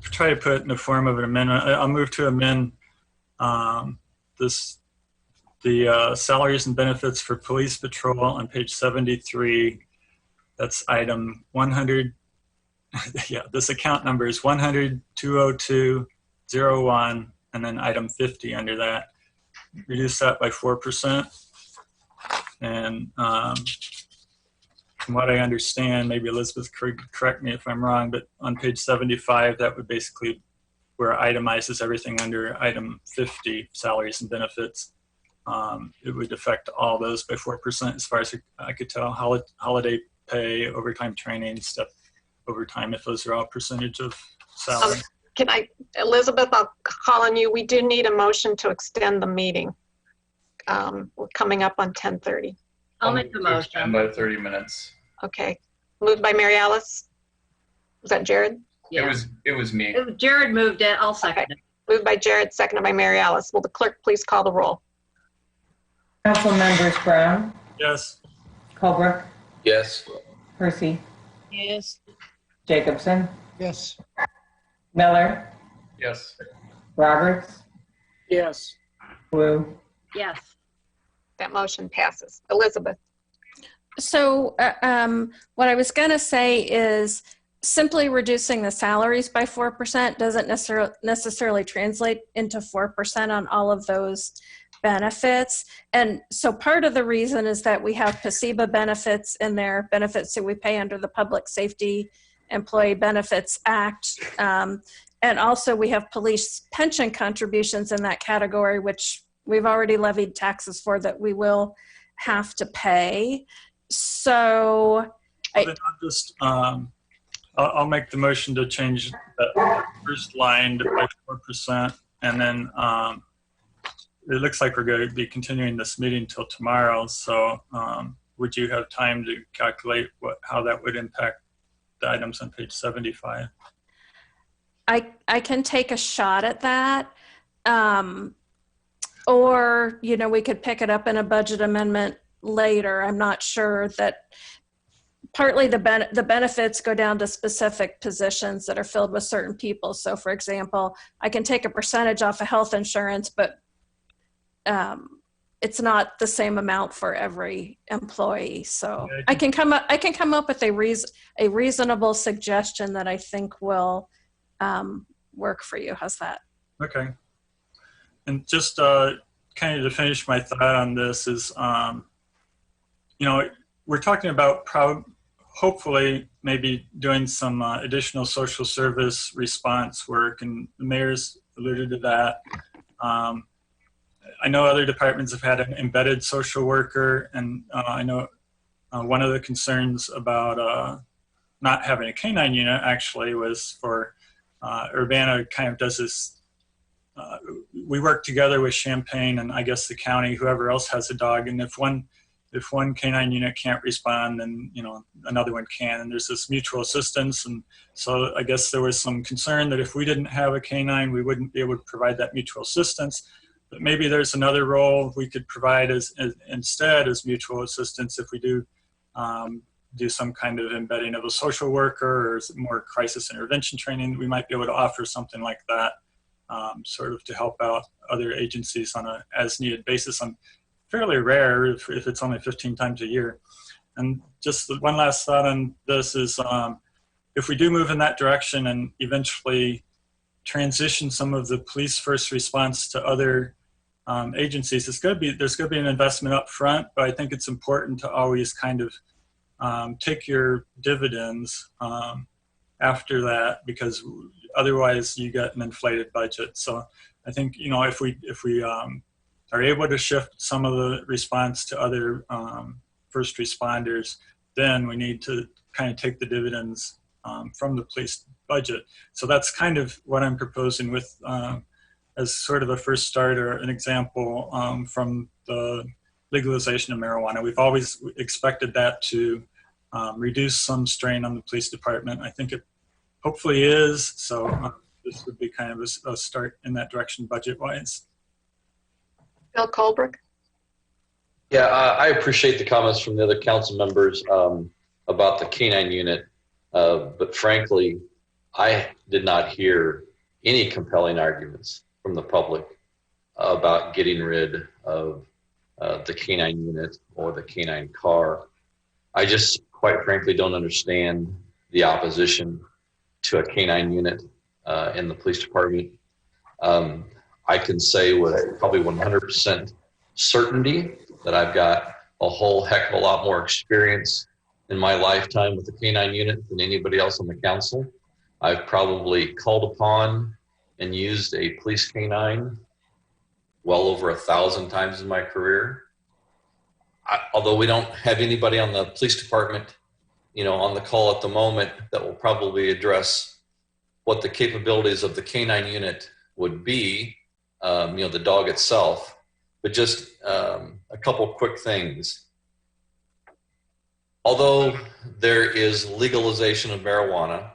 try to put it in the form of an amendment. I'll move to amend this the salaries and benefits for police patrol on page 73. That's item 100. Yeah, this account number is 100-202-01, and then item 50 under that. Reduce that by 4%. And from what I understand, maybe Elizabeth could correct me if I'm wrong, but on page 75, that would basically where it itemizes everything under item 50, salaries and benefits. It would affect all those by 4% as far as I could tell. Holiday pay, overtime training, stuff, overtime, if those are all percentage of salary. Can I, Elizabeth, I'll call on you. We do need a motion to extend the meeting. We're coming up on 10:30. I'll make the motion. By 30 minutes. Okay. Moved by Mary Alice. Was that Jared? Yeah. It was me. Jared moved it. I'll second it. Moved by Jared, seconded by Mary Alice. Will the clerk please call the roll? Council members Brown, Yes. Colbrook, Yes. Hersey, Yes. Jacobson, Yes. Miller, Yes. Roberts, Yes. Wu. Yes. That motion passes. Elizabeth? So what I was going to say is simply reducing the salaries by 4% doesn't necessarily translate into 4% on all of those benefits. And so part of the reason is that we have PSEBA benefits in there, benefits that we pay under the Public Safety Employee Benefits Act. And also we have police pension contributions in that category, which we've already levied taxes for that we will have to pay. So I'll make the motion to change that first line to by 4%, and then it looks like we're going to be continuing this meeting till tomorrow. So would you have time to calculate how that would impact the items on page 75? I can take a shot at that. Or, you know, we could pick it up in a budget amendment later. I'm not sure that partly the benefits go down to specific positions that are filled with certain people. So for example, I can take a percentage off of health insurance, but it's not the same amount for every employee. So I can come up with a reasonable suggestion that I think will work for you. How's that? Okay. And just kind of to finish my thought on this is, you know, we're talking about hopefully maybe doing some additional social service response work, and the mayor's alluded to that. I know other departments have had an embedded social worker, and I know one of the concerns about not having a canine unit actually was for Urbana kind of does this. We work together with Champaign and I guess the county, whoever else has a dog, and if one canine unit can't respond, then you know another one can, and there's this mutual assistance. And so I guess there was some concern that if we didn't have a canine, we wouldn't be able to provide that mutual assistance. But maybe there's another role we could provide instead as mutual assistance if we do some kind of embedding of a social worker or more crisis intervention training. We might be able to offer something like that, sort of to help out other agencies on a as needed basis. I'm fairly rare if it's only 15 times a year. And just one last thought on this is if we do move in that direction and eventually transition some of the police first response to other agencies, there's going to be an investment up front, but I think it's important to always kind of take your dividends after that, because otherwise you get an inflated budget. So I think, you know, if we are able to shift some of the response to other first responders, then we need to kind of take the dividends from the police budget. So that's kind of what I'm proposing with as sort of a first start or an example from the legalization of marijuana. We've always expected that to reduce some strain on the police department. I think it hopefully is. So this would be kind of a start in that direction budget-wise. Bill Colbrook? Yeah, I appreciate the comments from the other council members about the canine unit, but frankly, I did not hear any compelling arguments from the public about getting rid of the canine unit or the canine car. I just, quite frankly, don't understand the opposition to a canine unit in the police department. I can say with probably 100% certainty that I've got a whole heck of a lot more experience in my lifetime with the canine unit than anybody else on the council. I've probably called upon and used a police canine well over 1,000 times in my career. Although we don't have anybody on the police department, on the call at the moment that will probably address what the capabilities of the canine unit would be, the dog itself. But just a couple quick things. Although there is legalization of marijuana,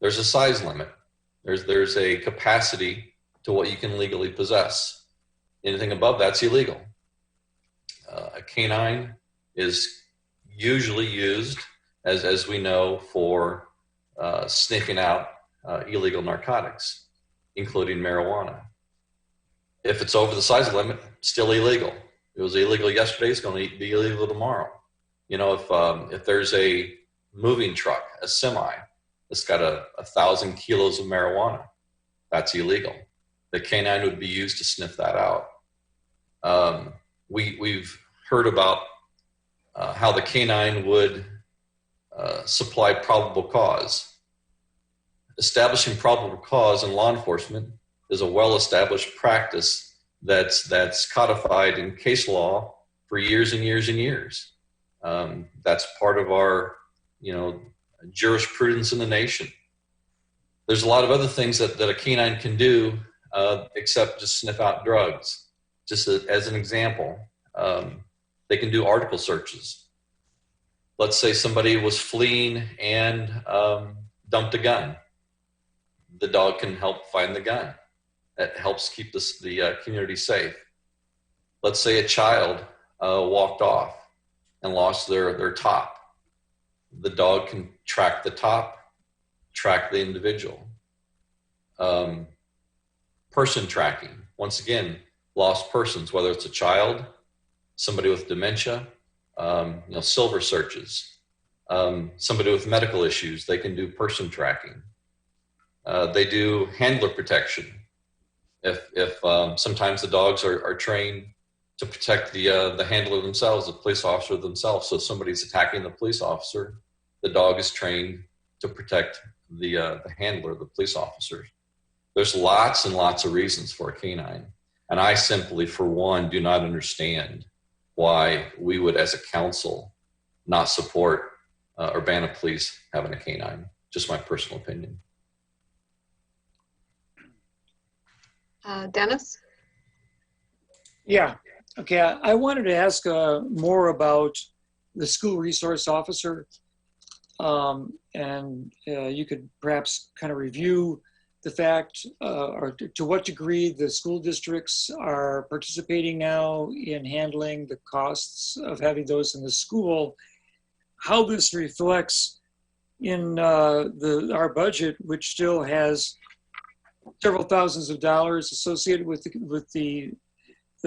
there's a size limit. There's a capacity to what you can legally possess. Anything above that's illegal. A canine is usually used, as we know, for sniffing out illegal narcotics, including marijuana. If it's over the size limit, still illegal. It was illegal yesterday, it's going to be illegal tomorrow. If there's a moving truck, a semi, that's got 1,000 kilos of marijuana, that's illegal. The canine would be used to sniff that out. We've heard about how the canine would supply probable cause. Establishing probable cause in law enforcement is a well-established practice that's codified in case law for years and years and years. That's part of our, jurisprudence in the nation. There's a lot of other things that a canine can do except just sniff out drugs. Just as an example, they can do article searches. Let's say somebody was fleeing and dumped a gun. The dog can help find the gun. That helps keep the community safe. Let's say a child walked off and lost their top. The dog can track the top, track the individual. Person tracking, once again, lost persons, whether it's a child, somebody with dementia, silver searches, somebody with medical issues, they can do person tracking. They do handler protection. If sometimes the dogs are trained to protect the handler themselves, the police officer themselves. So if somebody's attacking the police officer, the dog is trained to protect the handler, the police officer. There's lots and lots of reasons for a canine. And I simply, for one, do not understand why we would, as a council, not support Urbana Police having a canine. Just my personal opinion. Dennis? Yeah. Okay. I wanted to ask more about the school resource officer. You could perhaps kind of review the fact or to what degree the school districts are participating now in handling the costs of having those in the school, how this reflects in our budget, which still has several thousands of dollars associated with the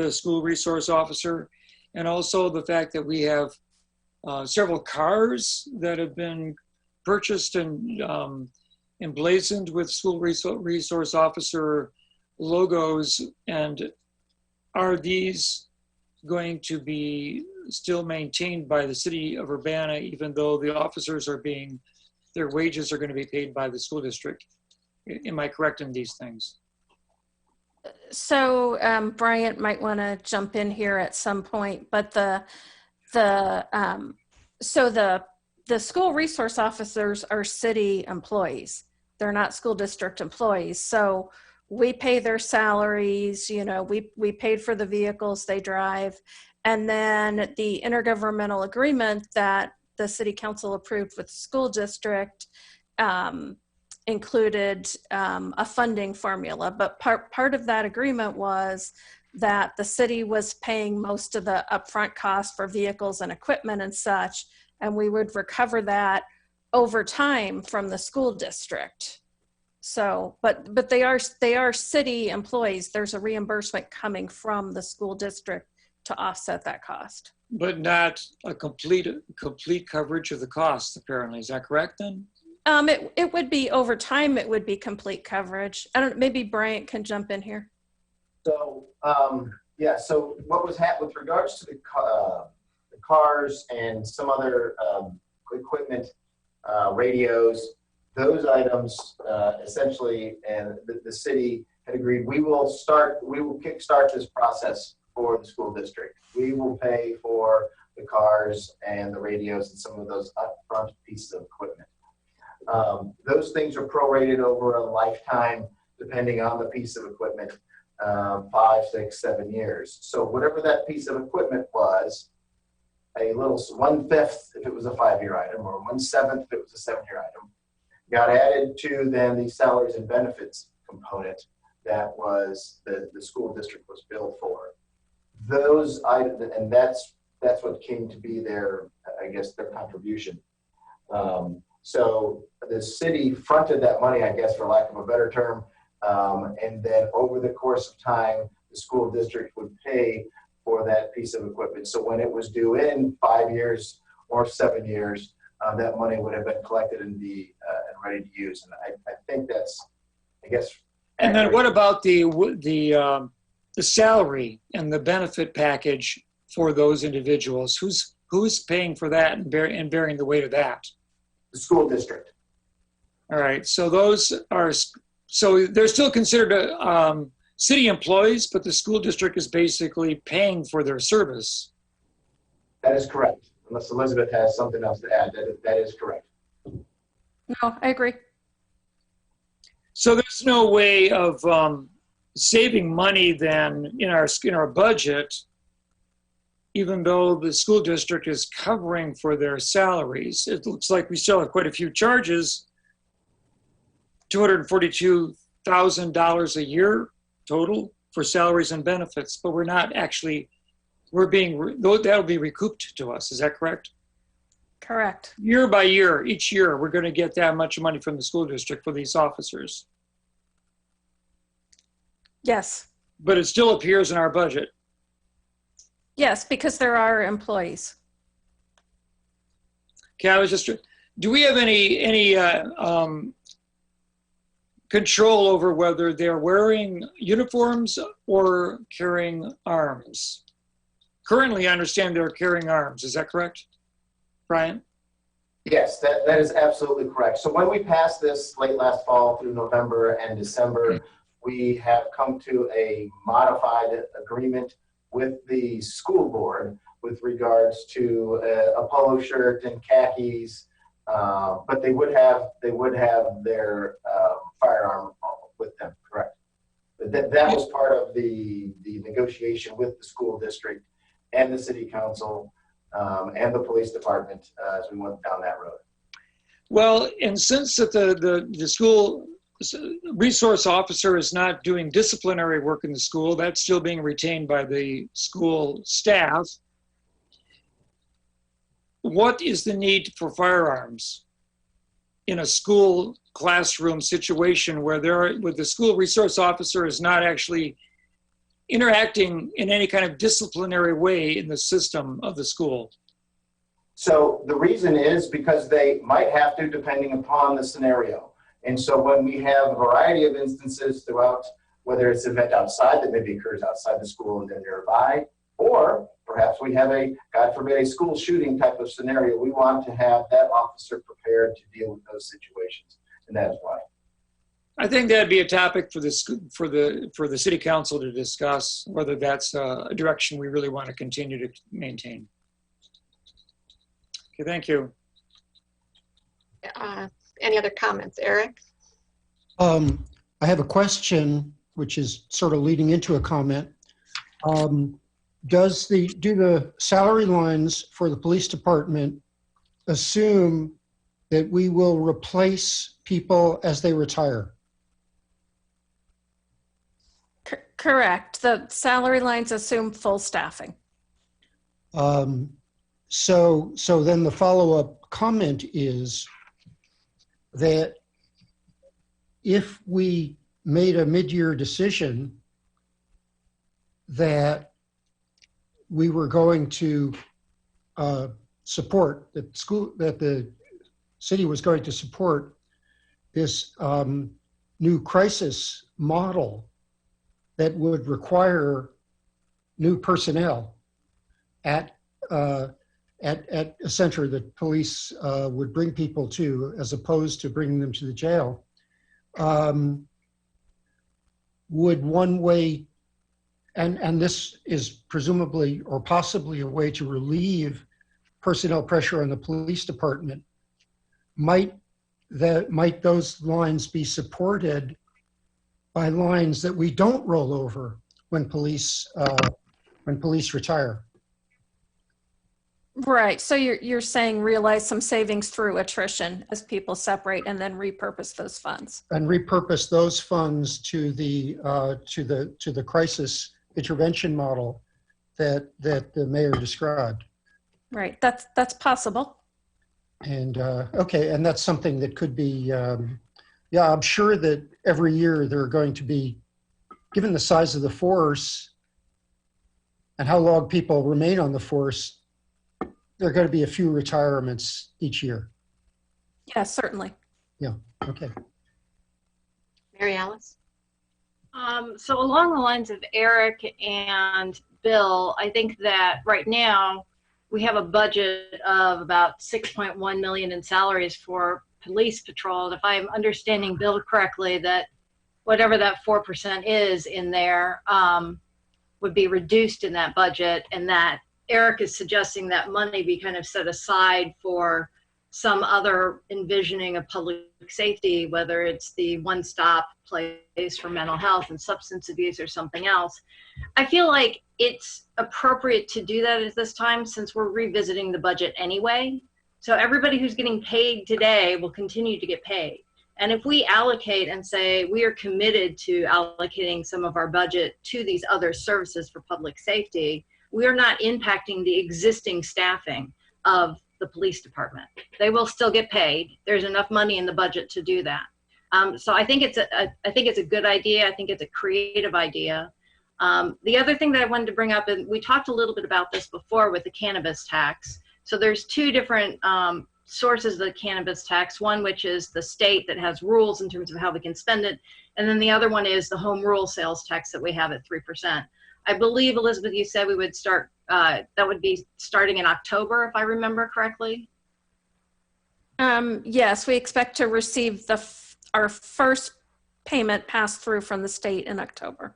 school resource officer, and also the fact that we have several cars that have been purchased and emblazoned with school resource officer logos. And are these going to be still maintained by the city of Urbana, even though the officers their wages are going to be paid by the school district? Am I correct in these things? So Bryant might want to jump in here at some point, but the school resource officers are city employees. They're not school district employees. So we pay their salaries, we paid for the vehicles they drive. And then the intergovernmental agreement that the city council approved with the school district included a funding formula. But part of that agreement was that the city was paying most of the upfront costs for vehicles and equipment and such, and we would recover that over time from the school district. So, but they are city employees. There's a reimbursement coming from the school district to offset that cost. But not a complete coverage of the cost, apparently. Is that correct then? It would be over time, it would be complete coverage. I don't, maybe Bryant can jump in here. So, yeah, so what was with regards to the cars and some other equipment, radios, those items essentially, and the city had agreed, we will kickstart this process for the school district. We will pay for the cars and the radios and some of those upfront pieces of equipment. Those things are prorated over a lifetime, depending on the piece of equipment, 5, 6, 7 years. So whatever that piece of equipment was, a little 1/5 if it was a 5-year item, or 1/7 if it was a 7-year item, got added to then the salaries and benefits component that was the school district was billed for. Those items, and that's what came to be their, I guess, their contribution. So the city fronted that money, I guess, for lack of a better term, and then over the course of time, the school district would pay for that piece of equipment. So when it was due in 5 years or 7 years, that money would have been collected and be and ready to use. And I think that's, I guess. And then what about the salary and the benefit package for those individuals? Who's paying for that and bearing the weight of that? The school district. All right. So those are, so they're still considered city employees, but the school district is basically paying for their service. That is correct. Unless Elizabeth has something else to add, that is correct. No, I agree. So there's no way of saving money then in our budget, even though the school district is covering for their salaries. It looks like we still have quite a few charges, $242,000 a year total for salaries and benefits, but we're not actually, that'll be recouped to us. Is that correct? Correct. Year by year, each year, we're going to get that much money from the school district for these officers. Yes. But it still appears in our budget. Yes, because there are employees. Okay, I was just, do we have any control over whether they're wearing uniforms or carrying arms? Currently, I understand they're carrying arms. Is that correct, Brian? Yes, that is absolutely correct. So when we passed this late last fall through November and December, we have come to a modified agreement with the school board with regards to a polo shirt and khakis, but they would have their firearm with them, correct? That was part of the negotiation with the school district and the city council and the police department as we went down that road. Well, and since that the school resource officer is not doing disciplinary work in the school, that's still being retained by the school staff. What is the need for firearms in a school classroom situation where the school resource officer is not actually interacting in any kind of disciplinary way in the system of the school? So the reason is because they might have to, depending upon the scenario. And so when we have a variety of instances throughout, whether it's an event outside that maybe occurs outside the school and then nearby, or perhaps we have God forbid, a school shooting type of scenario, we want to have that officer prepared to deal with those situations. And that is why. I think that'd be a topic for the city council to discuss, whether that's a direction we really want to continue to maintain. Okay, thank you. Any other comments, Eric? I have a question, which is sort of leading into a comment. Do the salary lines for the police department assume that we will replace people as they retire? Correct. The salary lines assume full staffing. So then the follow-up comment is that if we made a mid-year decision that we were going to support, that the city was going to support this new crisis model that would require new personnel at a center that police would bring people to, as opposed to bringing them to the jail. Would one way, and this is presumably or possibly a way to relieve personnel pressure on the police department, might those lines be supported by lines that we don't roll over when police retire? Right. So you're saying realize some savings through attrition as people separate and then repurpose those funds. And repurpose those funds to the crisis intervention model that the mayor described. Right. That's possible. And okay, and that's something that could be. Yeah, I'm sure that every year there are going to be, given the size of the force and how long people remain on the force, there are going to be a few retirements each year. Yeah, certainly. Yeah, okay. Mary Alice? So along the lines of Eric and Bill, I think that right now we have a budget of about 6.1 million in salaries for police patrol. And if I'm understanding Bill correctly, that whatever that 4% is in there would be reduced in that budget, and that Eric is suggesting that money be kind of set aside for some other envisioning of public safety, whether it's the one-stop place for mental health and substance abuse or something else. I feel like it's appropriate to do that at this time since we're revisiting the budget anyway. So everybody who's getting paid today will continue to get paid. And if we allocate and say we are committed to allocating some of our budget to these other services for public safety, we are not impacting the existing staffing of the police department. They will still get paid. There's enough money in the budget to do that. So I think it's a good idea. I think it's a creative idea. The other thing that I wanted to bring up, and we talked a little bit about this before with the cannabis tax. So there's two different sources of the cannabis tax. One, which is the state that has rules in terms of how we can spend it. And then the other one is the home rule sales tax that we have at 3%. I believe, Elizabeth, you said we would start, that would be starting in October, if I remember correctly. Yes, we expect to receive our first payment passed through from the state in October.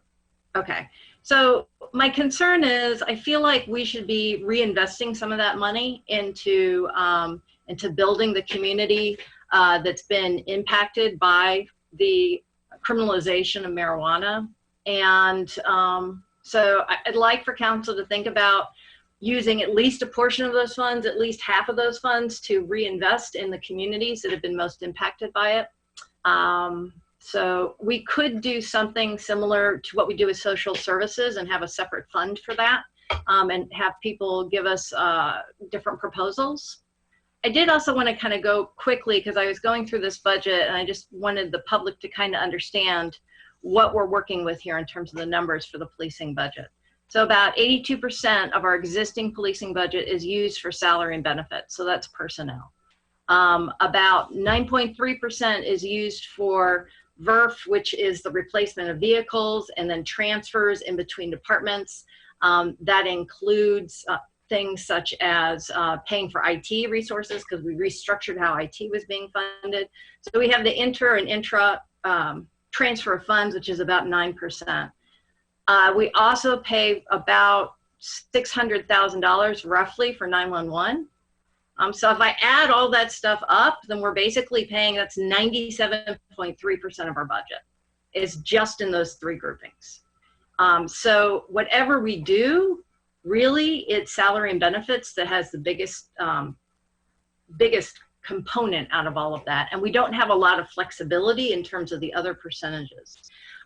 Okay. So my concern is I feel like we should be reinvesting some of that money into building the community that's been impacted by the criminalization of marijuana. And so I'd like for council to think about using at least a portion of those funds, at least half of those funds, to reinvest in the communities that have been most impacted by it. So we could do something similar to what we do with social services and have a separate fund for that, and have people give us different proposals. I did also want to kind of go quickly because I was going through this budget and I just wanted the public to kind of understand what we're working with here in terms of the numbers for the policing budget. So about 82% of our existing policing budget is used for salary and benefits. So that's personnel. About 9.3% is used for VERF, which is the replacement of vehicles, and then transfers in between departments. That includes things such as paying for IT resources because we restructured how IT was being funded. So we have the inter and intra transfer of funds, which is about 9%. We also pay about $600,000 roughly for 911. So if I add all that stuff up, then we're basically paying, that's 97.3% of our budget is just in those three groupings. So whatever we do, really it's salary and benefits that has the biggest component out of all of that. And we don't have a lot of flexibility in terms of the other percentages.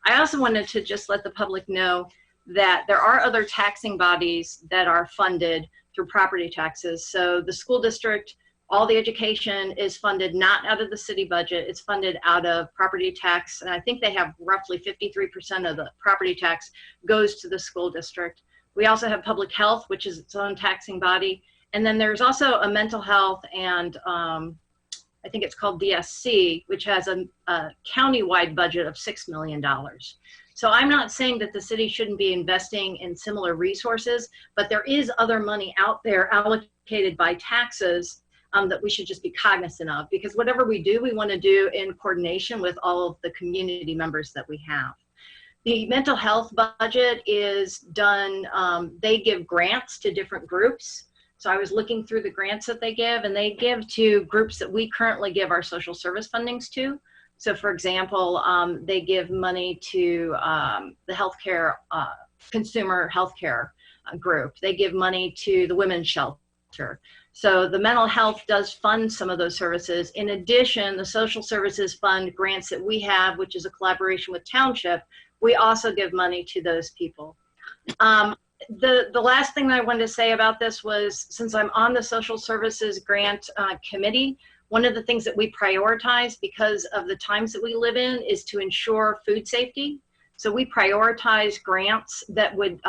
I also wanted to just let the public know that there are other taxing bodies that are funded through property taxes. So the school district, all the education is funded not out of the city budget, it's funded out of property tax. And I think they have roughly 53% of the property tax goes to the school district. We also have public health, which is its own taxing body. And then there's also a mental health and I think it's called DSC, which has a county-wide budget of $6 million. So I'm not saying that the city shouldn't be investing in similar resources, but there is other money out there allocated by taxes that we should just be cognizant of, because whatever we do, we want to do in coordination with all of the community members that we have. The mental health budget is done, they give grants to different groups. So I was looking through the grants that they give, and they give to groups that we currently give our social service fundings to. So for example, they give money to the healthcare, consumer healthcare group. They give money to the women's shelter. So the mental health does fund some of those services. In addition, the social services fund grants that we have, which is a collaboration with Township. We also give money to those people. The last thing that I wanted to say about this was, since I'm on the social services grant committee, one of the things that we prioritize because of the times that we live in is to ensure food safety. So we prioritize grants that would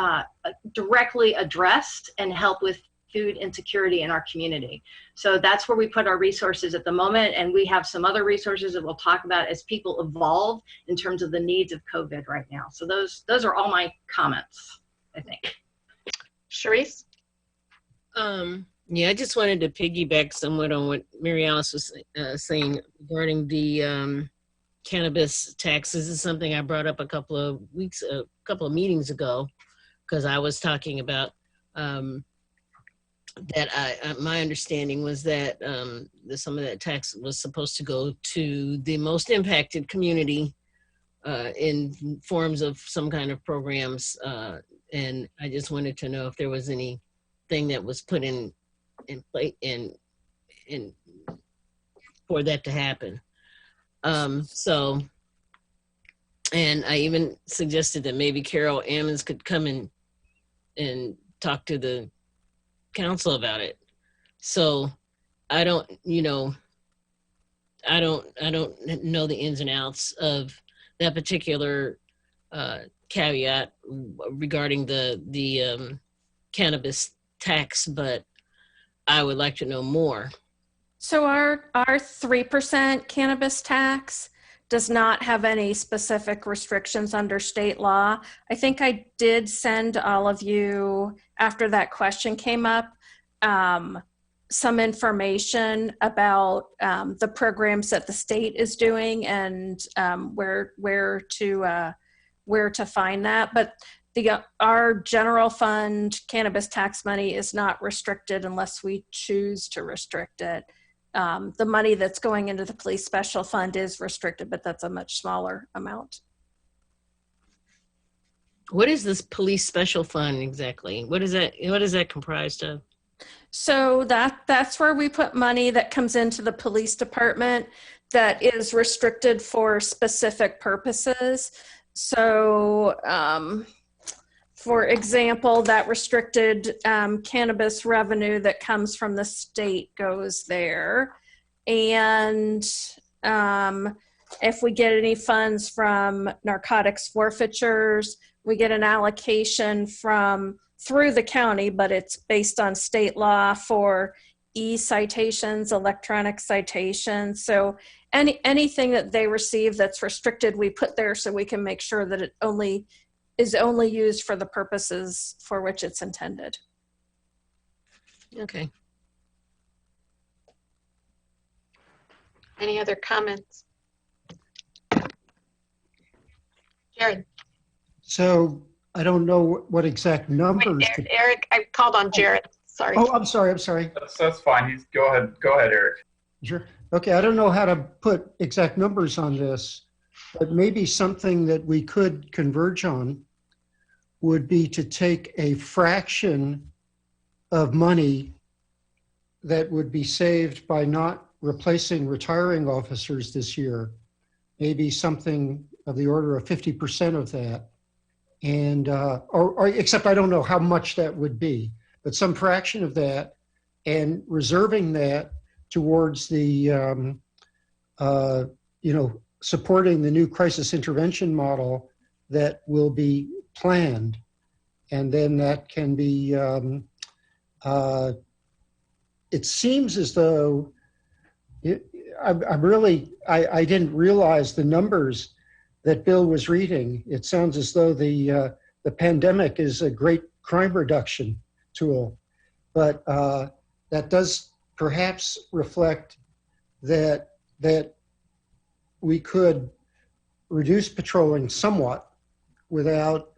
directly address and help with food insecurity in our community. So that's where we put our resources at the moment, and we have some other resources that we'll talk about as people evolve in terms of the needs of COVID right now. So those are all my comments, I think. Sharice? Yeah, I just wanted to piggyback somewhat on what Mary Alice was saying regarding the cannabis taxes. This is something I brought up a couple of meetings ago, because I was talking about that my understanding was that some of that tax was supposed to go to the most impacted community in forms of some kind of programs. And I just wanted to know if there was anything that was put in place for that to happen. So, and I even suggested that maybe Carol Ammons could come in and talk to the council about it. So I don't know the ins and outs of that particular caveat regarding the cannabis tax, but I would like to know more. So our 3% cannabis tax does not have any specific restrictions under state law. I think I did send all of you, after that question came up, some information about the programs that the state is doing and where to find that. But our general fund cannabis tax money is not restricted unless we choose to restrict it. The money that's going into the police special fund is restricted, but that's a much smaller amount. What is this police special fund exactly? What is that comprised of? So that's where we put money that comes into the police department that is restricted for specific purposes. So, for example, that restricted cannabis revenue that comes from the state goes there. And if we get any funds from narcotics forfeitures, we get an allocation through the county, but it's based on state law for e-citations, electronic citations. So anything that they receive that's restricted, we put there so we can make sure that it is only used for the purposes for which it's intended. Okay. Any other comments? Jared? So I don't know what exact numbers. Wait, Eric, I called on Jared. Sorry. Oh, I'm sorry. That's fine. Go ahead, Eric. Sure. Okay, I don't know how to put exact numbers on this, but maybe something that we could converge on would be to take a fraction of money that would be saved by not replacing retiring officers this year, maybe something of the order of 50% of that. And, or except I don't know how much that would be, but some fraction of that, and reserving that towards the, supporting the new crisis intervention model that will be planned. and then that can be, it seems as though, I didn't realize the numbers that Bill was reading. It sounds as though the pandemic is a great crime reduction tool, but that does perhaps reflect that we could reduce patrolling somewhat without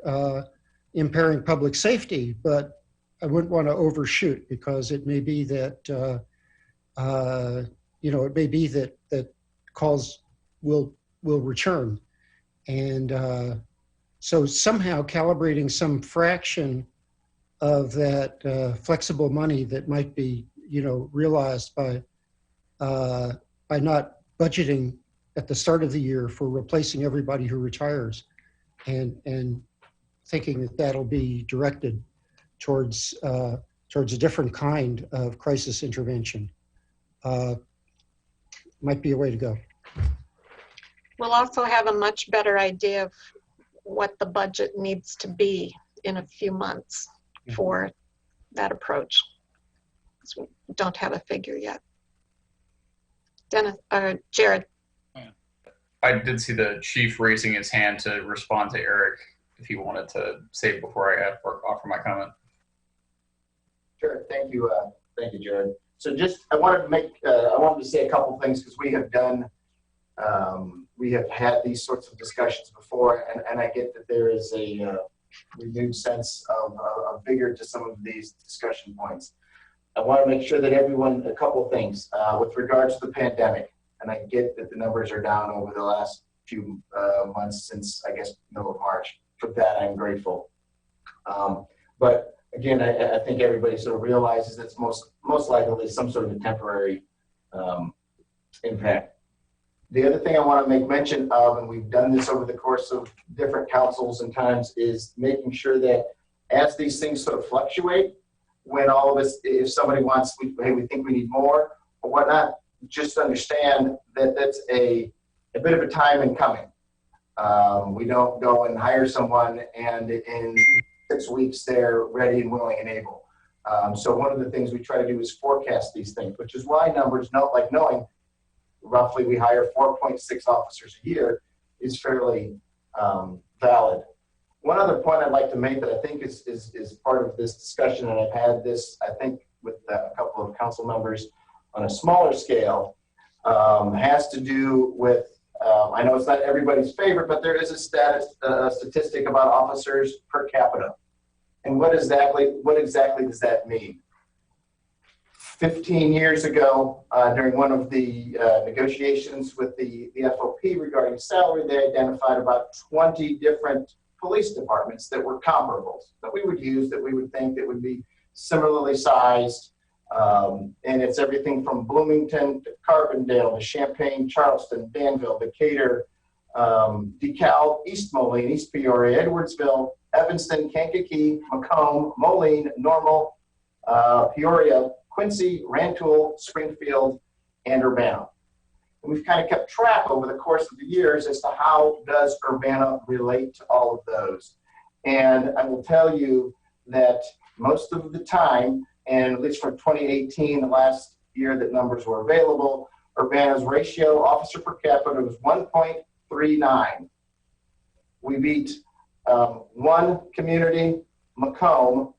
impairing public safety, but I wouldn't want to overshoot, because it may be that it may be that calls will return, and so somehow calibrating some fraction of that flexible money that might be realized by not budgeting at the start of the year for replacing everybody who retires, and thinking that that'll be directed towards a different kind of crisis intervention. Might be a way to go. We'll also have a much better idea of what the budget needs to be in a few months for that approach. So we don't have a figure yet. Jared. I did see the chief raising his hand to respond to Eric if he wanted to say before I offer my comment. Sure. Thank you, Jared. So I wanted to say a couple things, because we have had these sorts of discussions before, and I get that there is a renewed sense of vigor to some of these discussion points. I want to make sure that a couple things with regards to the pandemic, and I get that the numbers are down over the last few months since, I guess, middle of March. For that, I'm grateful. But again, I think everybody sort of realizes it's most likely some sort of a temporary impact. The other thing I want to make mention of, and we've done this over the course of different councils and times, is making sure that as these things sort of fluctuate, when all of us, if somebody wants, hey, we think we need more or whatnot, just understand that that's a bit of a time in coming. We don't go and hire someone and in 6 weeks they're ready and willing and able. So one of the things we try to do is forecast these things, which is why numbers, knowing roughly we hire 4.6 officers a year is fairly valid. One other point I'd like to make that I think is part of this discussion, and I've had this, I think, with a couple of council members on a smaller scale, has to do with, I know it's not everybody's favorite, but there is a statistic about officers per capita. And what exactly does that mean? 15 years ago, during one of the negotiations with the FOP regarding salary, they identified about 20 different police departments that were comparables that we would use, that we would think that would be similarly sized. And it's everything from Bloomington to Carbondale to Champaign, Charleston, Danville, Decatur, DeKalb, East Moline, East Peoria, Edwardsville, Evanston, Kankakee, Macomb, Moline, Normal, Peoria, Quincy, Rantoul, Springfield, and Urbana. And we've kind of kept track over the course of the years as to how does Urbana relate to all of those. And I will tell you that most of the time, and at least from 2018, the last year that numbers were available, Urbana's ratio officer per capita was 1.39. We beat one community, Macomb,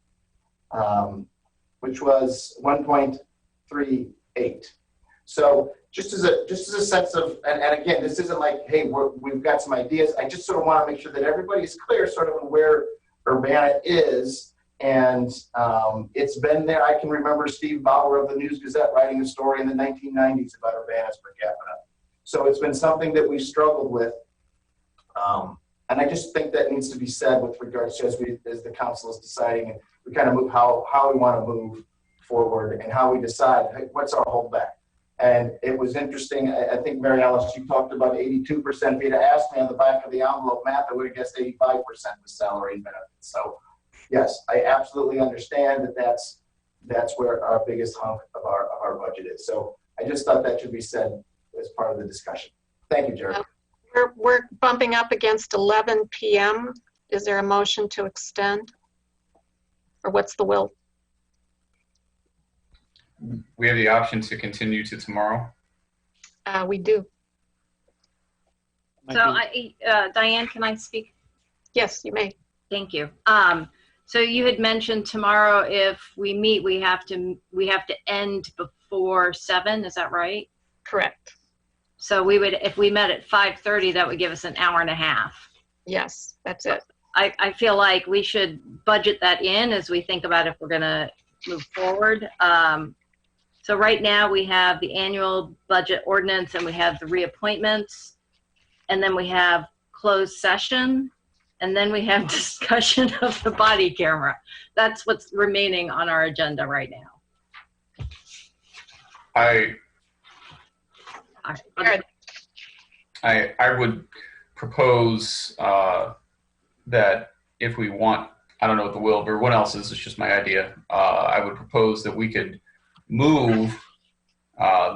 which was 1.38. So just as a sense of, and again, this isn't like, hey, we've got some ideas. I just sort of want to make sure that everybody's clear sort of where Urbana is. And it's been there. I can remember Steve Bauer of the News Gazette writing a story in the 1990s about Urbana's per capita. So it's been something that we've struggled with. And I just think that needs to be said with regards to as the council is deciding, and we kind of move how we want to move forward and how we decide what's our holdback. And it was interesting. I think, Mary Alice, you talked about 82%. If you'd asked me on the back of the envelope math, I would have guessed 85% was salary and benefits. So yes, I absolutely understand that that's where our biggest hunk of our budget is. So I just thought that should be said as part of the discussion. Thank you, Jared. We're bumping up against 11 p.m. Is there a motion to extend? Or what's the will? We have the option to continue to tomorrow. We do. So Diane, can I speak? Yes, you may. Thank you. So you had mentioned tomorrow if we meet, we have to end before 7. Is that right? Correct. So we would, if we met at 5:30, that would give us an hour and a half. Yes, that's it. I feel like we should budget that in as we think about if we're going to move forward. So right now we have the annual budget ordinance and we have the reappointments, and then we have closed session, and then we have discussion of the body camera. That's what's remaining on our agenda right now. I would propose that if we want, I don't know what the will of everyone else is, it's just my idea. I would propose that we could move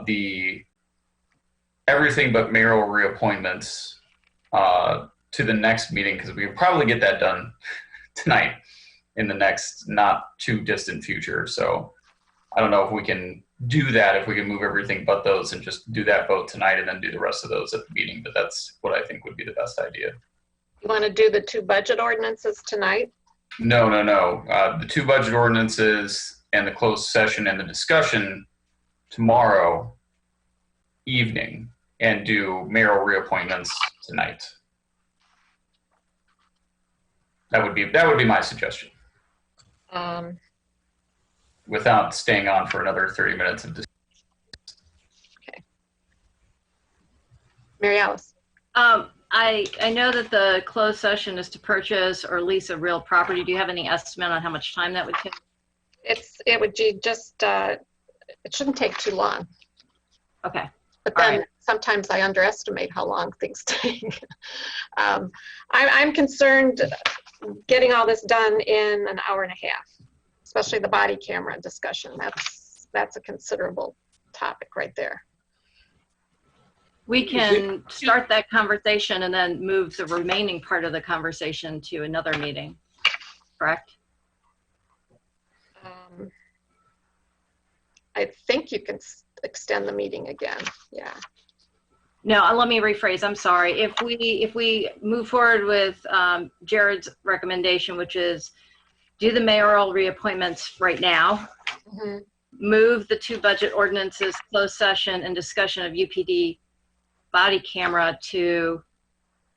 the everything but mayoral reappointments to the next meeting, because we can probably get that done tonight in the next not too distant future. So I don't know if we can do that, if we can move everything but those and just do that vote tonight and then do the rest of those at the meeting, but that's what I think would be the best idea. You want to do the 2 budget ordinances tonight? No. The 2 budget ordinances and the closed session and the discussion tomorrow evening, and do mayoral reappointments tonight. That would be my suggestion. Without staying on for another 30 minutes of discussion. Okay. Mary Alice. I know that the closed session is to purchase or lease a real property. Do you have any estimate on how much time that would take? It would be just, it shouldn't take too long. Okay. But then sometimes I underestimate how long things take. I'm concerned getting all this done in an hour and a half, especially the body camera discussion. That's a considerable topic right there. We can start that conversation and then move the remaining part of the conversation to another meeting, correct? I think you can extend the meeting again, yeah. No, let me rephrase, I'm sorry. If we move forward with Jared's recommendation, which is do the mayoral reappointments right now, move the 2 budget ordinances, closed session and discussion of UPD body camera to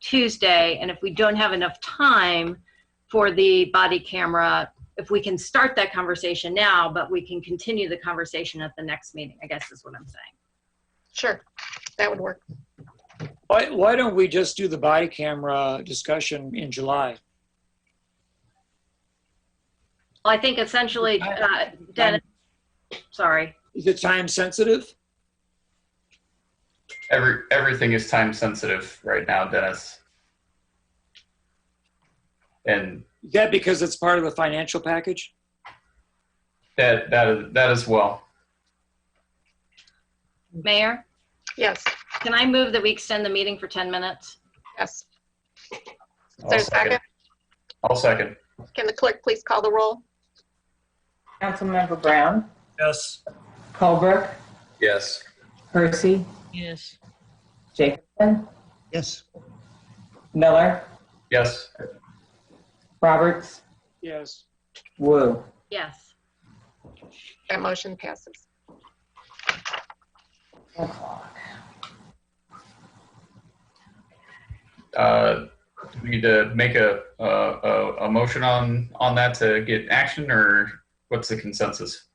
Tuesday, and if we don't have enough time for the body camera, if we can start that conversation now, but we can continue the conversation at the next meeting, I guess is what I'm saying. Sure, that would work. Why don't we just do the body camera discussion in July? Well, I think essentially, Dennis, sorry. Is it time sensitive? Everything is time sensitive right now, Dennis. And is that because it's part of the financial package? That as well. Mayor? Yes. Can I move that we extend the meeting for 10 minutes? Yes. Is there a second? I'll second. Can the clerk please call the roll? Councilmember Brown? Yes. Colbrook? Yes. Hersey? Yes. Jacobson? Yes. Miller? Yes. Roberts? Yes. Wu? Yes. That motion passes. Do we need to make a motion on that to get action, or what's the consensus?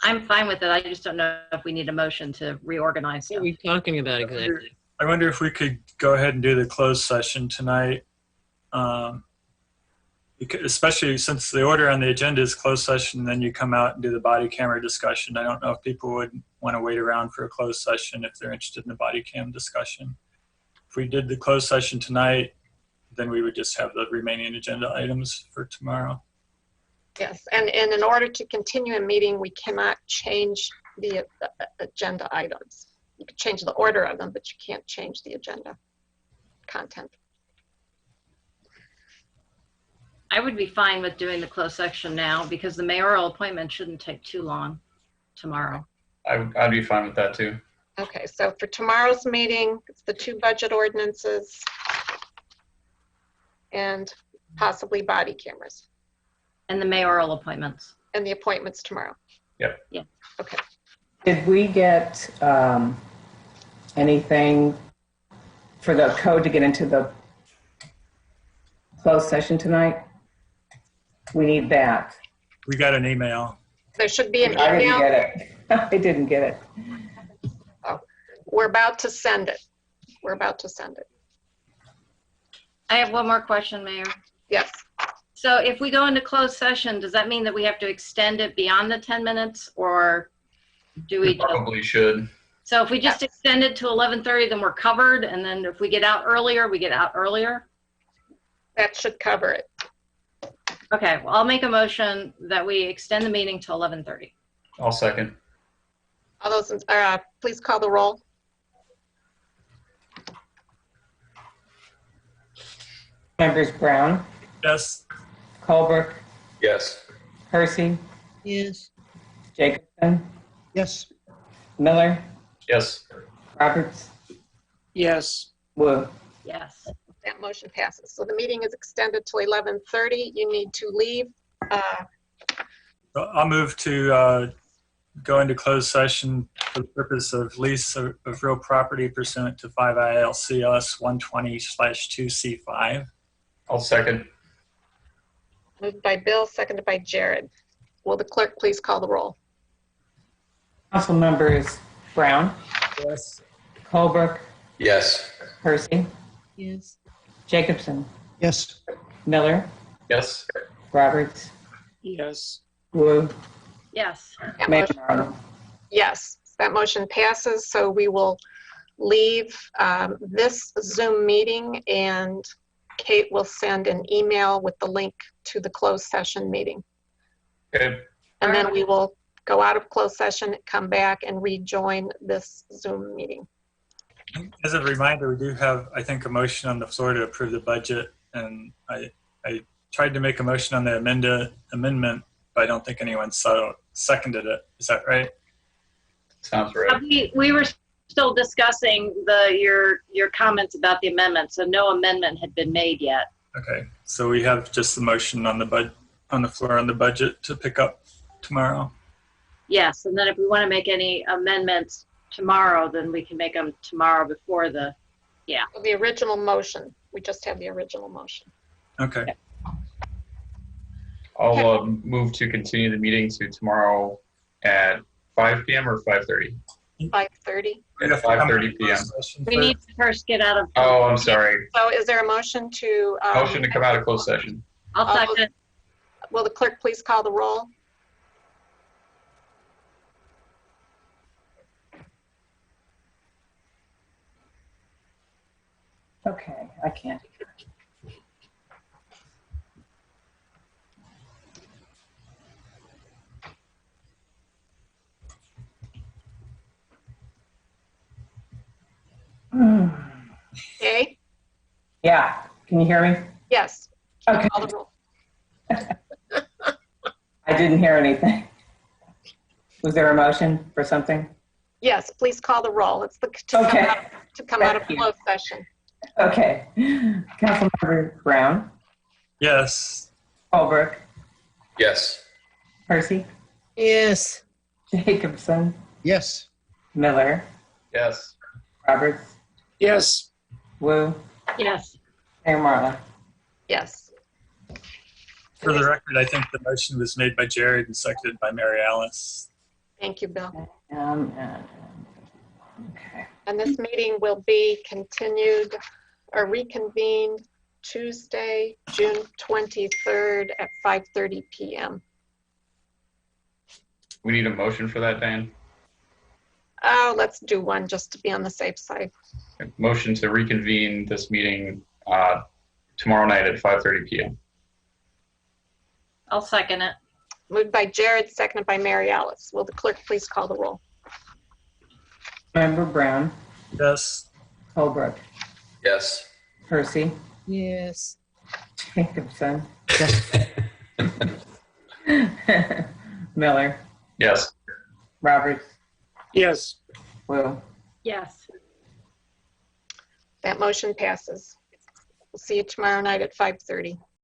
I'm fine with it. I just don't know if we need a motion to reorganize. What are we talking about exactly? I wonder if we could go ahead and do the closed session tonight. Especially since the order on the agenda is closed session, then you come out and do the body camera discussion. I don't know if people would want to wait around for a closed session if they're interested in the body cam discussion. If we did the closed session tonight, then we would just have the remaining agenda items for tomorrow. Yes, and in order to continue a meeting, we cannot change the agenda items. You can change the order of them, but you can't change the agenda content. I would be fine with doing the closed section now because the mayoral appointment shouldn't take too long tomorrow. I'd be fine with that too. Okay, so for tomorrow's meeting, it's the 2 budget ordinances and possibly body cameras And the mayoral appointments. and the appointments tomorrow. Yep. Yeah. Okay. Did we get anything for the code to get into the closed session tonight? We need that. We got an email. There should be an I didn't email. get it. I didn't get it. We're about to send it. We're about to send it. I have one more question, Mayor. Yes. So if we go into closed session, does that mean that we have to extend it beyond the 10 minutes or do we? Probably should. So if we just extend it to 11:30, then we're covered. And then if we get out earlier, we get out earlier. That should cover it. Okay, well, I'll make a motion that we extend the meeting to 11:30. I'll second. All those, please call the roll. Members Brown, Yes. Colbrook, Yes. Hersey, Yes. Jacobson, Yes. Miller, Yes. Roberts, Yes. Wu. Yes. That motion passes. So the meeting is extended till 11:30. You need to leave. I'll move to go into closed session for the purpose of lease of real property pursuant to 5 ILCS 120/2C5. I'll second. Moved by Bill, seconded by Jared. Will the clerk please call the roll? Council members Brown, Yes. Colbrook, Yes. Hersey, Yes. Jacobson, Yes. Miller, Yes. Roberts, Yes. Wu, Yes. That Mayor motion- Marlin. Yes, that motion passes. So we will leave this Zoom meeting and Kate will send an email with the link to the closed session meeting. Okay. And then we will go out of closed session, come back and rejoin this Zoom meeting. As a reminder, we do have, I think, a motion on the floor to approve the budget. And I tried to make a motion on the amendment, but I don't think anyone seconded it. Is that right? Sounds right. We were still discussing your comments about the amendment, so no amendment had been made yet. Okay. So we have just the motion on the floor on the budget to pick up tomorrow. Yes, and then if we want to make any amendments tomorrow, then we can make them tomorrow before the, yeah. The original motion, we just have the original motion. Okay. I'll move to continue the meeting to tomorrow at 5 p.m. or 5:30? 5:30. At 5:30 p.m. We need to first get out of. Oh, I'm sorry. So is there a motion to? Motion to come out of closed session. I'll second. Will the clerk please call the roll? Okay, I can't. Okay. Yeah, can you hear me? Yes. Okay. Call the roll. I didn't hear anything. Was there a motion for something? Yes, please call the roll. It's to come out of Thank you. closed session. Okay. Councilmember Brown, Yes. Holbrook, Yes. Hersey, Yes. Jacobson, Yes. Miller, Yes. Roberts, Yes. Wu, Yes. Mayor Marlin. Yes. For the record, I think the motion was made by Jared and seconded by Mary Alice. Thank you, Bill. Okay. And this meeting will be continued or reconvened Tuesday, June 23rd at 5:30 p.m. We need a motion for that, Dan. Oh, let's do one just to be on the safe side. Motion to reconvene this meeting tomorrow night at 5:30 p.m. I'll second it. Moved by Jared, seconded by Mary Alice. Will the clerk please call the roll? Member Brown, Yes. Holbrook, Yes. Hersey, Yes. Jacobson, Miller, Yes. Roberts, Yes. Wu. Yes. That motion passes. We'll see you tomorrow night at 5:30.